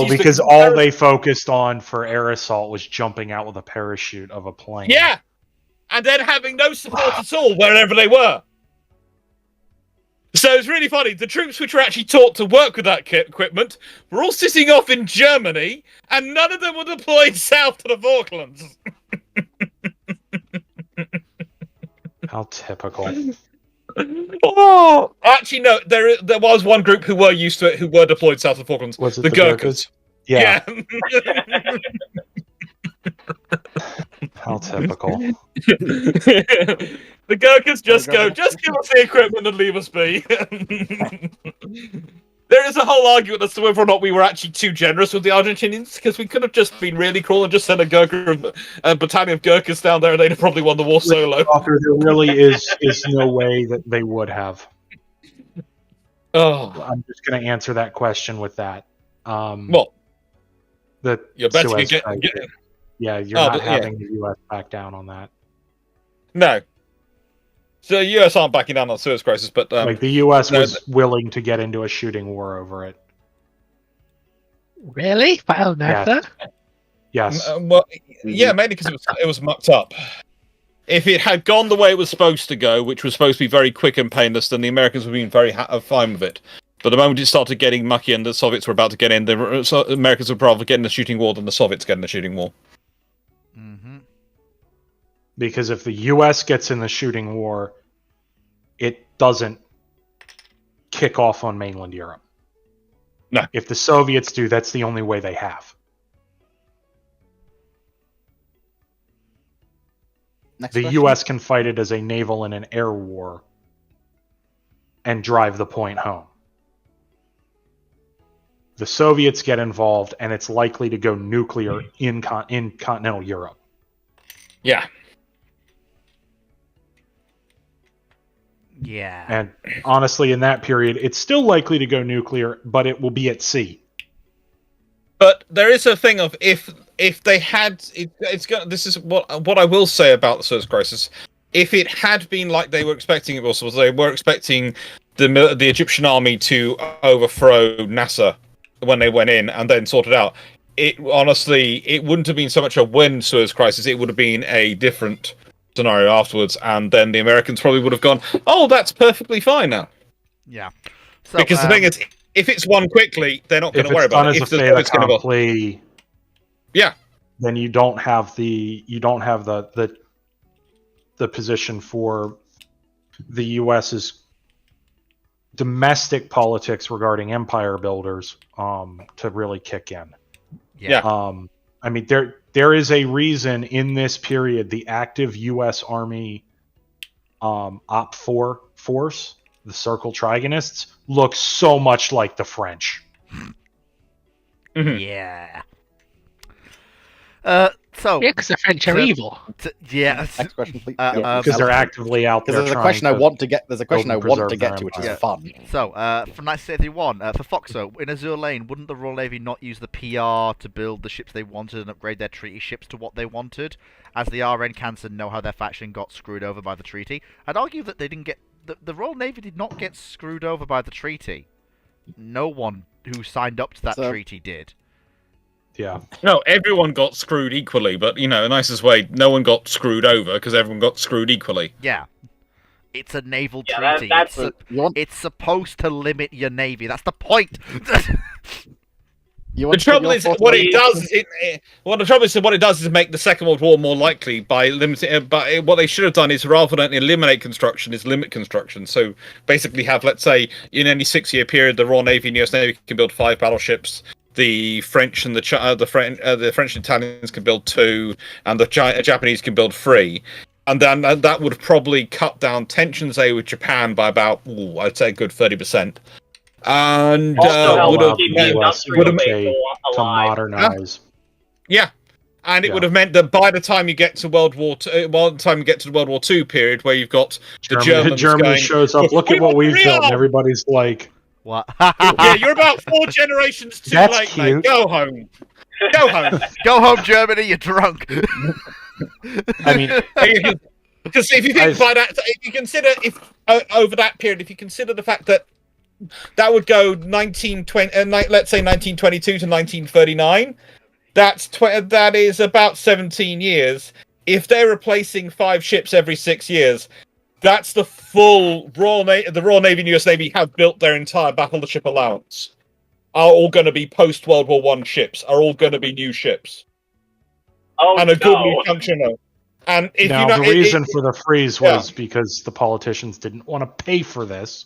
Because all they focused on for air assault was jumping out with a parachute of a plane. Yeah, and then having no support at all wherever they were. So it's really funny. The troops which were actually taught to work with that equipment were all sitting off in Germany, and none of them were deployed south to the Falklands. How typical. Oh, actually, no. There was one group who were used to it, who were deployed south of the Falklands. Was it the Gurkhas? Yeah. How typical. The Gurkhas just give us the equipment and leave us be. There is a whole argument as to whether or not we were actually too generous with the Argentinians, because we could have just been really cruel and just sent a battalion of Gurkhas down there and they'd have probably won the war solo. There really is no way that they would have. Oh, I'm just going to answer that question with that. Well, you're better Suez get crisis. Yeah, you're not having the U.S. back down on that. No. So the U.S. aren't backing down on the Suez crisis, but the U.S. was willing to get into a shooting war over it. Really? Wow, NASA? Yes. Well, yeah, mainly because it was mucked up. If it had gone the way it was supposed to go, which was supposed to be very quick and painless, then the Americans would have been very fine with it. But the moment it started getting mucky and the Soviets were about to get in, the Americans would rather get in the shooting war than the Soviets get in the shooting war. Mm-hmm. Because if the U.S. gets in the shooting war, it doesn't kick off on mainland Europe. No. If the Soviets do, that's the only way they have. Next The question. U.S. can fight it as a naval and an air war and drive the point home. The Soviets get involved, and it's likely to go nuclear in continental Europe. Yeah. Yeah. And honestly, in that period, it's still likely to go nuclear, but it will be at sea. But there is a thing of if they had this is what I will say about the Suez crisis. If it had been like they were expecting it was, they were expecting the Egyptian army to overthrow Nasser when they went in and then sort it out. It honestly, it wouldn't have been so much a win Suez crisis. It would have been a different scenario afterwards, and then the Americans probably would have gone, "Oh, that's perfectly fine now." Yeah. So, Because the thing is, if it's won quickly, they're not going to worry about it. If If it's the done as a Soviets fait accompli, yeah, then you don't have the the position for the U.S.'s domestic politics regarding empire builders to really kick in. Yeah. I mean, there is a reason in this period the active U.S. Army Op 4 force, the Circle Trigonists, look so much like the French. Yeah. So Yeah, because the French are So- evil. yeah. Next question, please. Because they're actively out there. Because there's a question I want to get. There's a question I build and want to preserve get their to, which is empire. fun. So, from 1931, for Foxo, in Azure Lane, wouldn't the Royal Navy not use the PR to build the ships they wanted and upgrade their treaty ships to what they wanted? As the RN Canson know how their faction got screwed over by the treaty. I'd argue that they didn't get... The Royal Navy did not get screwed over by the treaty. No one who signed up to that So- treaty did. Yeah. No, everyone got screwed equally, but the nicest way, no one got screwed over because everyone got screwed equally. Yeah. It's a naval Yeah, treaty. that's it's, You want, it's supposed to limit your navy. That's the point. you The want to put trouble your is, thoughts what on- it does is, what it does is make the Second World War more likely by limiting. But what they should have done is, rather than eliminate construction, is limit construction. So basically, have, let's say, in any 6-year period, the Royal Navy and US Navy can build 5 battleships. The French and the French and Italians can build 2, and the Japanese can build 3. And then that would probably cut down tensions, say, with Japan by about, I'd say, a good 30%. And Also help would have keep the the US industrial UK base to alive. modernize. yeah, and it Yeah. would have meant that by the time you get to World War II, by the time you get to the World War II period, where you've got the Germans Germany going, shows up. Look at what we've built, and Real! everybody's like, What? yeah, you're about 4 generations too That's late, cute. mate. Go home. Go home. Go home, Germany. You're drunk. I mean, Because if you think by that, if you consider over that period, if you consider the fact that that would go 1920, let's say 1922 to 1939, that is about 17 years. If they're replacing 5 ships every 6 years, that's the full the Royal Navy and US Navy have built their entire battleship allowance. Are all going to be post World War One ships? Are all going to be new ships? Oh, And a good no. new functional. And if now you know, the reason for the freeze Yeah. was because the politicians didn't want to pay for this.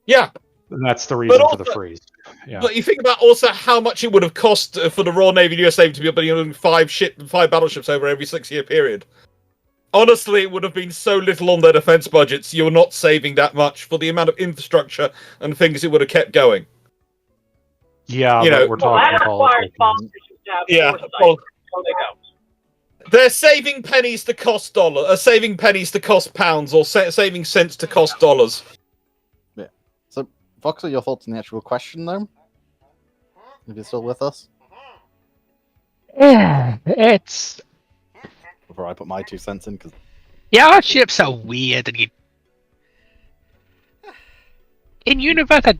yeah. And that's the reason for the also- freeze. Yeah. But you think about also how much it would have cost for the Royal Navy and US Navy to be building 5 battleships over every 6-year period. Honestly, it would have been so little on their defense budgets. You're not saving that much for the amount of infrastructure and things it would have kept going. Yeah, you but know- we're Well, that talking requires politics. politicians to have Yeah, foresight. well, So they don't. they're saving pennies to cost saving pennies to cost pounds, or saving cents to cost dollars. So, Voxel, your thoughts on the actual question, though? If you're still with us, Yeah, it's before I put my 2 cents in, because our ships are weird, and in Universe, I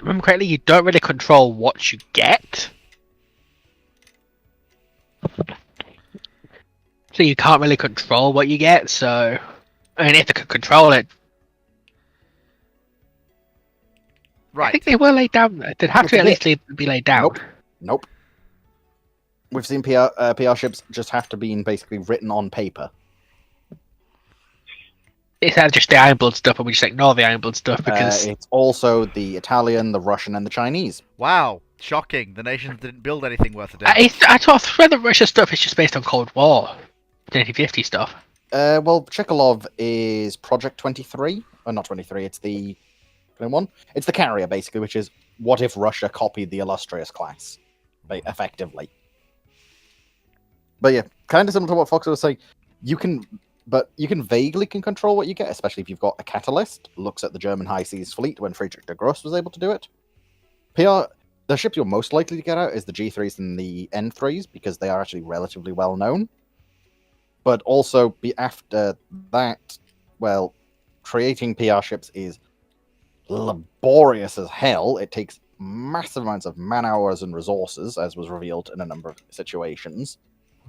remember correctly, you don't really control what you get. So you can't really control what you get, so... I mean, if they could control it, I Right. think they were laid down. They'd have to at least be laid down. nope. We've seen PR ships just have to be basically written on paper. Is that just the Ironblood stuff, and we just ignore the Ironblood stuff because It's also the Italian, the Russian, and the Chinese. Wow. Shocking. The nations didn't build anything worth a damn. I swear the Russia stuff is just based on Cold War, 1950 stuff. Well, Chekolov is Project 23. Oh, not 23, it's the 21. It's the carrier, basically, which is what if Russia copied the Illustrious class, effectively. But yeah, kind of similar to what Fox was saying. You can vaguely control what you get, especially if you've got a catalyst. Looks at the German High Seas fleet when Friedrich de Gross was able to do it. The ships you're most likely to get out is the G3s and the N3s, because they are actually relatively well known. But also, after that, well, creating PR ships is laborious as hell. It takes massive amounts of man hours and resources, as was revealed in a number of situations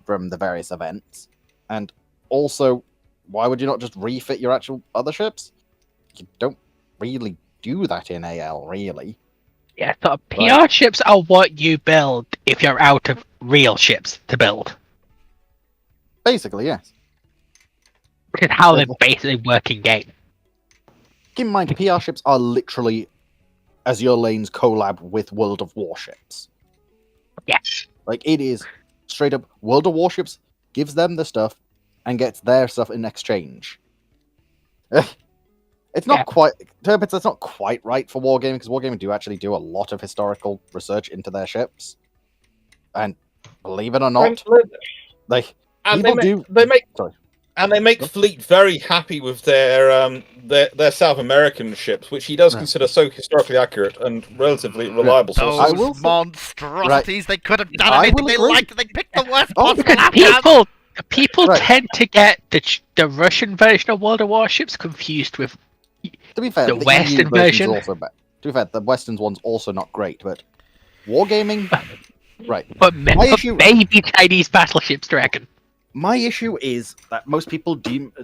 from the various events. And also, why would you not just refit your actual other ships? You don't really do that in AL, really. Yeah, so PR ships are what you build if you're out of real ships to build. Basically, yes. Which is how they basically work in game. Keep in mind, PR ships are literally Azure Lane's collab with World of Warships. Yes. Like, it is straight up World of Warships gives them the stuff and gets their stuff in exchange. It's not quite... Turbits, that's not quite right for Wargaming, because Wargaming do actually do a lot of historical research into their ships. And believe it or not, they make Fleet very happy with their South American ships, which he does consider so historically accurate and relatively reliable sources. Those monstrosities, they could have done I anything will they agree. liked. They picked the worst Oh, possible Because outcome. people Right. tend to get the Russian version of World of Warships confused with To be fair, The EU Western version's version? Also bad. To be fair, the Western one's also not great, but Wargaming, right? but My issue- baby Chinese battleships, do you reckon? My issue is that most people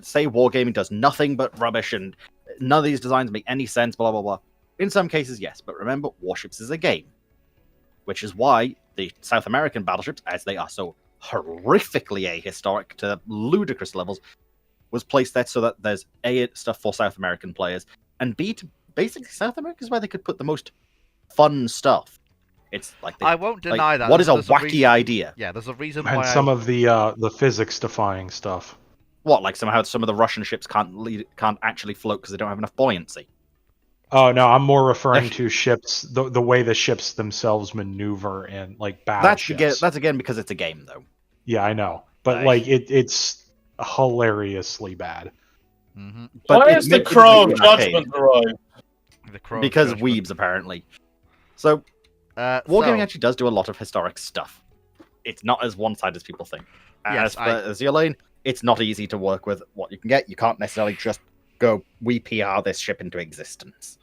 say Wargaming does nothing but rubbish and none of these designs make any sense, blah, blah, blah. In some cases, yes, but remember, Warships is a game. Which is why the South American battleships, as they are so horrifically ahistoric to ludicrous levels, was placed there so that there's A, stuff for South American players, and B, to basically South America is where they could put the most fun stuff. It's like I won't deny that. What is a There's wacky reason- idea? Yeah, there's a reason And why. some of the physics-defying stuff. What, like somehow some of the Russian ships can't actually float because they don't have enough buoyancy? Oh no, I'm more referring to ships, the way the ships themselves maneuver and like battleships. That's again because it's a game, though. Yeah, I know, but Nice. like it's hilariously bad. Mhm. But Why it has the made it Crow an of arcade, Judgment arrived? The Crow of because Judgment. weebs apparently. So So, Wargaming actually does do a lot of historic stuff. It's not as one-sided as people think. Yes, As for Azure Lane, it's not easy to work with what you can get. You can't necessarily just go, we PR this ship into existence.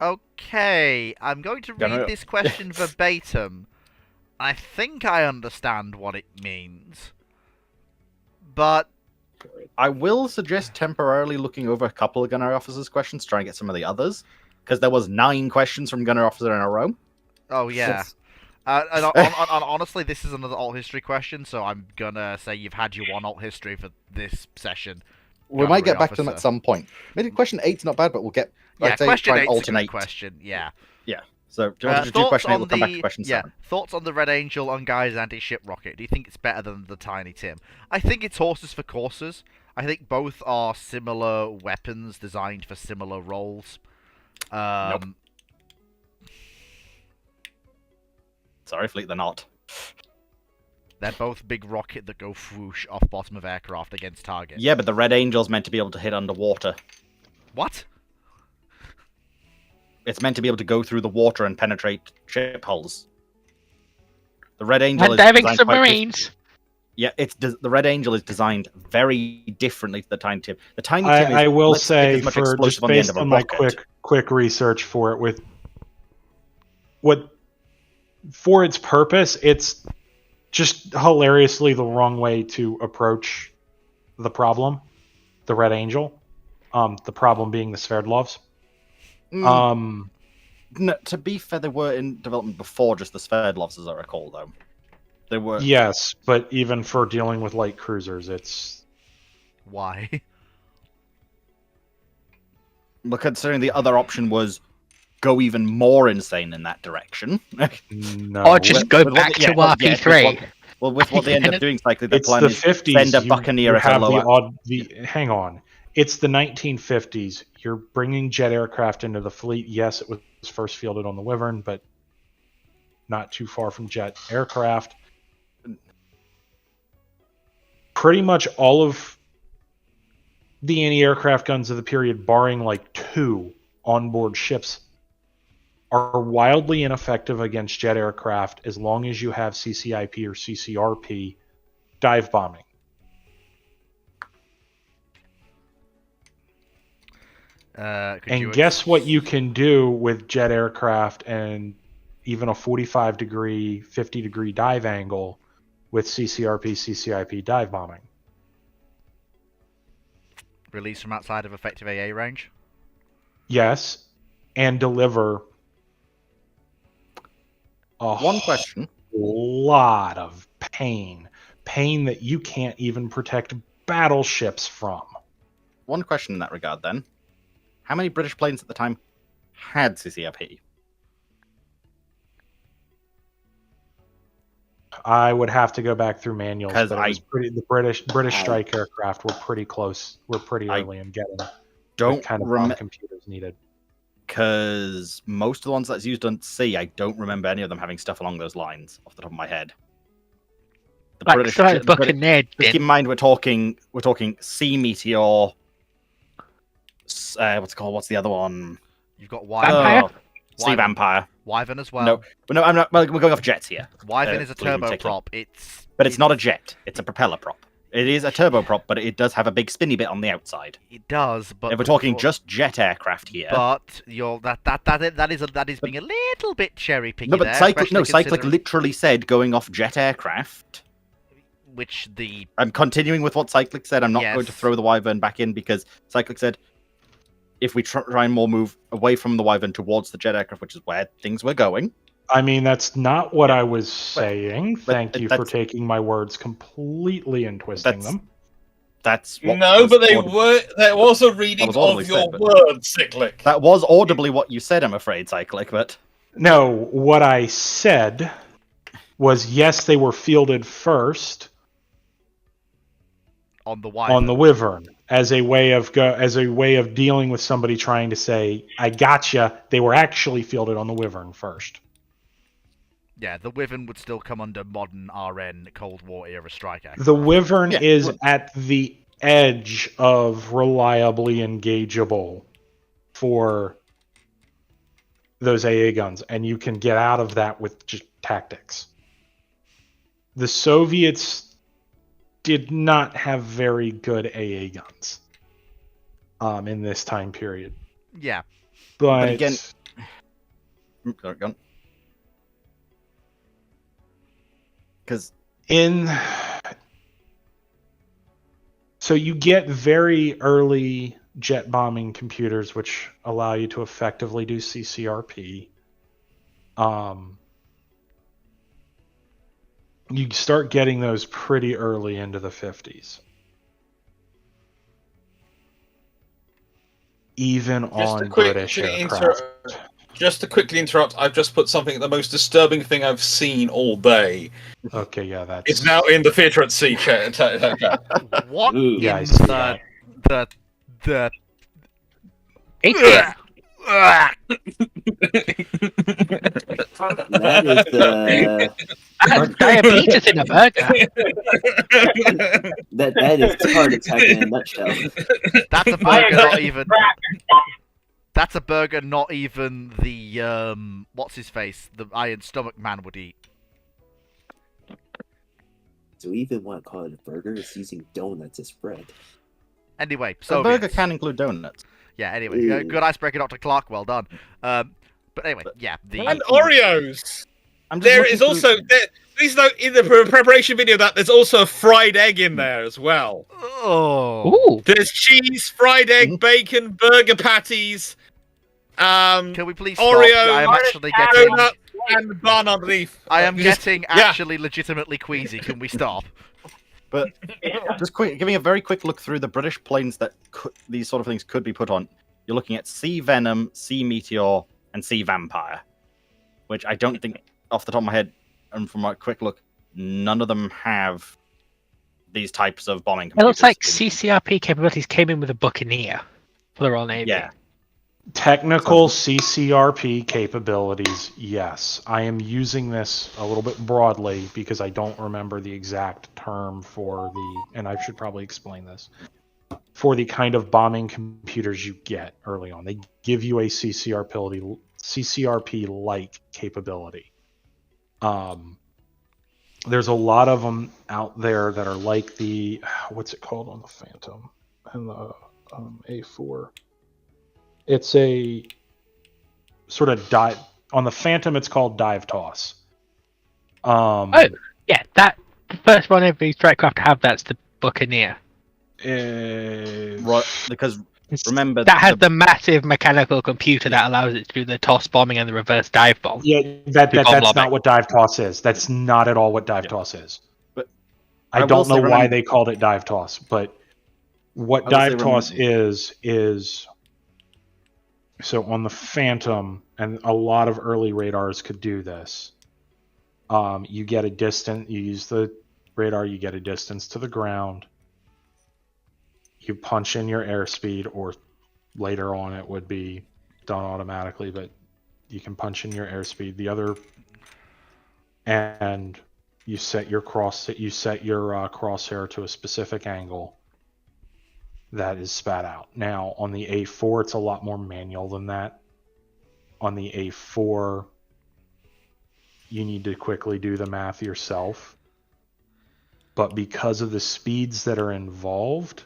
okay, I'm going to Gonna- read this question verbatim. I think I understand what it means, but I will suggest temporarily looking over a couple of Gunner Officers' questions, try and get some of the others, because there was 9 questions from Gunner Officer in a row. oh yeah. Yes. And honestly, this is another alt history question, so I'm gonna say you've had your one alt history for this session. We might get Gunnery back to them at Officer. some point. Maybe question 8's not bad, but we'll get. Yeah, I'd say question try and 8's a good alternate. question. Yeah. So, do you want to just do Thoughts question 8? on We'll come back to question 7. Thoughts on the Red Angel on Guy's anti-ship rocket? Do you think it's better than the Tiny Tim? I think it's horses for courses. I think both are similar weapons designed for similar roles. Nope. Sorry, Fleet, they're not. They're both big rocket that go whoosh off bottom of aircraft against target. Yeah, but the Red Angel's meant to be able to hit underwater. What? It's meant to be able to go through the water and penetrate ship hulls. The Red Angel And is diving designed quite submarines. Yeah, the Red Angel is designed very differently to the Tiny Tim. The Tiny Tim is, I will let's stick say, as much for explosive just on the end based of a on my rocket. quick research for it, with what for its purpose, it's just hilariously the wrong way to approach the problem. The Red Angel, the problem being the Sverdlovs. No, to be fair, they were in development before just the Sverdlovs, as I recall, though. They were. Yes, but even for dealing with light cruisers, it's Why? But considering the other option was go even more insane in that direction. no. Or just go With what back the- to RP3. With what they end up doing, likely the It's plan the is 50s. send a you Buccaneer at a have the lower. hang on. It's the 1950s. You're bringing jet aircraft into the fleet. Yes, it was first fielded on the Wyvern, but not too far from jet aircraft. Pretty much all of the anti-aircraft guns of the period, barring like 2 onboard ships, are wildly ineffective against jet aircraft as long as you have CCIP or CCRP dive bombing. And guess what you can do with jet aircraft and even a 45 degree, 50 degree dive angle with CCRP, CCIP dive bombing? Release from outside of effective AA range? Yes, and deliver a One question. lot of pain that you can't even protect battleships from? One question in that regard, then. How many British planes at the time had CCRP? I would have to go back through manuals, 'Cause but the British strike aircraft were pretty close. Were pretty early in getting the Don't kind of remember, computers needed. because most of the ones that's used on sea, I don't remember any of them having stuff along those lines off the top of my head. The Like British, Strike the British- Buccaneer just keep did. in mind we're talking Sea Meteor. What's it called? What's the other one? You've got Vampire? Wyvern. Sea Vampire. Wyvern as well. No, but no, I'm not. Well, we're going off jets here. Wyvern is a believe in turboprop. But it's not a jet. It's a propeller prop. It is a turboprop, but it does have a big spinny bit on the outside. It does, but If we're talking just jet aircraft here. But that is being a little bit cherry picky. No, but there, Cyclic especially considering literally said going off jet aircraft. which the I'm continuing with what Cyclic said. I'm not going to Yes. throw the Wyvern back in because Cyclic said if we try and more move away from the Wyvern towards the jet aircraft, which is where things were going. I mean, that's not what I was saying. Thank you for that's- taking my words completely and twisting That's- them. That's what No, was but they audibly- were. There was a reading was audibly of your said, but- words, Cyclic. That was audibly what you said, I'm afraid, Cyclic, but No, what I said was yes, they were fielded first on the Wyvern. on the Wyvern as a way of dealing with somebody trying to say, "I gotcha." They were actually fielded on the Wyvern first. Yeah, the Wyvern would still come under modern RN Cold War era strike act. The Wyvern Yeah, is well- at the edge of reliably engageable for those AA guns, and you can get out of that with just tactics. The Soviets did not have very good AA guns in this time period. Yeah, But, again- because so you get very early jet bombing computers which allow you to effectively do CCRP. You start getting those pretty early into the 50s. Even on British aircraft. Just to quickly interrupt, I've just put something, the most disturbing thing I've seen all day. Okay, yeah, that's... It's now in the Theatre at Sea chat. what Ooh. in Yeah, I see the Atheist. That is the That's diabetes in a burger. that is heart attack in a nutshell. That's a I burger, agree. not even. That's a burger, not even the what's his face, the Iron Stomach Man would eat. Do we even want to call it a burger? It's using donuts as bread. Anyway, a so burger can include donuts. Yeah. Anyway, good icebreaker, Dr. Clark. Well done. But anyway, yeah. And Oreos. I'm just There looking is through- also please note in the preparation video that there's also a fried egg in there as well. Oh. Ooh. There's cheese, fried egg, bacon, burger patties, Can we please stop? Oreo, I am actually getting. donut, and bun underneath. I am Just- getting yeah. actually legitimately queasy. Can we stop? But just giving a very quick look through the British planes that these sort of things could be put on. You're looking at Sea Venom, Sea Meteor, and Sea Vampire, which I don't think, off the top of my head, and from a quick look, none of them have these types of bombing. It looks like computers. CCRP capabilities came in with a Buccaneer for the Royal Navy. Yeah, Technical CCRP capabilities, yes. I am using this a little bit broadly because I don't remember the exact term for and I should probably explain this, for the kind of bombing computers you get early on. They give you a CCRP-like capability. There's a lot of them out there that are like the, what's it called on the Phantom and the A4. It's a sort of dive on the Phantom. It's called dive toss. Yeah, that the first Royal Navy strike craft to have that's the Buccaneer. right. Because remember That has the massive mechanical computer that allows it to do the toss bombing and the reverse dive bomb. Yeah, Big bomb that's lobbing. not what dive toss is. That's not at all what dive toss is. But I will don't say know why remember- they called it dive toss, but what I will say dive toss remember- is so on the Phantom, and a lot of early radars could do this. You get a distance. You use the radar. You get a distance to the ground. You punch in your airspeed, or later on it would be done automatically, but you can punch in your airspeed. The other, and you set your crosshair to a specific angle that is spat out. Now on the A4, it's a lot more manual than that. On the A4, you need to quickly do the math yourself. But because of the speeds that are involved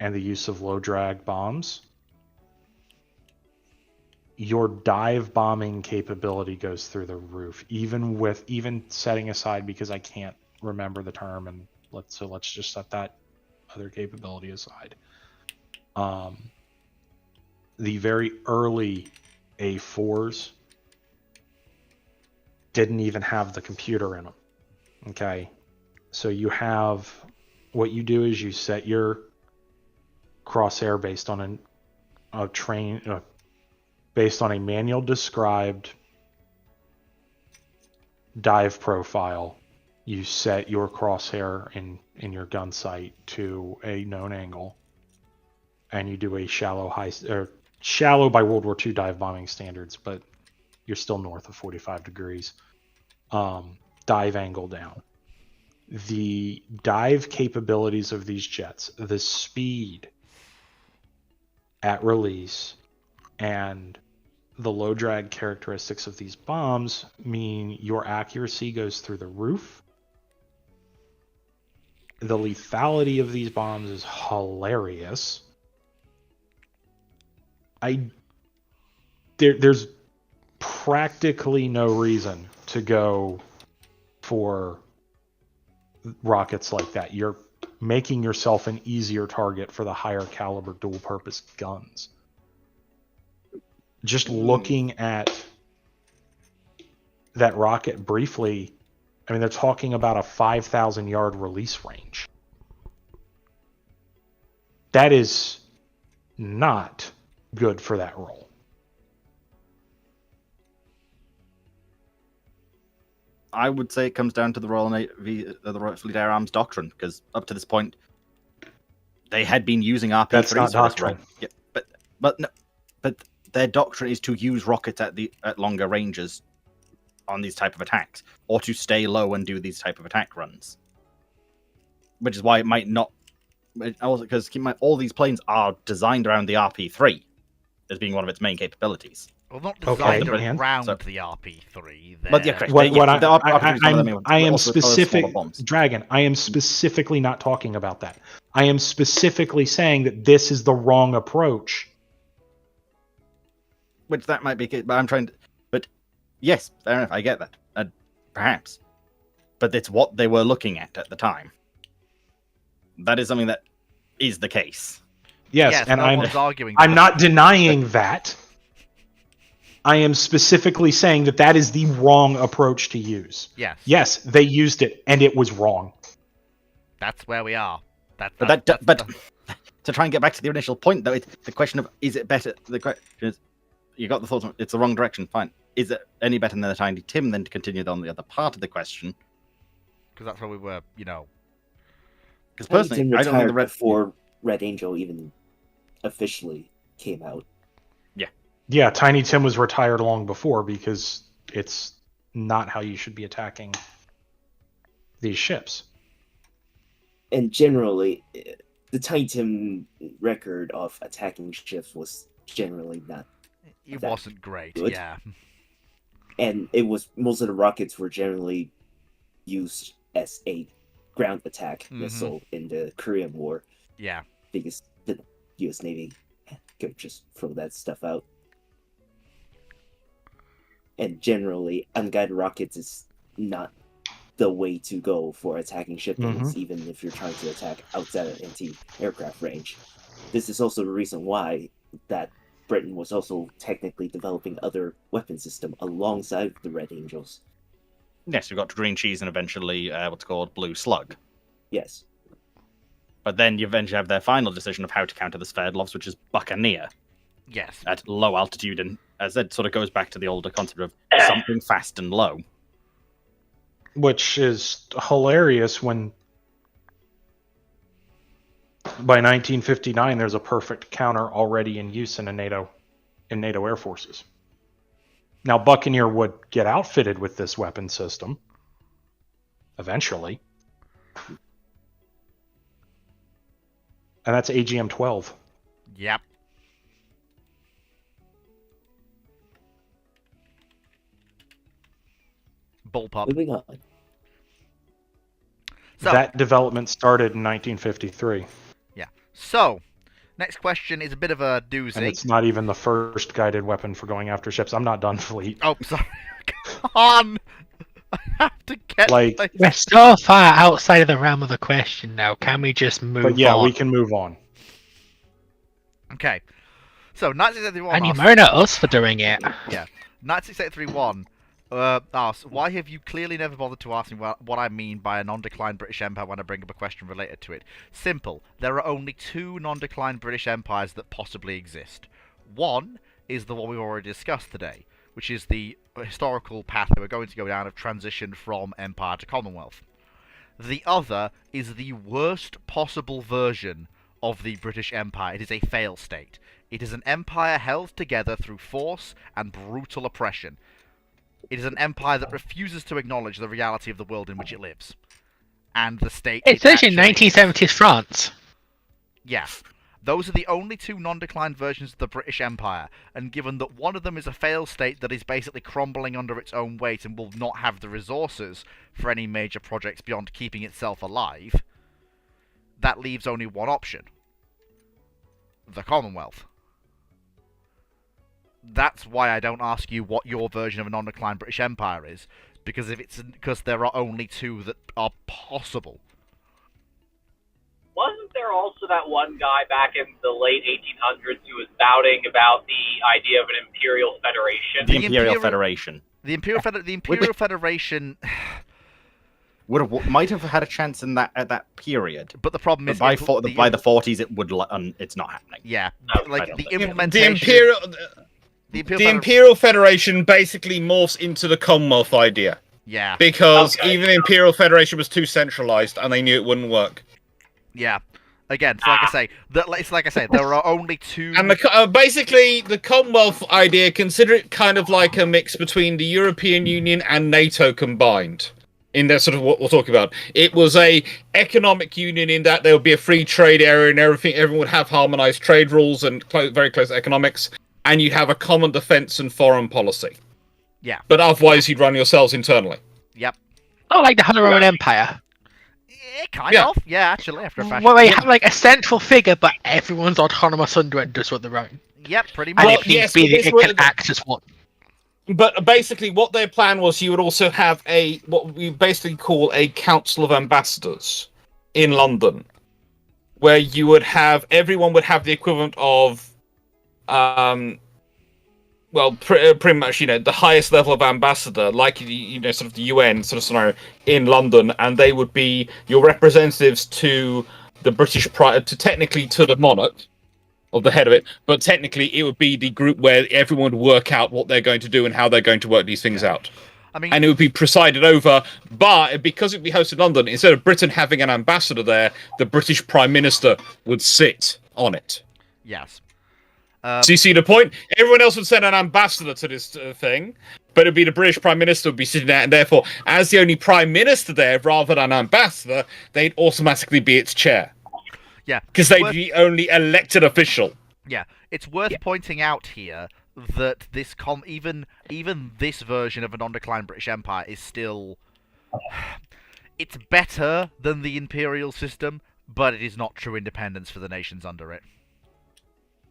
and the use of low drag bombs, your dive bombing capability goes through the roof, even setting aside, because I can't remember the term, and let's just set that other capability aside. The very early A4s didn't even have the computer in them. Okay, so what you do is you set your crosshair based on based on a manual described dive profile. You set your crosshair in your gun sight to a known angle, and you do a shallow by World War II dive bombing standards, but you're still north of 45 degrees. Dive angle down. The dive capabilities of these jets, the speed at release, and the low drag characteristics of these bombs mean your accuracy goes through the roof. The lethality of these bombs is hilarious. There's practically no reason to go for rockets like that. You're making yourself an easier target for the higher caliber dual purpose guns. Just looking at that rocket briefly, I mean, they're talking about a 5,000 yard release range. That is not good for that role. I would say it comes down to the Royal Fleet Air Arms doctrine, because up to this point, they had been using RP3s. That's not doctrine. Yeah, but their doctrine is to use rockets at longer ranges on these type of attacks, or to stay low and do these type of attack runs. Which is why it might not. Because all these planes are designed around the RP3 as being one of its main capabilities. Well, not designed Okay, around so- the RP3. But yeah, correct. I am specific, Dragon. I am specifically not talking about that. I am specifically saying that this is the wrong approach. Which that might be, but I'm trying to. But yes, fair enough. I get that. Perhaps, but it's what they were looking at the time. That is something that is the case. Yes, and no one's arguing. I'm not denying that. I am specifically saying that that is the wrong approach to use. Yes. Yes, they used it, and it was wrong. That's where we are. But to try and get back to the initial point, though, the question of is it better? The question is, you got the thoughts. It's the wrong direction. Fine. Is it any better than the Tiny Tim? Then to continue on the other part of the question, because that's where we were. Because personally, I don't think the Red before Red Angel even officially came out. Yeah, Tiny Tim was retired long before, because it's not how you should be attacking these ships. And generally, the Tiny Tim record of attacking ships was generally not. It wasn't great. Good. Yeah. And it was most of the rockets were generally used as a ground attack missile in the Korean War. Yeah. Because the U.S. Navy could just throw that stuff out. And generally, unguided rockets is not the way to go for attacking shippings, even if you're trying to attack outside of anti-aircraft range. This is also the reason why that Britain was also technically developing other weapon system alongside the Red Angels. Yes, we've got Green Cheese and eventually what's called Blue Slug. Yes. But then you eventually have their final decision of how to counter the Sverdlovs, which is Buccaneer Yes. at low altitude, and as that sort of goes back to the older concept of something fast and low. Which is hilarious when by 1959 there's a perfect counter already in use in NATO air forces. Now Buccaneer would get outfitted with this weapon system eventually. And that's AGM-12. Yep. Bullpup. Moving on. So, That development started in 1953. so, next question is a bit of a doozy. And it's not even the first guided weapon for going after ships. I'm not done, Fleet. Oh, sorry. Come on. I have to get Like- my- We're so far outside of the realm of the question now. Can we just move But yeah, on? we can move on. Okay. So, 1973 And you asks- moan at us for doing it. 1983-1 asks, why have you clearly never bothered to ask me what I mean by a non-declined British Empire when I bring up a question related to it? Simple. There are only two non-declined British empires that possibly exist. One is the one we've already discussed today, which is the historical path that we're going to go down of transition from empire to Commonwealth. The other is the worst possible version of the British Empire. It is a failed state. It is an empire held together through force and brutal oppression. It is an empire that refuses to acknowledge the reality of the world in which it lives. And the state... It's it actually actually is. 1970s France. Yeah. Those are the only two non-declined versions of the British Empire, and given that one of them is a failed state that is basically crumbling under its own weight and will not have the resources for any major projects beyond keeping itself alive, that leaves only one option. The Commonwealth. That's why I don't ask you what your version of a non-declined British Empire is, because there are only two that are possible. Wasn't there also that one guy back in the late 1800s who was doubting about the idea of an imperial federation? The The Imperial Imperial- Federation The Imperial Federation, might have had a chance in that at that period, but the problem but is by the 40s it would it's not happening. yeah, No, I like don't the think- implementation. The Imperial Federation basically morphs into the Commonwealth idea Yeah, because Okay. even the Imperial Federation was too centralized, and they knew it wouldn't work. yeah. Again, so like I say, it's like I say, there are only two. And basically, the Commonwealth idea, consider it kind of like a mix between the European Union and NATO combined. In that sort of what we're talking about, it was a economic union in that there would be a free trade area and everything. Everyone would have harmonized trade rules and very close economics, and you'd have a common defense and foreign policy. Yeah. But otherwise, you'd run yourselves internally. Yep. Not like the Holy Roman Empire. Yeah, kind Yeah. of. Yeah, actually, after a fashion. Where you have like a central figure, but everyone's autonomous under it and does what they're own. Yep, pretty And much. Well, if needs yes, be, but this it was- can act as one. But basically, what their plan was, you would also have what we basically call a Council of Ambassadors in London, where you would have everyone would have the equivalent of, pretty much the highest level of ambassador, like sort of the UN sort of scenario in London, and they would be your representatives to the British technically to the monarch. Of the head of it, but technically it would be the group where everyone would work out what they're going to do and how they're going to work these things out. I mean, And it would be presided over, but because it would be hosted in London, instead of Britain having an ambassador there, the British Prime Minister would sit on it. yes. So you see the point? Everyone else would send an ambassador to this thing, but it'd be the British Prime Minister would be sitting there, and therefore, as the only Prime Minister there, rather than an ambassador, they'd automatically be its chair. Yeah. Because they'd be only elected official. Yeah, it's worth pointing out here that this even this version of a non-declined British Empire is still it's better than the imperial system, but it is not true independence for the nations under it.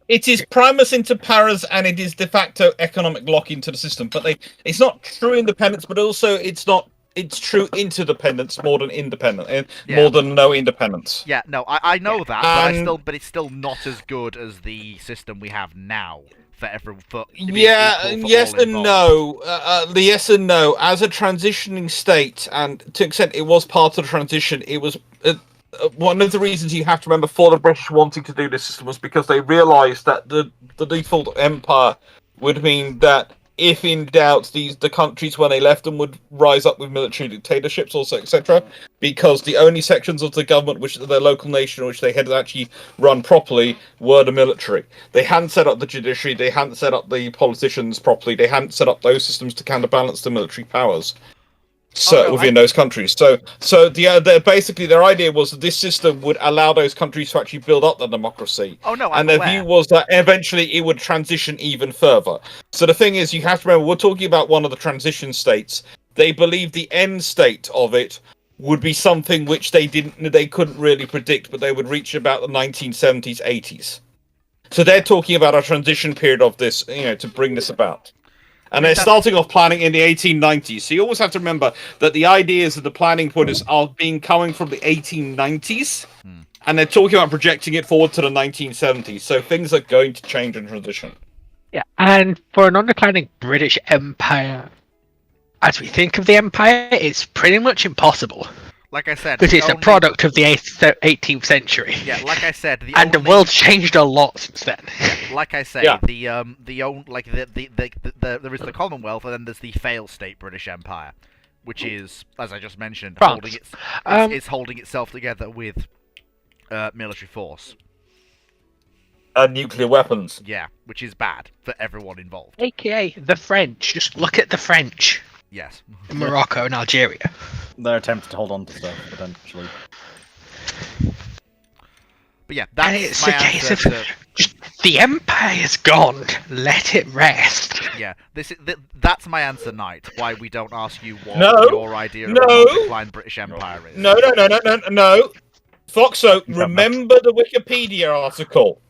It is primus inter pares, and it is de facto economic lock into the system. But it's not true independence, but also it's true interdependence more than independent, Yeah. more than no independence. Yeah, no, I know that, And- but it's still not as good as the system we have now for Yeah, yes and no. The yes and no. As a transitioning state, and to an extent, it was part of the transition. It was one of the reasons you have to remember for the British wanting to do this system was because they realised that the default empire would mean that if in doubt, the countries when they left them would rise up with military dictatorships, also etc. Because the only sections of the government, which their local nation, which they had actually run properly, were the military. They hadn't set up the judiciary, they hadn't set up the politicians properly, they hadn't set up those systems to counterbalance the military powers. So within those countries, so basically their idea was that this system would allow those countries to actually build up their democracy. Oh no, and their view was that eventually it would transition even further. So the thing is, you have to remember, we're talking about one of the transition states. They believed the end state of it would be something which they couldn't really predict, but they would reach about the 1970s, 80s. So they're talking about a transition period of this, to bring this about. And they're starting off planning in the 1890s. So you always have to remember that the ideas of the planning pointers are coming from the 1890s, and they're talking about projecting it forward to the 1970s. So things are going to change and transition. Yeah, and for a non-declining British Empire, as we think of the Empire, it's pretty much impossible. Like I said, because it's a product of the 18th century. Yeah, like I said, the world's changed a lot since then. Like I say, there is the Commonwealth, and then there's the failed state British Empire, which is, as I just mentioned, holding itself together with military force and nuclear weapons. Yeah, which is bad for everyone involved. AKA the French. Just look at the French. Yes. Morocco and Algeria. Their attempts to hold on to stuff, potentially. But yeah, that's my answer to... The Empire's gone. Let it rest. Yeah, that's my answer, Knight. Why we don't ask you what your idea of a declined British Empire is. No. Foxo, remember the Wikipedia article.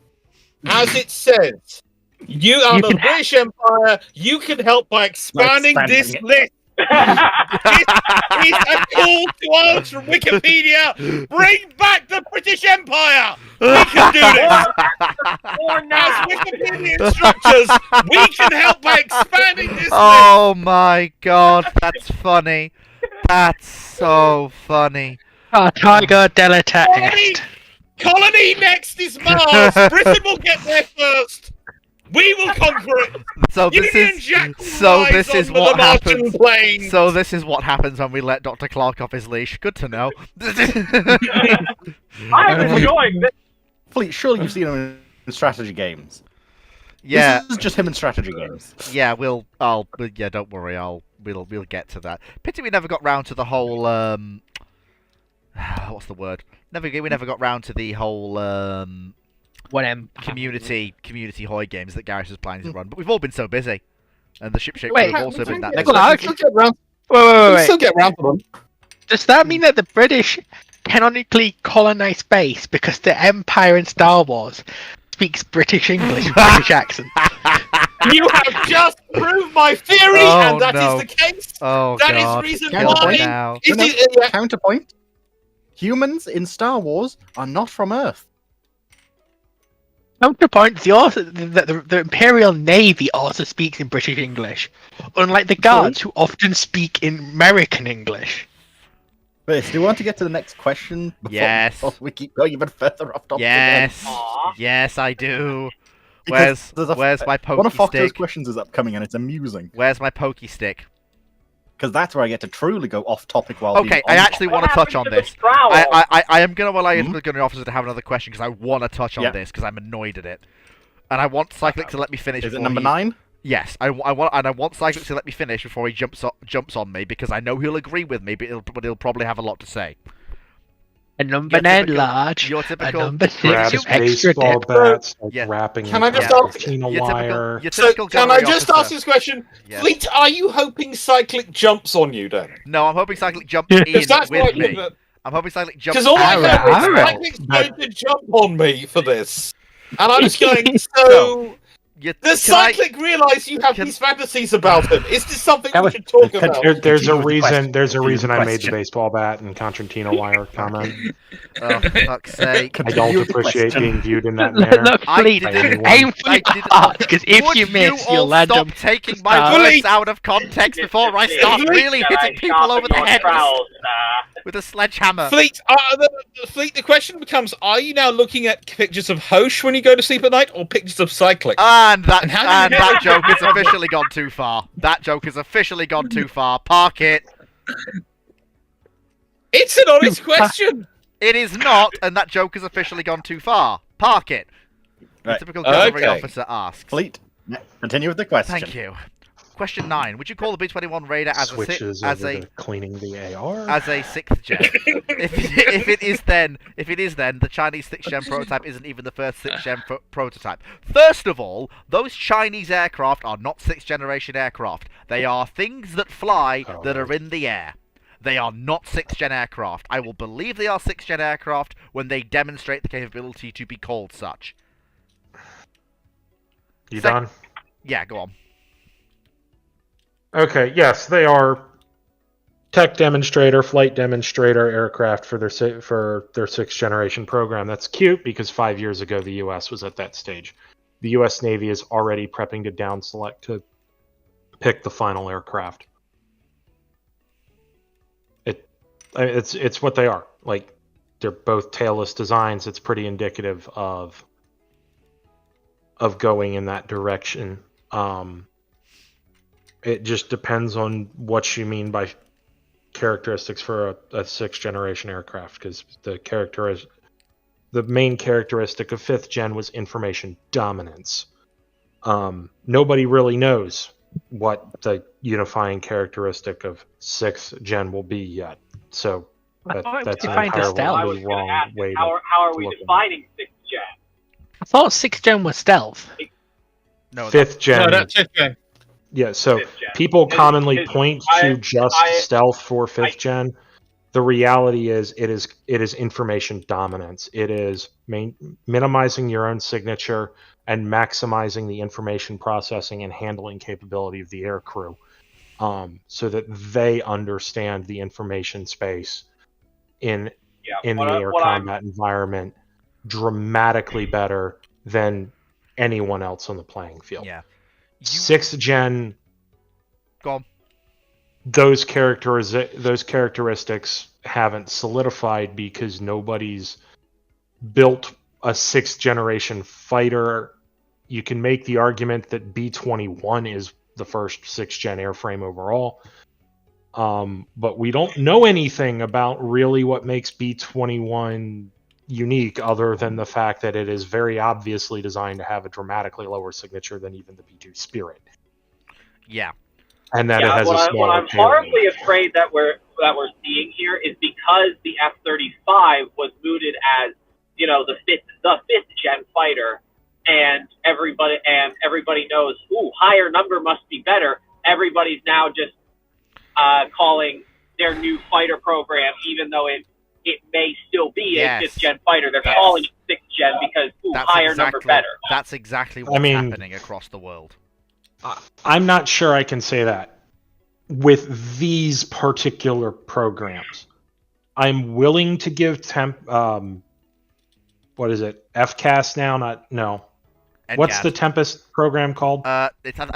As it says, you are the British Empire. You can help by expanding this list. This is a call to arms from Wikipedia. Bring back the British Empire. We can do this. As Wikipedia instructors, we can help by expanding this list. Oh my god, that's funny. That's so funny. Tiger Delta Est. Colony next is Mars. Britain will get there first. We will conquer it. So this is what happens. So this is what happens when we let Dr. Clark off his leash. Good to know. I'm enjoying this. Fleet, surely you've seen him in strategy games. Yeah, this is just him in strategy games. Yeah, don't worry. We'll get to that. Pity we never got round to the whole what's the word? We never got round to the whole community Hoi games that Garrus is planning to run, but we've all been so busy, and the ship have also been that. Wait. Still get round to them. Does that mean that the British canonically colonize space because the Empire in Star Wars speaks British English with British accent? You have just proved my theory, and that is the case. That is reason why. Counterpoint. Humans in Star Wars are not from Earth. Counterpoint, the Imperial Navy also speaks in British English, unlike the Guards, who often speak in American English. Wait, do you want to get to the next question? Before we keep going even further off topic. Yes, I do. Where's my pokey stick? One of Fox's questions is upcoming, and it's amusing. Where's my pokey stick? Because that's where I get to truly go off topic while. Okay, I actually want to touch on this. I am going to allow you to go to the officer to have another question because I want to touch on this because I'm annoyed at it, and I want Cyclic to let me finish. Is it number 9? Yes, I want Cyclic to let me finish before he jumps on me because I know he'll agree with me, but he'll probably have a lot to say. A number 9 large, your typical, a number 6 grabs extra baseball bats, wrapping Can I just ask wire? Can I just ask this question? Yes. Fleet, are you hoping Cyclic jumps on you then? No, I'm hoping Cyclic jumps in with me. I'm hoping Cyclic jumps. Because all I know is Cyclic's going to jump on me for this, and I'm just going so. Does Cyclic realise you have these fantasies about him? Is this something we should talk about? There's a reason I made the baseball bat and concertina wire comment. Oh, for fuck's sake. I don't appreciate being viewed in that manner. Look, Fleet, aim for your heart, because if you miss, you'll land stop taking my words out of context before I start really hitting people over the head. with a sledgehammer. Fleet, Fleet, the question becomes, are you now looking at pictures of Hosh when you go to sleep at night, or pictures of Cyclic? And that And how do you- that joke has officially gone too far. That joke has officially gone too far. Park it. It's an honest question! It is not, and that joke has officially gone too far. Park it. The Right. typical cavalry Okay. officer asks. Fleet, continue with the question. Thank you. Question 9. Would you call the B-21 Raider as Switches a over to cleaning the AR. as a 6th gen? if it is then the Chinese 6th gen prototype isn't even the first 6th gen prototype. First of all, those Chinese aircraft are not 6th generation aircraft. They are things that fly that are in the air. They are not 6th gen aircraft. I will believe they are 6th gen aircraft when they demonstrate the capability to be called such. You Sec- done? Yeah, go on. Okay, yes, they are tech demonstrator, flight demonstrator aircraft for their sixth generation program. That's cute because 5 years ago the U.S. was at that stage. The U.S. Navy is already prepping to down select to pick the final aircraft. It's what they are. Like, they're both tailless designs. It's pretty indicative of going in that direction. It just depends on what you mean by characteristics for a sixth generation aircraft, because the main characteristic of fifth gen was information dominance. Nobody really knows what the unifying characteristic of sixth gen will be yet. So that's an defined as stealth. I was entirely going to wrong ask, way how are to we look at it. defining 6th gen? I thought 6th gen was stealth. No, Fifth gen. No, that's fifth gen. Yeah, so 5th gen. people Because- commonly because point I- to just I- stealth for fifth gen. The reality is it is information dominance. It is minimizing your own signature and maximizing the information processing and handling capability of the air crew, so that they understand the information space in the air combat environment dramatically better than anyone else on the playing field. Yeah. Sixth gen, Go on. those characteristics haven't solidified because nobody's built a sixth generation fighter. You can make the argument that B-21 is the first sixth gen airframe overall, but we don't know anything about really what makes B-21 unique other than the fact that it is very obviously designed to have a dramatically lower signature than even the B-2 Spirit, Yeah. and that it has a what smaller I'm payload. horribly afraid that we're seeing here is because the F-35 was mooted as, the fifth gen fighter, and everybody knows, higher number must be better. Everybody's now just calling their new fighter program, even though it may still be Yes. a fifth gen fighter. They're That's- calling it sixth gen because higher number better. That's exactly what's happening across the world. I'm not sure I can say that with these particular programs. I'm willing to give what is it? FCAS now? What's the Tempest program called? I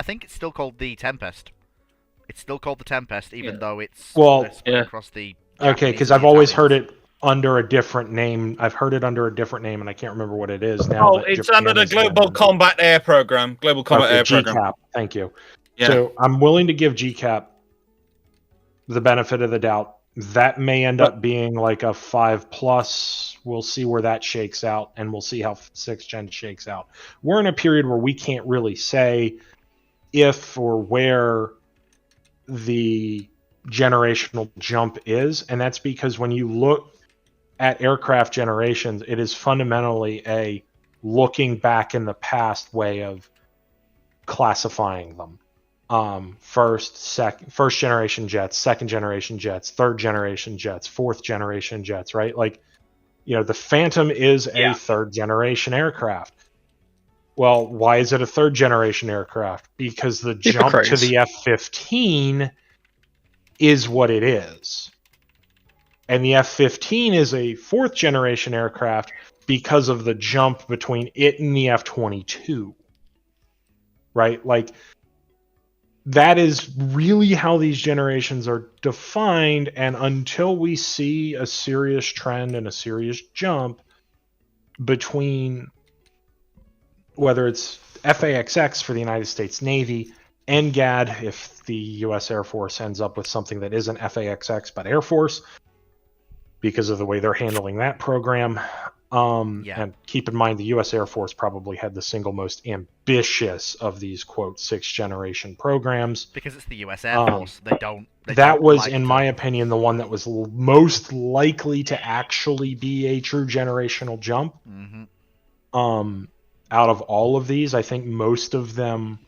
think it's still called the Tempest. It's still called the Tempest, even though it's spread across the. Okay, because I've always heard it under a different name. I've heard it under a different name, and I can't remember what it is now. Oh, that it's Japan under the has been- Global Combat Air Program. Global Combat Air Program. GCAP. Thank you. Yeah. So I'm willing to give GCAP the benefit of the doubt. That may end up being like a 5+. We'll see where that shakes out, and we'll see how 6th gen shakes out. We're in a period where we can't really say if or where the generational jump is, and that's because when you look at aircraft generations, it is fundamentally a looking back in the past way of classifying them. First generation jets, second generation jets, third generation jets, fourth generation jets, right? Like, the Phantom is a third generation aircraft. Well, why is it a third generation aircraft? Because the jump to the F-15 is what it is. And the F-15 is a fourth generation aircraft because of the jump between it and the F-22. Right? Like, that is really how these generations are defined, and until we see a serious trend and a serious jump between whether it's FAXX for the United States Navy, NGAD if the US Air Force ends up with something that isn't FAXX but Air Force because of the way they're handling that program. And keep in mind, the U.S. Air Force probably had the single most ambitious of these, quote, 6th generation programs. Because it's the U.S. Air Force. They don't was, like in my opinion, the one that was most likely to actually be a true generational jump. Mm-hmm. Out of all of these, I think most of them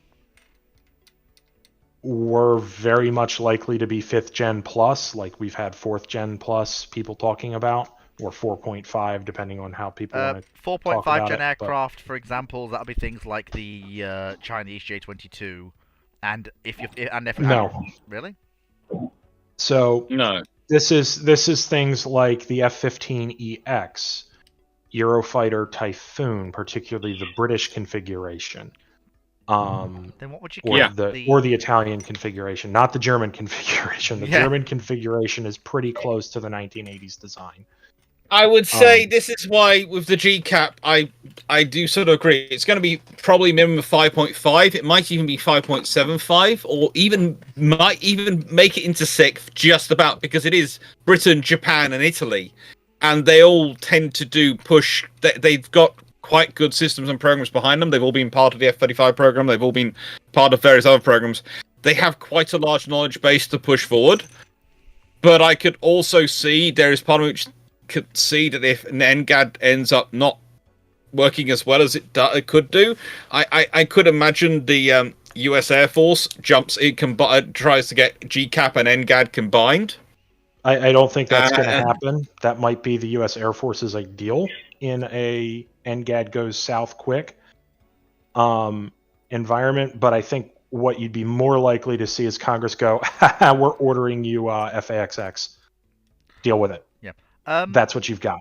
were very much likely to be 5th gen plus, like we've had 4th gen plus people talking about. Or 4.5, depending on how people want to 4.5 gen aircraft, for example, that'll be things like the Chinese J-22, and if no, really, so No. This is things like the F-15EX, Eurofighter Typhoon, particularly the British configuration. Then what would you call or the Italian configuration, not the German configuration. The German configuration is pretty close to the 1980s design. I would say this is why with the GCAP, I do sort of agree. It's going to be probably minimum of 5.5. It might even be 5.75, or might even make it into 6, just about, because it is Britain, Japan, and Italy, and they all tend to push. They've got quite good systems and programs behind them. They've all been part of the F-35 program. They've all been part of various other programs. They have quite a large knowledge base to push forward. But I could also see there is part of which could see that if an NGAD ends up not working as well as it could do, I could imagine the U.S. Air Force tries to get GCAP and NGAD combined. I don't think that's going to happen. That might be the U.S. Air Force's ideal in a NGAD goes south quick environment, but I think what you'd be more likely to see is Congress go, we're ordering you FAXX. Deal with it. That's what you've got.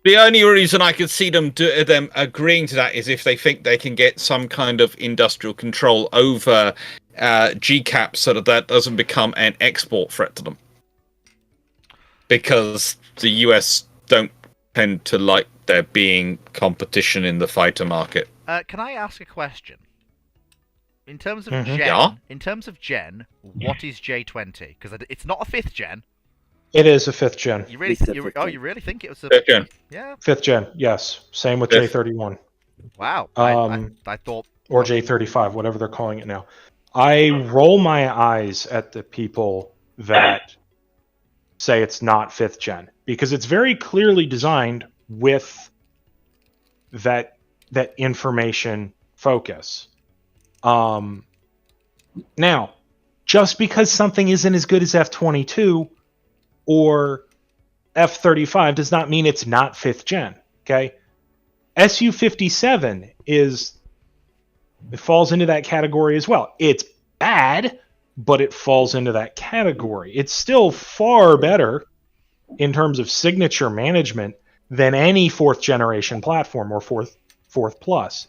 The only reason I could see them agreeing to that is if they think they can get some kind of industrial control over GCAP so that doesn't become an export threat to them. Because the US don't tend to like there being competition in the fighter market. Can I ask a question? In terms of gen, what is J-20? Because it's not a 5th gen. It is a 5th gen. You really think it was a 5th gen? Yeah. 5th gen, yes. Same with J-31. Wow. I thought. Or J-35, whatever they're calling it now. I roll my eyes at the people that say it's not 5th gen, because it's very clearly designed with that information focus. Now, just because something isn't as good as F-22 or F-35 does not mean it's not 5th gen, okay? Su-57 falls into that category as well. It's bad, but it falls into that category. It's still far better in terms of signature management than any 4th generation platform or 4th plus.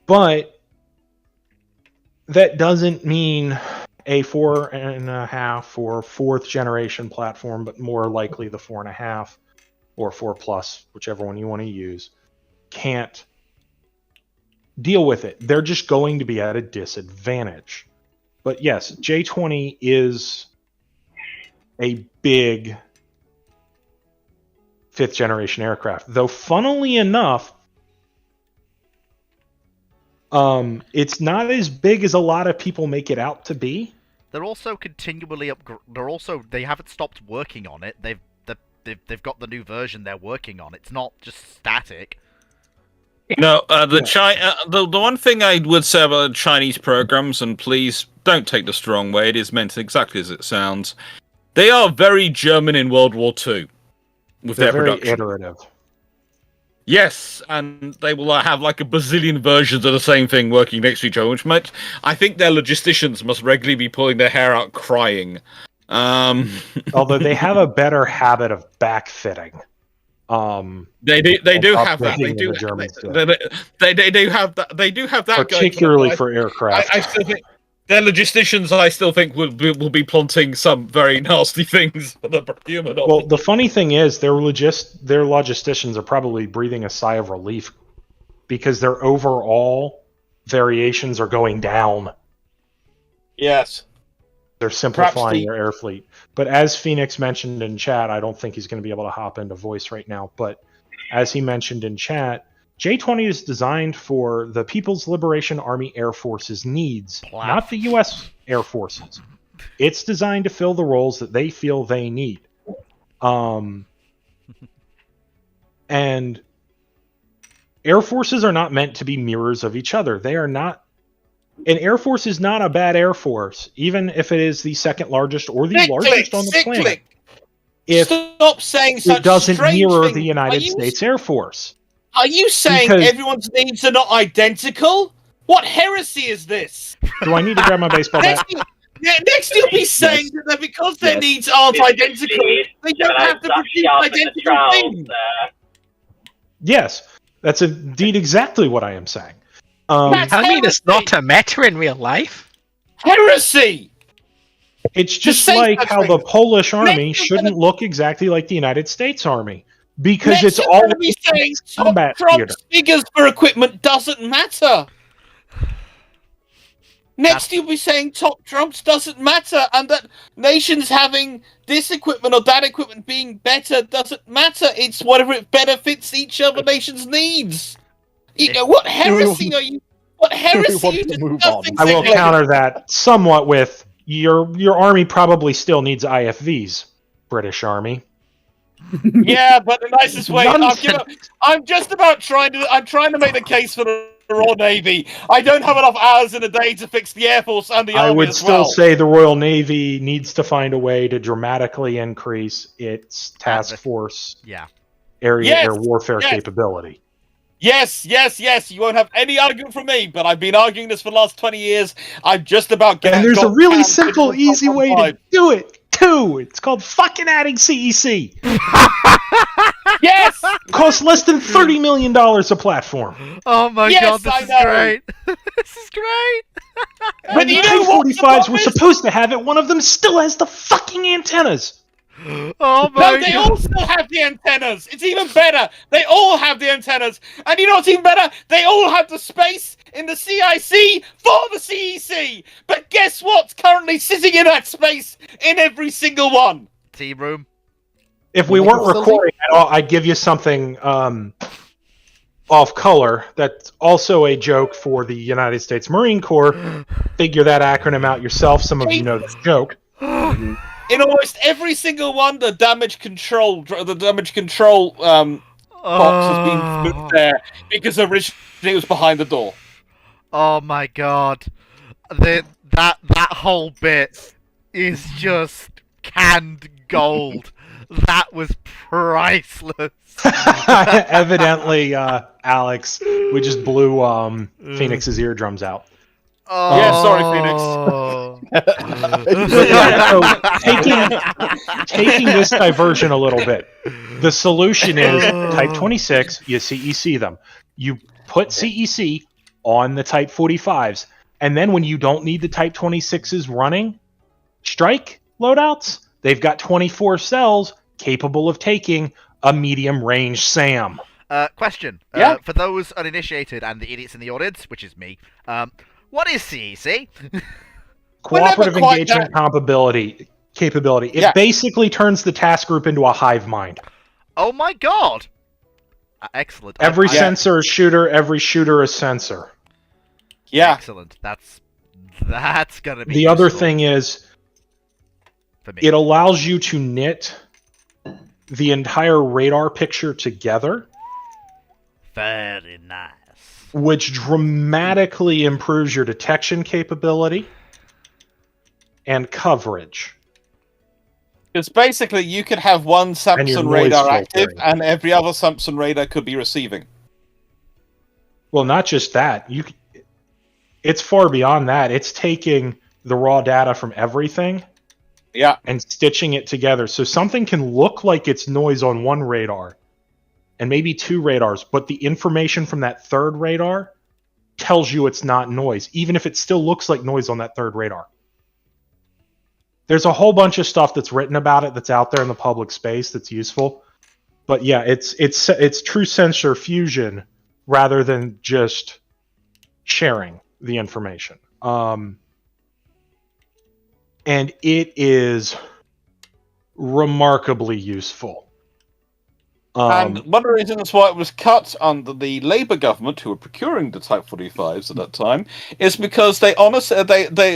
But that doesn't mean a 4.5 or 4th generation platform, but more likely the 4.5 or 4 plus, whichever one you want to use, can't deal with it. They're just going to be at a disadvantage. But yes, J-20 is a big 5th generation aircraft. Though funnily enough, it's not as big as a lot of people make it out to be. They're also continually they haven't stopped working on it. They've got the new version they're working on. It's not just static. No, the one thing I would say about the Chinese programs, and please don't take the wrong way, it is meant exactly as it sounds. They are very German in World War II with They're their very production. iterative. Yes, and they will have like a bazillion versions of the same thing working next to each other, which might, I think their logisticians must regularly be pulling their hair out crying. Although they have a better habit of backfitting. They do Up have that. They than do. the Germans do. They do have that. They do have that. Particularly going for aircraft. I still think their logisticians. I still think will be plotting some very nasty things for the procurement. Of Well, it. the funny thing is, their logisticians are probably breathing a sigh of relief because their overall variations are going down. Yes. They're simplifying their air fleet. But as Phoenix mentioned in chat, I don't think he's going to be able to hop into voice right now, but as he mentioned in chat, J-20 is designed for the People's Liberation Army Air Force's needs, not the U.S. Air Force's. It's designed to fill the roles that they feel they need. And Air Forces are not meant to be mirrors of each other. They are not. An Air Force is not a bad Air Force, even if it is the second largest or the largest on the planet. If Stop saying such it doesn't strange mirror things. the United States Air Force. Are you saying Because- everyone's needs are not identical? What heresy is this? Do I need to grab my baseball bat? Next you'll be saying that because their Yes. needs aren't It's identical, they don't But I have to stopped produce shop at the identical trials, things. Yes, that's indeed exactly what I am saying. That's I mean, it's heresy. not a meta in real life. Heresy! It's just say like such how the things. Polish army Next, shouldn't look exactly like the United States Army because Next it's you're all gonna be saying combat Trump's theater. figures for equipment doesn't matter. Next, you'll be saying top Trumps doesn't matter, and that nations having this equipment or that equipment being better doesn't matter. It's whatever it benefits each other nation's needs. You know, what heresy are you? What heresy are you want to move on? discussing? I will Sigmund? counter that somewhat with your army probably still needs IFVs, British Army. Yeah, but the nicest way. Nonsense. I'm just about trying to make the case for the Royal Navy. I don't have enough hours in a day to fix the Air Force and the I Army would as still well. say the Royal Navy needs to find a way to dramatically increase its task force Yeah. area Yes, air warfare yes. capability. Yes. You won't have any argument from me, but I've been arguing this for the last 20 years. I'm just about getting. And there's a really simple, easy way to do it, too. It's called fucking adding CEC. Yes. Costs less than $30 million a platform. Oh my Yes, god, this I is know. great. This is great. But And you the know what? T-45s were supposed to have it. One of them still has the fucking antennas. Oh my No, they god. all still have the antennas. It's even better. They all have the antennas. And you know what's even better? They all have the space in the CIC for the CEC. But guess what's currently sitting in that space in every single one? Team room. If we weren't recording at all, I'd give you something off color. That's also a joke for the United States Marine Corps. Figure that acronym out yourself. Some of you know this joke. In almost every single one, the damage control box has been moved there because originally it was behind the door. Oh my god. That whole bit is just canned gold. That was priceless. Evidently, Alex, we just blew Phoenix's eardrums out. Oh. Yeah, sorry, So taking this diversion a little bit, the solution is Type 26, you CEC them. You put CEC on the Type 45s, and then when you don't need the Type 26s running, strike loadouts, they've got 24 cells capable of taking a medium-range SAM. Question. Yeah. For those uninitiated and the idiots in the audience, which is me, what is CEC? Cooperative We're never quite engagement capability. It Yeah. basically turns the task group into a hive mind. Oh my god. Excellent. Every I- sensor is shooter, every shooter is sensor. Yeah. Excellent. That's gonna be The other useful thing is, for me. it allows you to knit the entire radar picture together, Very nice. which dramatically improves your detection capability and coverage. Because basically, you could have one your Samsung noise radar active, filtering. and every other Samsung radar could be receiving. Well, not just that. It's far beyond that. It's taking the raw data from everything Yeah. and stitching it together. So something can look like it's noise on one radar, and maybe 2 radars, but the information from that 3rd radar tells you it's not noise, even if it still looks like noise on that 3rd radar. There's a whole bunch of stuff that's written about it that's out there in the public space that's useful. But yeah, it's true sensor fusion rather than just sharing the information. And it is remarkably useful. And one of the reasons why it was cut under the Labour government, who were procuring the Type 45s at that time, is because it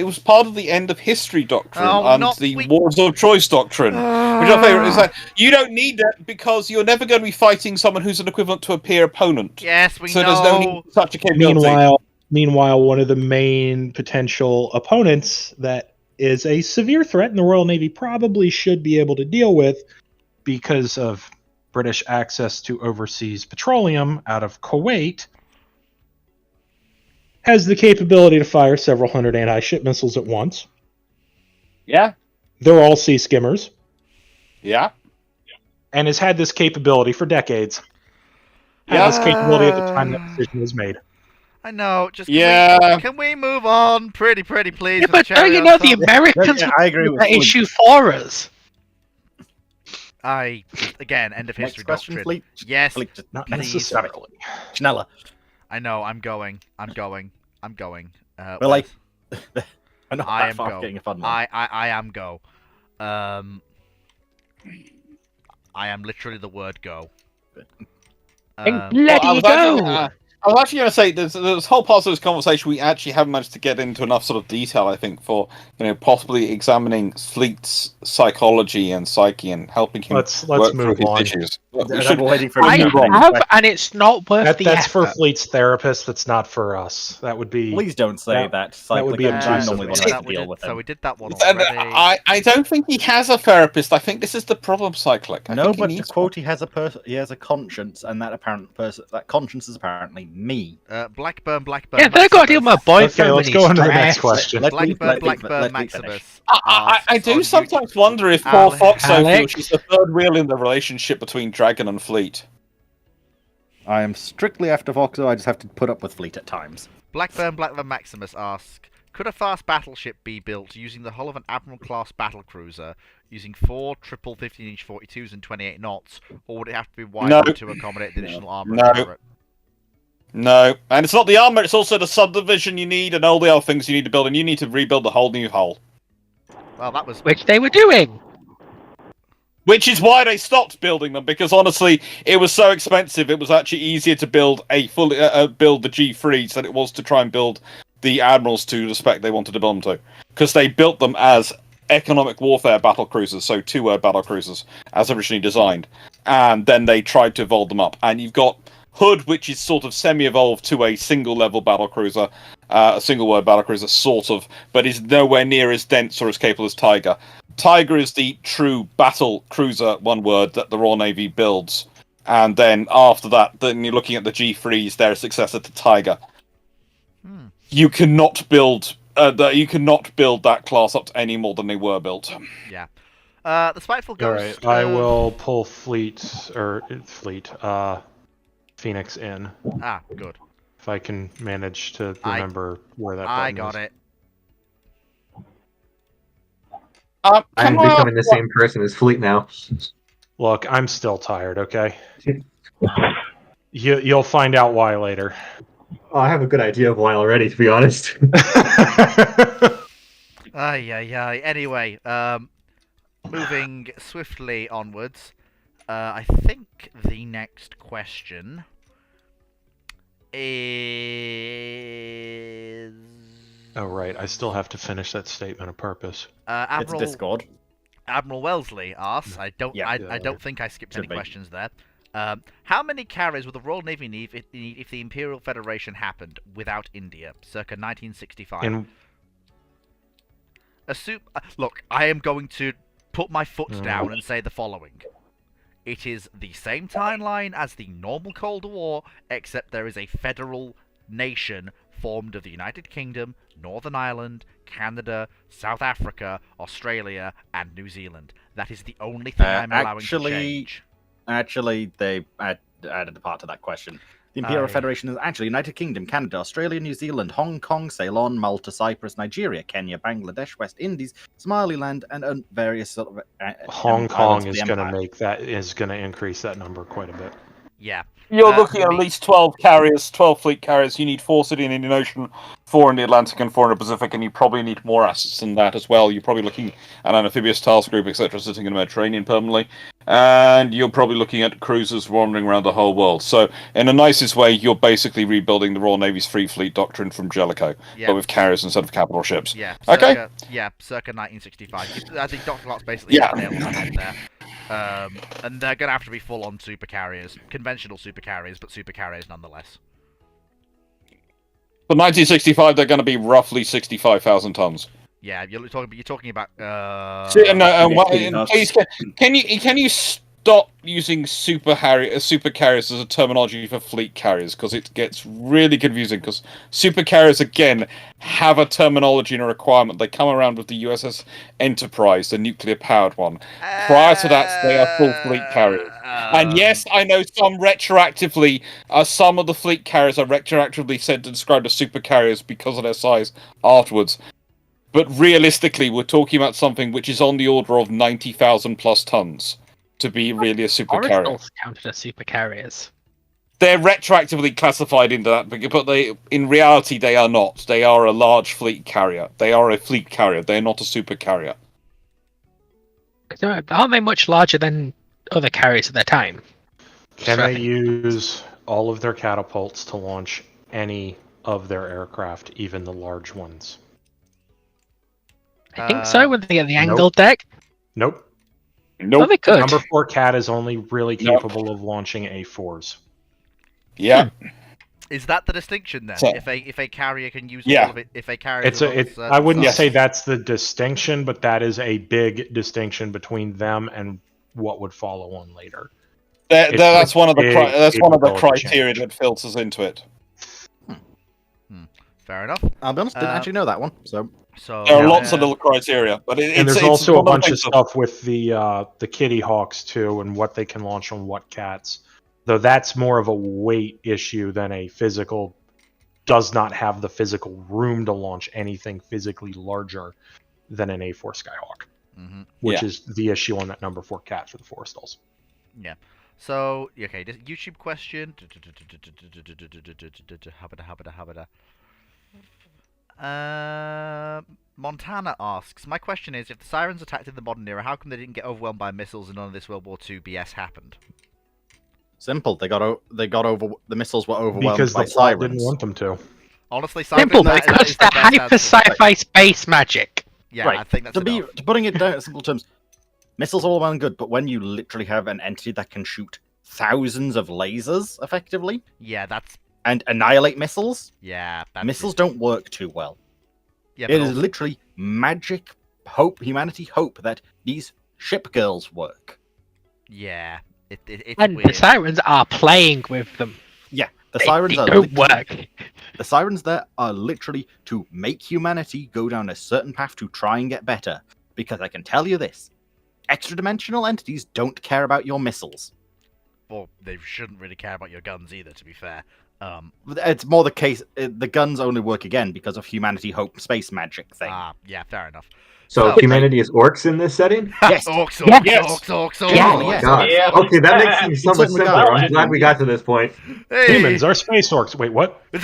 was part of the end of history doctrine and the wars of choice doctrine. Which I favourite is that you don't need it because you're never going to be fighting someone who's an equivalent to a peer opponent. Yes, we so know. There's no need for such a capability. Meanwhile, one of the main potential opponents that is a severe threat, and the Royal Navy probably should be able to deal with because of British access to overseas petroleum out of Kuwait, has the capability to fire several hundred anti-ship missiles at once. Yeah. They're all sea skimmers. Yeah. And has had this capability for decades. Had this capability at the time that decision was made. I know. Just can we move on? Pretty, please. Yeah, but don't you know the Americans I agree with that Fleet. issue for us? Again, end of Next history question, doctrine. Fleet. Yes, Fleet, just Not please. necessarily. Schnella. I know. I'm going. Well, Wes, like, I'm not I that am far go. off getting a fun one. I am go. I am literally the word go. Bloody go! I was actually going to say there's whole parts of this conversation we actually haven't managed to get into enough sort of detail. I think for possibly examining Fleet's psychology and psyche and helping him Let's work move through on. his issues. I'm waiting for I you to move on. have, and it's not worth the That's for effort. Fleet's therapist. That's not for us. That would be. Please don't say that. that would be Cyclic and abusive. normally want that to we deal did, with so him. we did that one And already. I don't think he has a therapist. I think this is the problem, Cyclic. I No, think he but to needs quote, he has a conscience, and that conscience is apparently me. Blackburn. Yeah, they've got to deal with my boyfriend. Okay, when let's he's go on to the next stressed. question. Blackburn let me finish. Maximus. I do asks, sometimes wonder if poor Foxo feels Alex? she's the third wheel in the relationship between Dragon and Fleet. I am strictly after Voxo. I just have to put up with Fleet at times. Blackburn Maximus asks, could a fast battleship be built using the hull of an Admiral-class battlecruiser, using 4 triple 15-inch 42s and 28 knots, or would it have to be widened to accommodate the additional armor? No. and turret? No, and it's not the armor; it's also the subdivision you need and all the other things you need to build, and you need to rebuild the whole new hull. Well, that was... Which they were doing. Which is why they stopped building them, because honestly, it was so expensive. It was actually easier to build build the G3s than it was to try and build the Admirals to the spec they wanted to build them to, because they built them as economic warfare battle cruisers, so 2-word battle cruisers, as originally designed, and then they tried to evolve them up. And you've got Hood, which is sort of semi-evolved to a single-level battle cruiser, a single-word battle cruiser, sort of, but is nowhere near as dense or as capable as Tiger. Tiger is the true battle cruiser, one word, that the Royal Navy builds. And then after that, then you're looking at the G3s, they're a successor to Tiger. You cannot build that class up to any more than they were built. Yeah. The Spiteful All Ghost... right, I will pull Phoenix in Ah, good. if I can manage to remember where that button I got is. it. I'm becoming the same person as Fleet now. Look, I'm still tired. Okay. You'll find out why later. Oh, I have a good idea of why already, to be honest. Ay. Anyway, moving swiftly onwards, I think the next question is... Oh, right. I still have to finish that statement of purpose. It's Discord. Admiral Wellesley asks, I don't think I skipped any Should be. questions there. How many carriers would the Royal Navy need if the Imperial Federation happened without India, circa 1965? Look, I am going to put my foot down and say the following. It is the same timeline as the normal Cold War, except there is a federal nation formed of the United Kingdom, Northern Ireland, Canada, South Africa, Australia, and New Zealand. That is the only thing I'm allowing to change. Actually, they added a part to that question. The Imperial Federation is actually United Kingdom, Canada, Australia, New Zealand, Hong Kong, Ceylon, Malta, Cyprus, Nigeria, Kenya, Bangladesh, West Indies, Somaliland, and various sort of Hong islands Kong of the is going to Empire. increase that number quite a bit. Yeah. You're looking at least 12 carriers, 12 fleet carriers. You need 4 sitting in the Indian Ocean, 4 in the Atlantic, and 4 in the Pacific, and you probably need more assets than that as well. You're probably looking at an amphibious task group, etc., sitting in the Mediterranean permanently, and you're probably looking at cruisers wandering around the whole world. So, in the nicest way, you're basically rebuilding the Royal Navy's Free Fleet doctrine from Jellicoe, but with carriers instead of capital ships. Yeah. Okay. Circa 1965. I think Dr. Clark's basically hit the nail on the head there. And they're going to have to be full-on super carriers. Conventional super carriers, but super carriers nonetheless. For 1965, they're going to be roughly 65,000 tons. Yeah, you're talking about... Please, can you stop using super carriers as a terminology for fleet carriers, because it gets really confusing, because super carriers, again, have a terminology and a requirement. They come around with the USS Enterprise, the nuclear-powered one. Prior to that, they are full fleet carriers. And yes, I know some of the fleet carriers are retroactively said to describe as super carriers because of their size afterwards. But realistically, we're talking about something which is on the order of 90,000 plus tons to be really a super carrier. Originals counted as super carriers. They're retroactively classified into that, but in reality they are not. They are a large fleet carrier. They are a fleet carrier. They're not a super carrier. Aren't they much larger than other carriers at their time? Can they use all of their catapults to launch any of their aircraft, even the large ones? I think so, when they get the angled deck. Nope. Oh, they could. Number 4 Cat is only really capable of launching A4s. Yeah. Is that the distinction then? So- If a carrier can use Yeah. all of it, if a carrier... I wouldn't say that's the distinction, but that is a big distinction between them and what would follow on later. That's one of the capability criteria change. that filters into it. Fair enough. I'll be honest, didn't actually know that one. So There are lots of little criteria, but And there's also a bunch of stuff with the Kitty Hawks too, and what they can launch on what cats. Though that's more of a weight issue than a physical. Does not have the physical room to launch anything physically larger than an A4 Skyhawk, which is the issue on that number 4 Cat for the Forestals. Yeah. So okay, this YouTube question. Montana asks, my question is, if the Sirens attacked in the modern era, how come they didn't get overwhelmed by missiles and none of this World War II BS happened? simple. They got over. The missiles were overwhelmed Because by the plot sirens. didn't want them to. Honestly, Simple, that because is they're the best hyper answer. sci-fi space magic. Yeah, right. I think that's enough. To putting it down in simple terms, missiles are all well and good, but when you literally have an entity that can shoot thousands of lasers effectively Yeah, that's and annihilate missiles, that's missiles don't work too well. Yeah, It but is literally magic hope, humanity hope that these ship girls work. yeah, it's And weird. the Sirens are playing with them. Yeah, the They sirens are don't literally- work. The sirens there are literally to make humanity go down a certain path to try and get better. Because I can tell you this, extra-dimensional entities don't care about your missiles. Well, they shouldn't really care about your guns either, to be fair. It's more the case, the guns only work again because of humanity hope space magic thing. Yeah, fair enough. So humanity is orcs in this setting? Yes. Orcs, Yes. orcs. Oh my god. Yeah. Okay, that makes things so much Certainly simpler. got I'm it. glad we got to this point. Hey! Humans are space orcs. Wait, what? Oh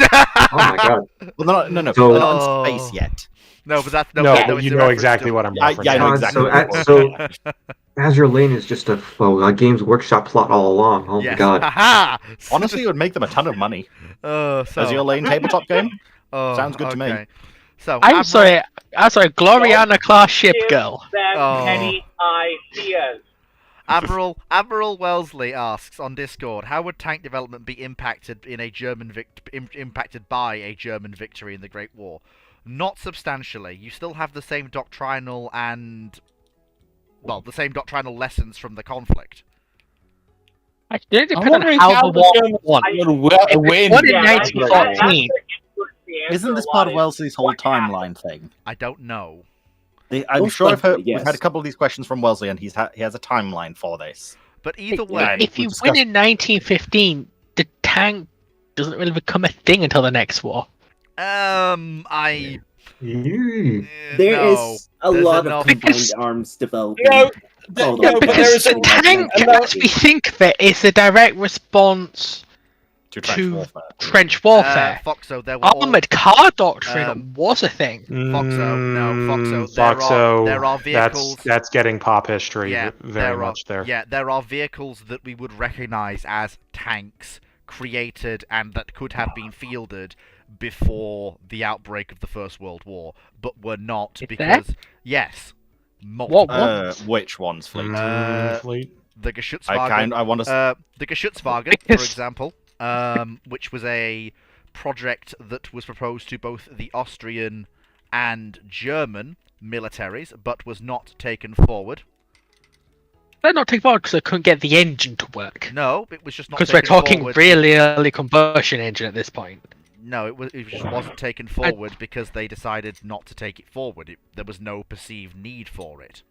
my god. Well, no, So- they're not in space yet. No, but that's No, it's you a know reference exactly to- what I'm Yeah, referencing. yeah, I know God, exactly. so Azure Lane is just a Games Workshop plot all along. Oh my Yes. god. Haha! Honestly, it would make them a ton of money. So, As your lane tabletop game? oh, Sounds good to me. okay. So, I'm sorry, Gloriana class ship Give girl. them Oh. any ideas. Admiral Wellesley asks on Discord, how would tank development be impacted in a impacted by a German victory in the Great War? Not substantially. You still have the same doctrinal lessons from the conflict. Actually, it I'm depends on wondering how how the war the Germans won. would win. What in Yeah, 1914? Isn't this part of Wellesley's whole timeline thing? I don't know. I'm Most sure I've heard. likely, We've had a yes. couple of these questions from Wellesley, and he has a timeline for this. But either Yeah, way, If you win in 1915, the tank doesn't really become a thing until the next war. I Ew. There is no. a There's lot enough- of combined Because- arms development. No, called no, off but by there Because is the a tank, as we think of it, is a direct response To trench to warfare. trench warfare. Foxo, there were all- Armored car doctrine um, was a thing. Foxo, no, Foxo. Foxo, There are vehicles. That's getting pop history Yeah, very much there. Yeah, there are vehicles that we would recognize as tanks created and that could have been fielded before the outbreak of the First World War, but were not Is because yes, multiple. What? Which ones, Fleet? Fleet. The I Geschützwagen. want to. The Geschützwagen, for Because- example, which was a project that was proposed to both the Austrian and German militaries, but was not taken forward. They're not taking forward because they couldn't get the engine to work. No, it was just not. Because we're taken talking forward. really early combustion engine at this point. No, it just wasn't taken forward because they decided not to take it forward. There was no perceived need for it.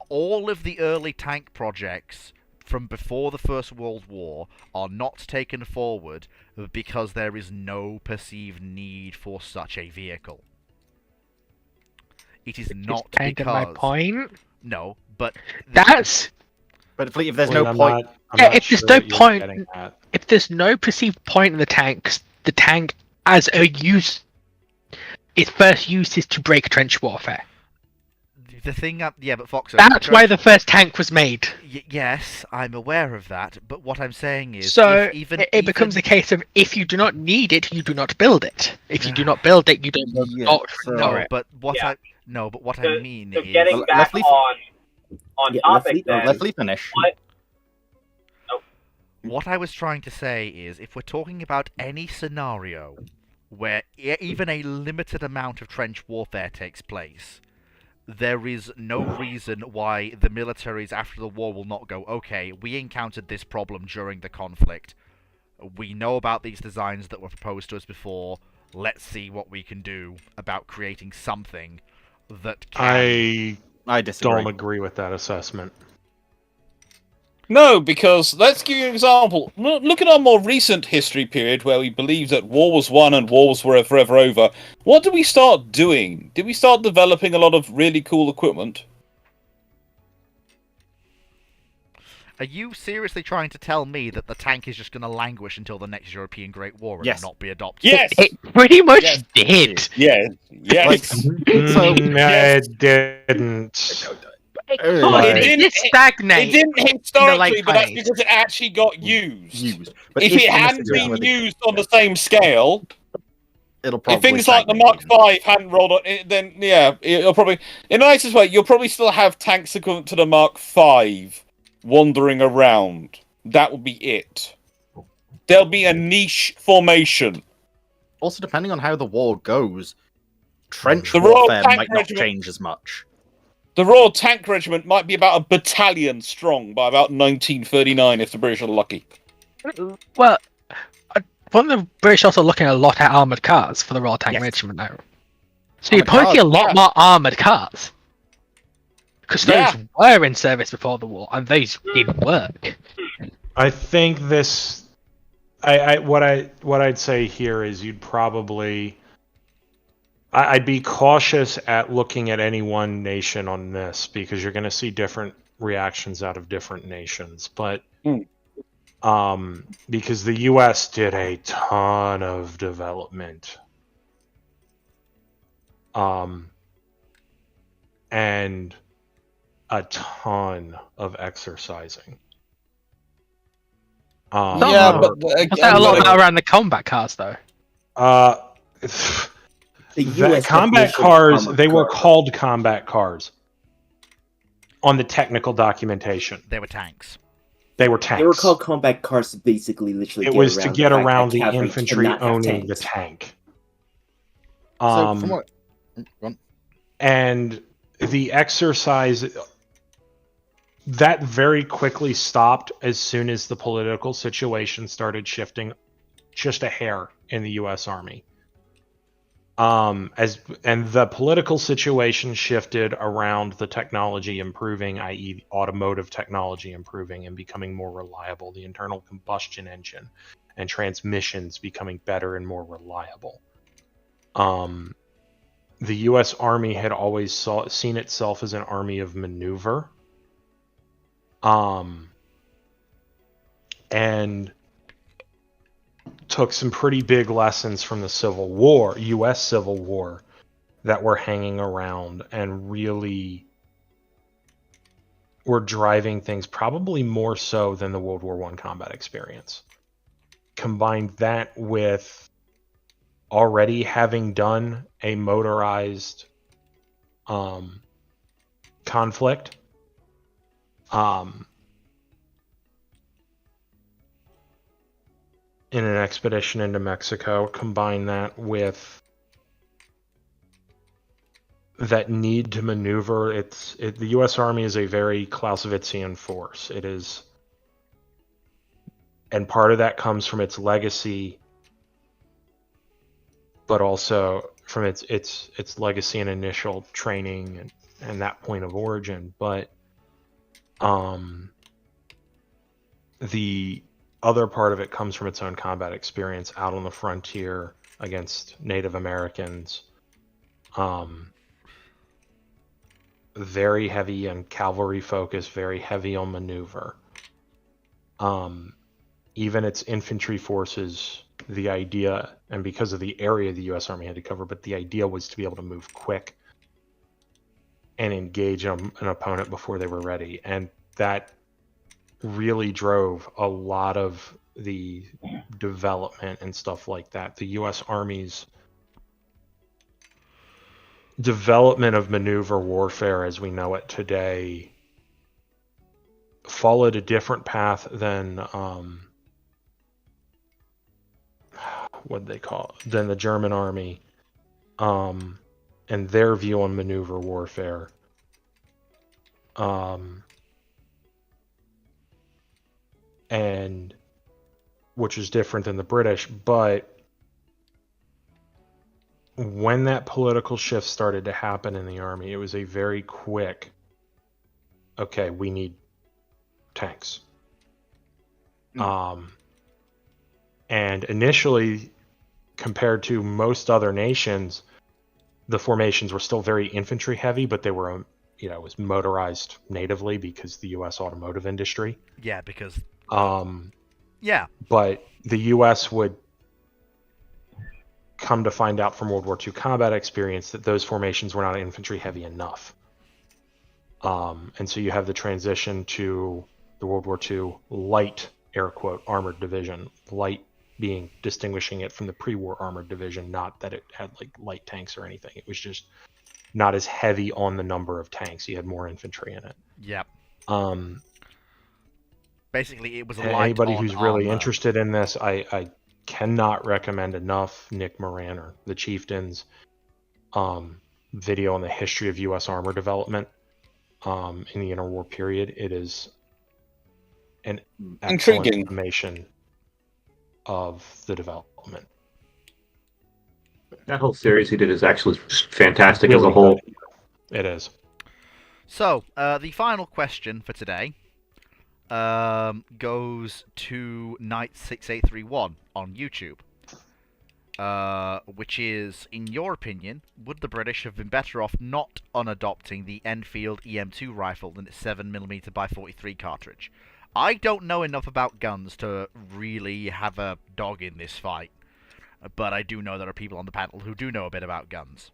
All of the early tank projects from before the First World War are not taken forward because there is no perceived need for such a vehicle. It is not It's kind because... of my point. No, but... That's... But Fleet, if there's Fleet, no I'm point. not- I'm Yeah, not if there's sure no what you're point- getting at. If there's no perceived point in the tank as a use... Its first use is to break trench warfare. The thing... yeah, but Fox... That's why the first tank was made. Yes, I'm aware of that, but what I'm saying is... So if even, it becomes a case of if you do not need it, you do not build it. If you do not build it, you don't build Yeah, doctrine so- for No, it. but what Yeah. I So- mean So is... getting Well, back Leslie- on Yeah, topic, Leslie- then, Let Fleet finish. What I was trying to say is, if we're talking about any scenario where even a limited amount of trench warfare takes place, there is no reason why the militaries after the war will not go, okay, we encountered this problem during the conflict. We know about these designs that were proposed to us before. Let's see what we can do about creating something that can... I disagree. Don't agree with that assessment. No, because let's give you an example. Look at our more recent history period where we believe that war was won and wars were forever over. What did we start doing? Did we start developing a lot of really cool equipment? Are you seriously trying to tell me that the tank is just going to languish until the next European Great War and Yes. not be adopted? Yes! It pretty much Yes. did. Yes! Yes! It didn't. It, Oh, it, it didn't- did stagnate. It didn't historically, late but that's 20s. because it actually got used. Used. But If it in a hadn't situation been where they- used on the same scale, it'll probably if things like the stagnate Mark even. V hadn't rolled on, then yeah, it'll probably, in the nicest way, you'll probably still have tanks equivalent to the Mark V wandering around. That will be it. There'll be a niche formation. Also, depending on how the war goes, trench The Royal warfare Tank might not Regiment- change as much. The Royal Tank Regiment might be about a battalion strong by about 1939 if the British are lucky. Well, one of the British also looking a lot at armoured cars for the Royal Tank Yes. Regiment now. So you're Armoured probably see a cars, lot yeah. more armoured cars. Because those Yeah. were in service before the war, and those did work. I think this. What I'd say here is you'd probably. I'd be cautious at looking at any one nation on this because you're going to see different reactions out of different nations. But because the U.S. did a ton of development, and a ton of exercising. Yeah, but Was that a lot of that around the combat cars, though? The That US combat definition of cars, armored they were car. called combat cars on the technical documentation. They were tanks. They were tanks. They were called combat cars to basically literally It get was around to get fact that around the cavalry infantry cannot have owning the tanks. tank. So, from what... go on. And the exercise that very quickly stopped as soon as the political situation started shifting just a hair in the U.S. Army. And the political situation shifted around the technology improving, i.e., automotive technology improving and becoming more reliable, the internal combustion engine and transmissions becoming better and more reliable. The U.S. Army had always seen itself as an army of maneuver, and took some pretty big lessons from the Civil War, U.S. Civil War, that were hanging around and really were driving things probably more so than the World War I combat experience. Combined that with already having done a motorized conflict, in an expedition into Mexico, combine that with that need to maneuver. The U.S. Army is a very Clausewitzian force. It is, and part of that comes from its legacy, but also from its legacy and initial training and that point of origin. But the other part of it comes from its own combat experience out on the frontier against Native Americans. Very heavy on cavalry focus, very heavy on maneuver. Even its infantry forces, the idea, and because of the area the U.S. Army had to cover, but the idea was to be able to move quick and engage an opponent before they were ready. And that really drove a lot of the development and stuff like that. The U.S. Army's development of maneuver warfare as we know it today followed a different path than than the German army, and their view on maneuver warfare. And which is different than the British, but when that political shift started to happen in the army, it was a very quick, okay, we need tanks. And initially, compared to most other nations, the formations were still very infantry heavy, but they were, it was motorized natively because the U.S. automotive industry. Yeah, because... yeah. But the U.S. would come to find out from World War II combat experience that those formations were not infantry heavy enough. And so you have the transition to the World War II light, air quote, armored division. Light being distinguishing it from the pre-war armored division, not that it had like light tanks or anything. It was just not as heavy on the number of tanks. You had more infantry in it. Yep. Basically, it was a light anybody who's really armor. Interested in this, I cannot recommend enough Nick Moran or the Chieftains video on the history of U.S. armor development in the interwar period. It is an excellent intriguing summation of the development. That whole series he did is actually fantastic Really as a whole. good. It is. So, the final question for today goes to Knight6831 on YouTube, which is, in your opinion, would the British have been better off not on adopting the Enfield EM2 rifle than its 7mm x 43 cartridge? I don't know enough about guns to really have a dog in this fight, but I do know there are people on the panel who do know a bit about guns.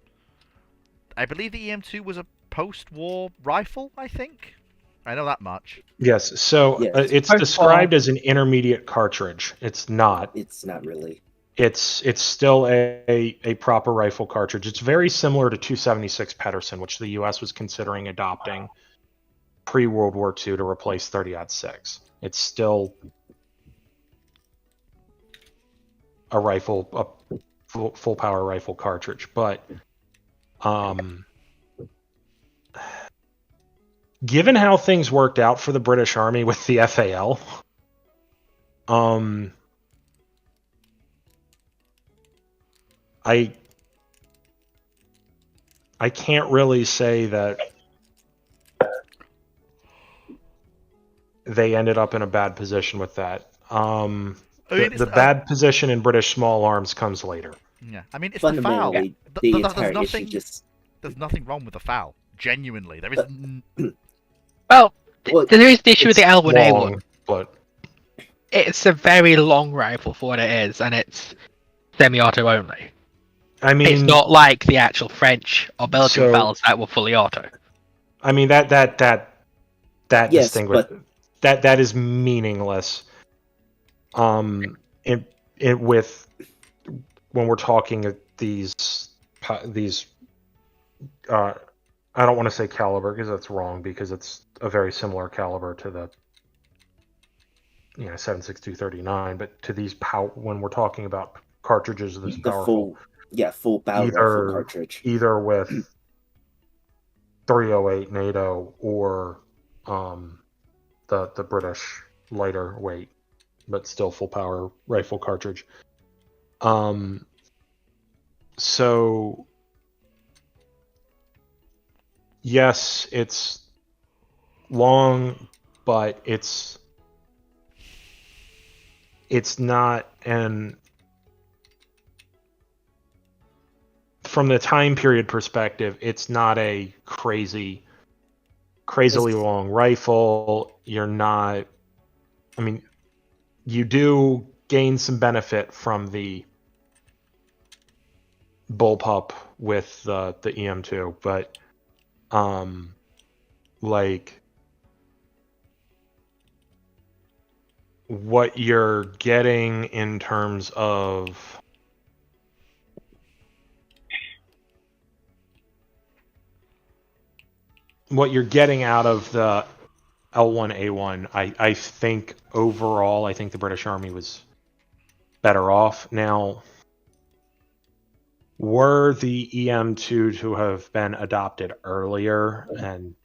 I believe the EM2 was a post-war rifle, I think? I know that much. Yes, so Yes. it's described as an intermediate cartridge. It's not. It's not really. It's still a proper rifle cartridge. It's very similar to 276 Pedersen, which the U.S. was considering adopting pre-World War II to replace 30-06. It's still a rifle, a full power rifle cartridge, but given how things worked out for the British Army with the FAL, I I can't really say that they ended up in a bad position with that. The bad position in British small arms comes later. Yeah, I mean, it's the foul. Fundamentally, the entire There's issue nothing. just There's nothing wrong with the foul. Genuinely, there is. Well, Well, there is the issue with the It's L1A1. long, but It's a very long rifle for what it is, and it's semi-auto only. I mean, It's not like the actual French or Belgian So- FALs that were fully auto. I mean that Yes, distinguish but- that is meaningless. It with when we're talking of these I don't want to say caliber because that's wrong because it's a very similar caliber to the 7.62-39, but to these when we're talking about cartridges this the powerful, full battle rifle cartridge. either with 308 NATO or the British lighter weight but still full power rifle cartridge. So yes, it's long, but it's not an from the time period perspective, it's not a crazily long rifle. You're not. I mean, you do gain some benefit from the bullpup with the EM2, but like what you're getting in terms of what you're getting out of the L1A1, I think overall, I think the British Army was better off. Now, were the EM2 to have been adopted earlier and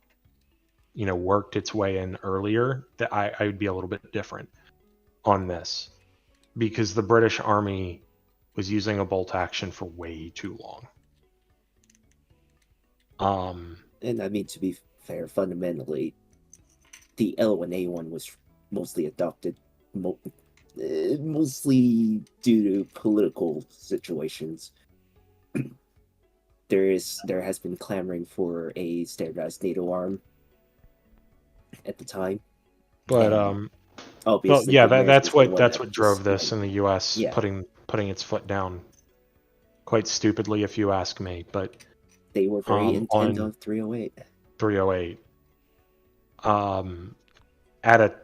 worked its way in earlier, that I would be a little bit different on this, because the British Army was using a bolt action for way too long. And I mean, to be fair, fundamentally, the L1A1 was mostly adopted, mostly due to political situations. There has been clamoring for a standardized NATO arm at the time, but obviously, yeah, the that's Americans what were drove this in the U.S. Yeah. putting its foot down quite stupidly, if you ask me. But they were very intent on on 308. 308, at a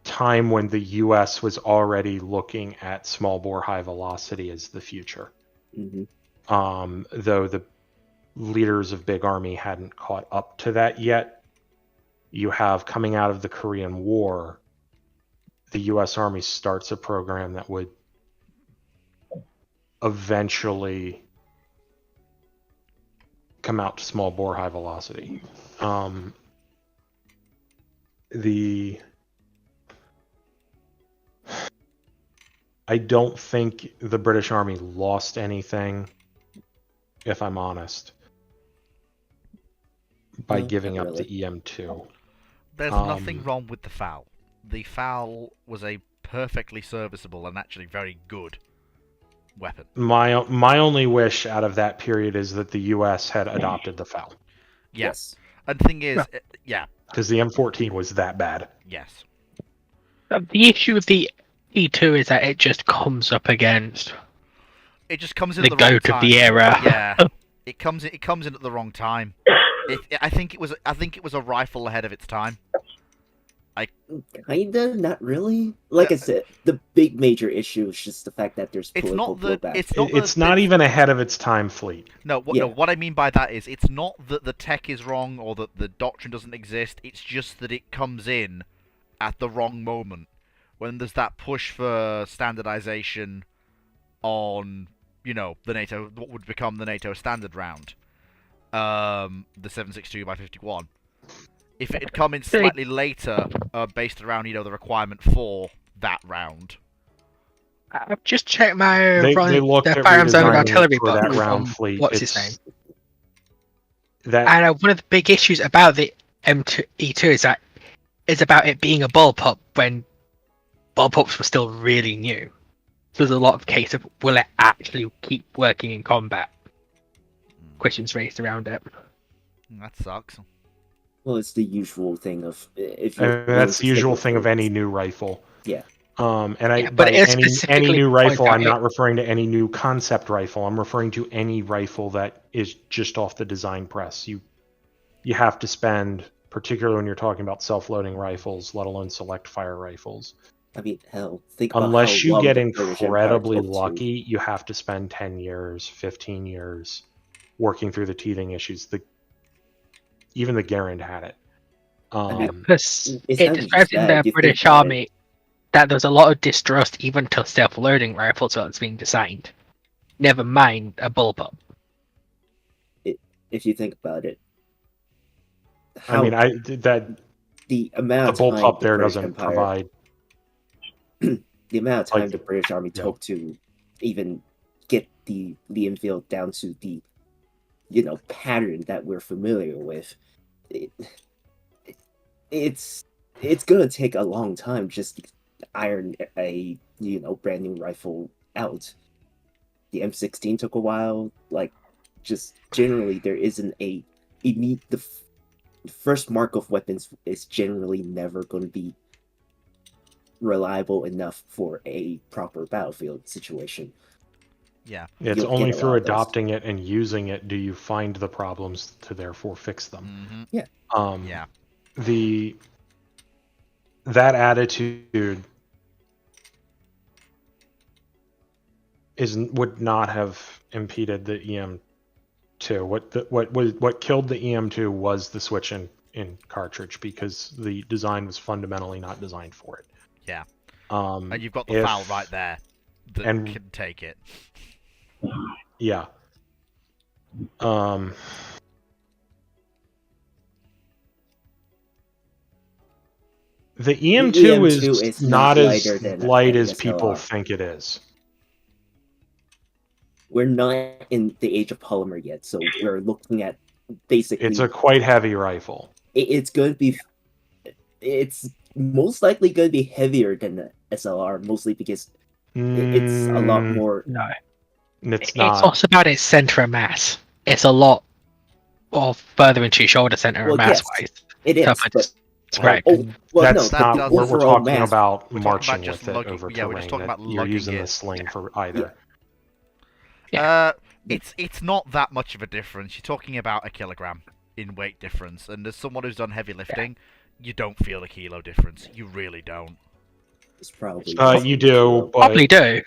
time when the U.S. was already looking at small bore high velocity as the future. Mm-hmm. Though the leaders of Big Army hadn't caught up to that yet. You have, coming out of the Korean War, the U.S. Army starts a program that would eventually come out to small bore high velocity. I don't think the British Army lost anything, if I'm honest, by No, giving not up really. the EM2. There's nothing wrong with the foul. The foul was a perfectly serviceable and actually very good weapon. My only wish out of that period is that the U.S. had adopted the FAL, Yes. And the thing is, yeah, because the M14 was that bad. yes. The issue with the E2 is that it just comes up against It just comes in the at the wrong goat time. of the era. Yeah. It comes in at the wrong time. I think it was a rifle ahead of its time. Kinda, not really. Like I said, the big major issue is just the fact that there's It's political not that blowback. it's Not even ahead of its time, Fleet. No, Yeah. what I mean by that is it's not that the tech is wrong or that the doctrine doesn't exist. It's just that it comes in at the wrong moment when there's that push for standardization on, the NATO, what would become the NATO standard round, the 7.62x51. If it had come in slightly later, based around the requirement for that round. I've just checked my They looked the at firearms and redesigning artillery for that book round from fleet. what's his name? That And one of the big issues about the M2E2 is that it's about it being a bullpup when bullpups were still really new. So there's a lot of case of will it actually keep working in combat? Questions raised around it. That sucks. Well, it's the usual thing of if I you. mean, that's the usual thing of any new rifle. Yeah. And Yeah, but by it is any specifically new rifle, pointed I'm out not referring to any new concept rifle. I'm referring to any rifle that is just off the design press. You have to spend, particularly when you're talking about self-loading rifles, let alone select fire rifles. I mean, hell, think about Unless how you long get the British Empire incredibly took to- lucky, you have to spend 10 years, 15 years working through the teething issues. Even the Garand had it. because it's it not describes just in that, the you think British about Army that there's a lot of distrust even to self-loading rifles that's being designed. Never mind a bullpup. If you think about it. I mean, the amount the of time bullpup the there British doesn't Empire, provide. the amount of time like, the British Army took to even get the Enfield down to the pattern that we're familiar with. It's gonna take a long time just to iron a brand new rifle out. The M16 took a while. Like, just generally there isn't the first mark of weapons is generally never going to be reliable enough for a proper battlefield situation. Yeah. It's You'll only get a lot through of those. adopting it and using it do you find the problems to therefore fix them. Mm-hmm. Yeah. Yeah. That attitude would not have impeded the EM2. What killed the EM2 was the switch in cartridge, because the design was fundamentally not designed for it. Yeah. And you've got the foul right there that can take it. Yeah. The EM2 is not as light as people think it is. We're not in the age of polymer yet, so we're looking at basically. It's a quite heavy rifle. It's going to be. It's most likely going to be heavier than the SLR, mostly because it's a lot more. No. It's not. It's also about its center of mass. It's a lot further into your shoulder center of mass wise. It is. But, right. That's not the what we're overall talking mass- about We're talking marching about just with it lugging- over yeah, we're terrain. just talking that about you're lugging using it. the sling for either. It's not that much of a difference. You're talking about a kilogram in weight difference, and as someone who's done heavy lifting, you don't feel a kilo difference. You really don't. It's probably. You do, but Probably do.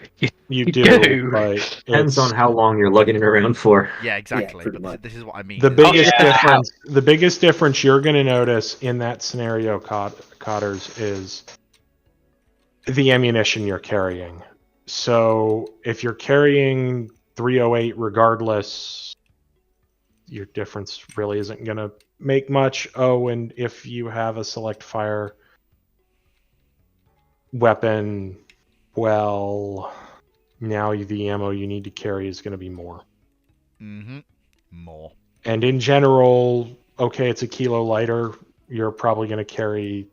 You do. do, but Depends it's- on how long you're lugging it around for. Yeah, exactly. pretty but much. this is what I mean. The is- biggest difference you're going to notice in that scenario, Cotters, is the ammunition you're carrying. So if you're carrying 308 regardless, your difference really isn't going to make much. Oh, and if you have a select fire weapon, well, now the ammo you need to carry is going to be more. Mm-hmm. More. And in general, okay, it's a kilo lighter. You're probably going to carry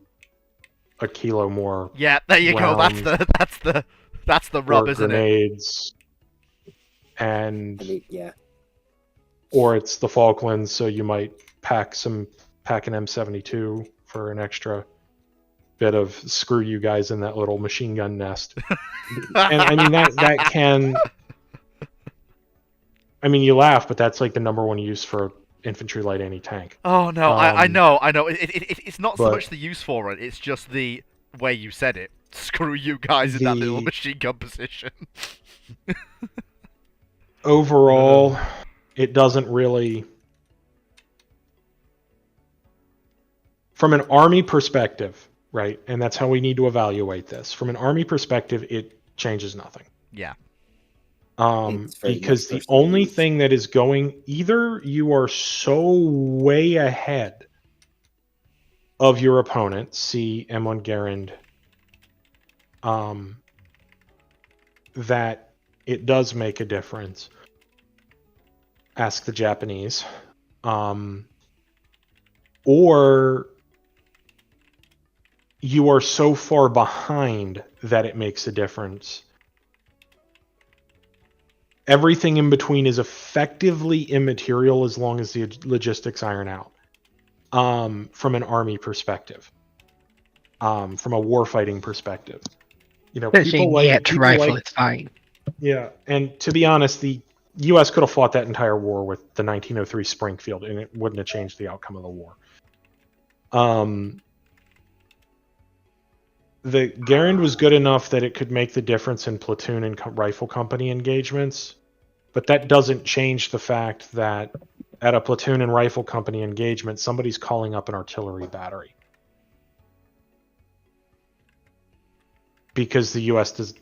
a kilo more. Yeah, there you go. rounds That's the rub, or isn't grenades. And I mean, yeah. or it's the Falklands, so you might pack an M72 for an extra bit of screw you guys in that little machine gun nest. And I mean that can. I mean, you laugh, but that's like the number one use for infantry light anti-tank. Oh no, I know. It's not so but- much the use for it. It's just the way you said it. Screw you guys in that little The- machine gun position. Overall, it doesn't really. From an army perspective, right? And that's how we need to evaluate this. From an army perspective, it changes nothing. Yeah. It's very Because much the only personal thing that is going, either you are so way ahead of your opponent, see M1 Garand, that it does make a difference. Ask the Japanese. Or you are so far behind that it makes a difference. Everything in between is effectively immaterial as long as the logistics iron out. From an army perspective, from a warfighting perspective, people rifle, it's fine. Yeah, and to be honest, the U.S. could have fought that entire war with the 1903 Springfield, and it wouldn't have changed the outcome of the war. The Garand was good enough that it could make the difference in platoon and rifle company engagements, but that doesn't change the fact that at a platoon and rifle company engagement, somebody's calling up an artillery battery. Because the U.S.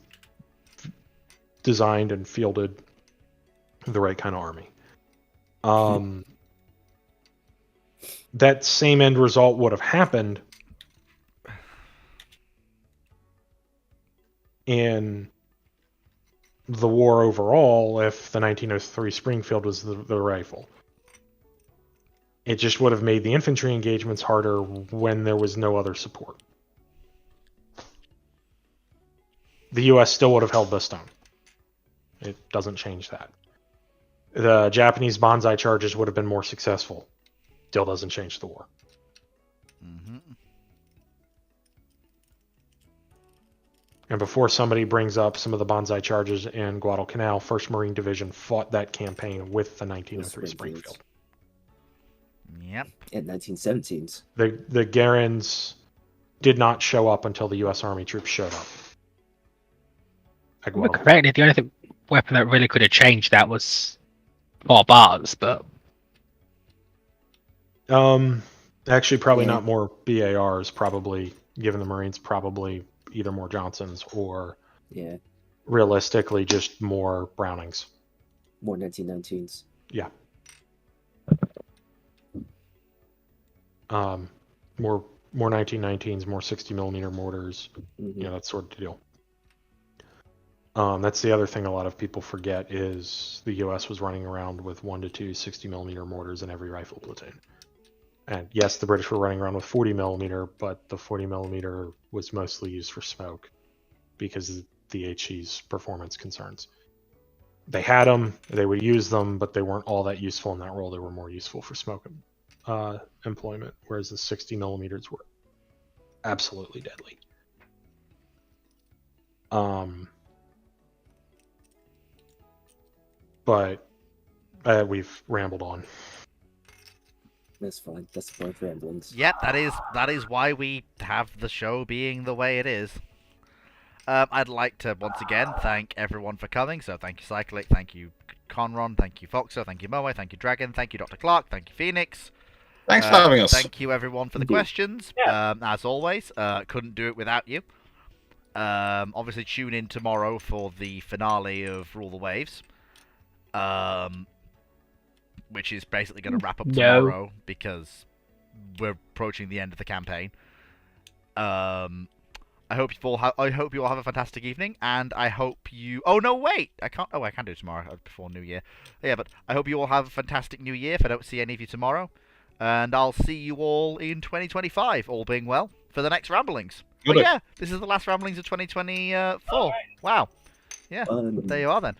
designed and fielded the right kind of army. That same end result would have happened in the war overall if the 1903 Springfield was the rifle. It just would have made the infantry engagements harder when there was no other support. The U.S. still would have held Bastogne. It doesn't change that. The Japanese banzai charges would have been more successful. Still doesn't change the war. Mm-hmm. And before somebody brings up some of the banzai charges in Guadalcanal, 1st Marine Division fought that campaign with the 1903 Springfield. Yep. In 1917s. The Garands did not show up until the U.S. Army troops showed up. Correctly, the only weapon that really could have changed that was 4 bars, but actually probably not more BARs, probably given the Marines probably either more Johnsons or realistically just more Brownings. More 1919s. Yeah. More 1919s, more 60mm mortars, that sort of deal. That's the other thing a lot of people forget is the U.S. was running around with 1 to 2 60mm mortars in every rifle platoon. And yes, the British were running around with 40mm, but the 40mm was mostly used for smoke because of the HE's performance concerns. They had them, they would use them, but they weren't all that useful in that role. They were more useful for smoke employment, whereas the 60mm were absolutely deadly. But we've rambled on. That's fine. That's the point of ramblings. Yep, that is why we have the show being the way it is. I'd like to once again thank everyone for coming. So thank you, Cyclic, thank you, Conron, thank you, Foxo, thank you, Moe, thank you, Dragon, thank you, Dr. Clark, thank you, Phoenix. Thanks for having us. Thank you, everyone, for the questions. As always, couldn't do it without you. Obviously, tune in tomorrow for the finale of Rule the Waves. Which is basically going to wrap up tomorrow because we're approaching the end of the campaign. I hope you all have a fantastic evening, and I hope you. Oh no, wait! I can't. Oh, I can do it tomorrow before New Year. Yeah, but I hope you all have a fantastic New Year. If I don't see any of you tomorrow, and I'll see you all in 2025, all being well, for the next ramblings. Oh yeah, this is the last ramblings of 2024. Right. Wow. Yeah, there you are then.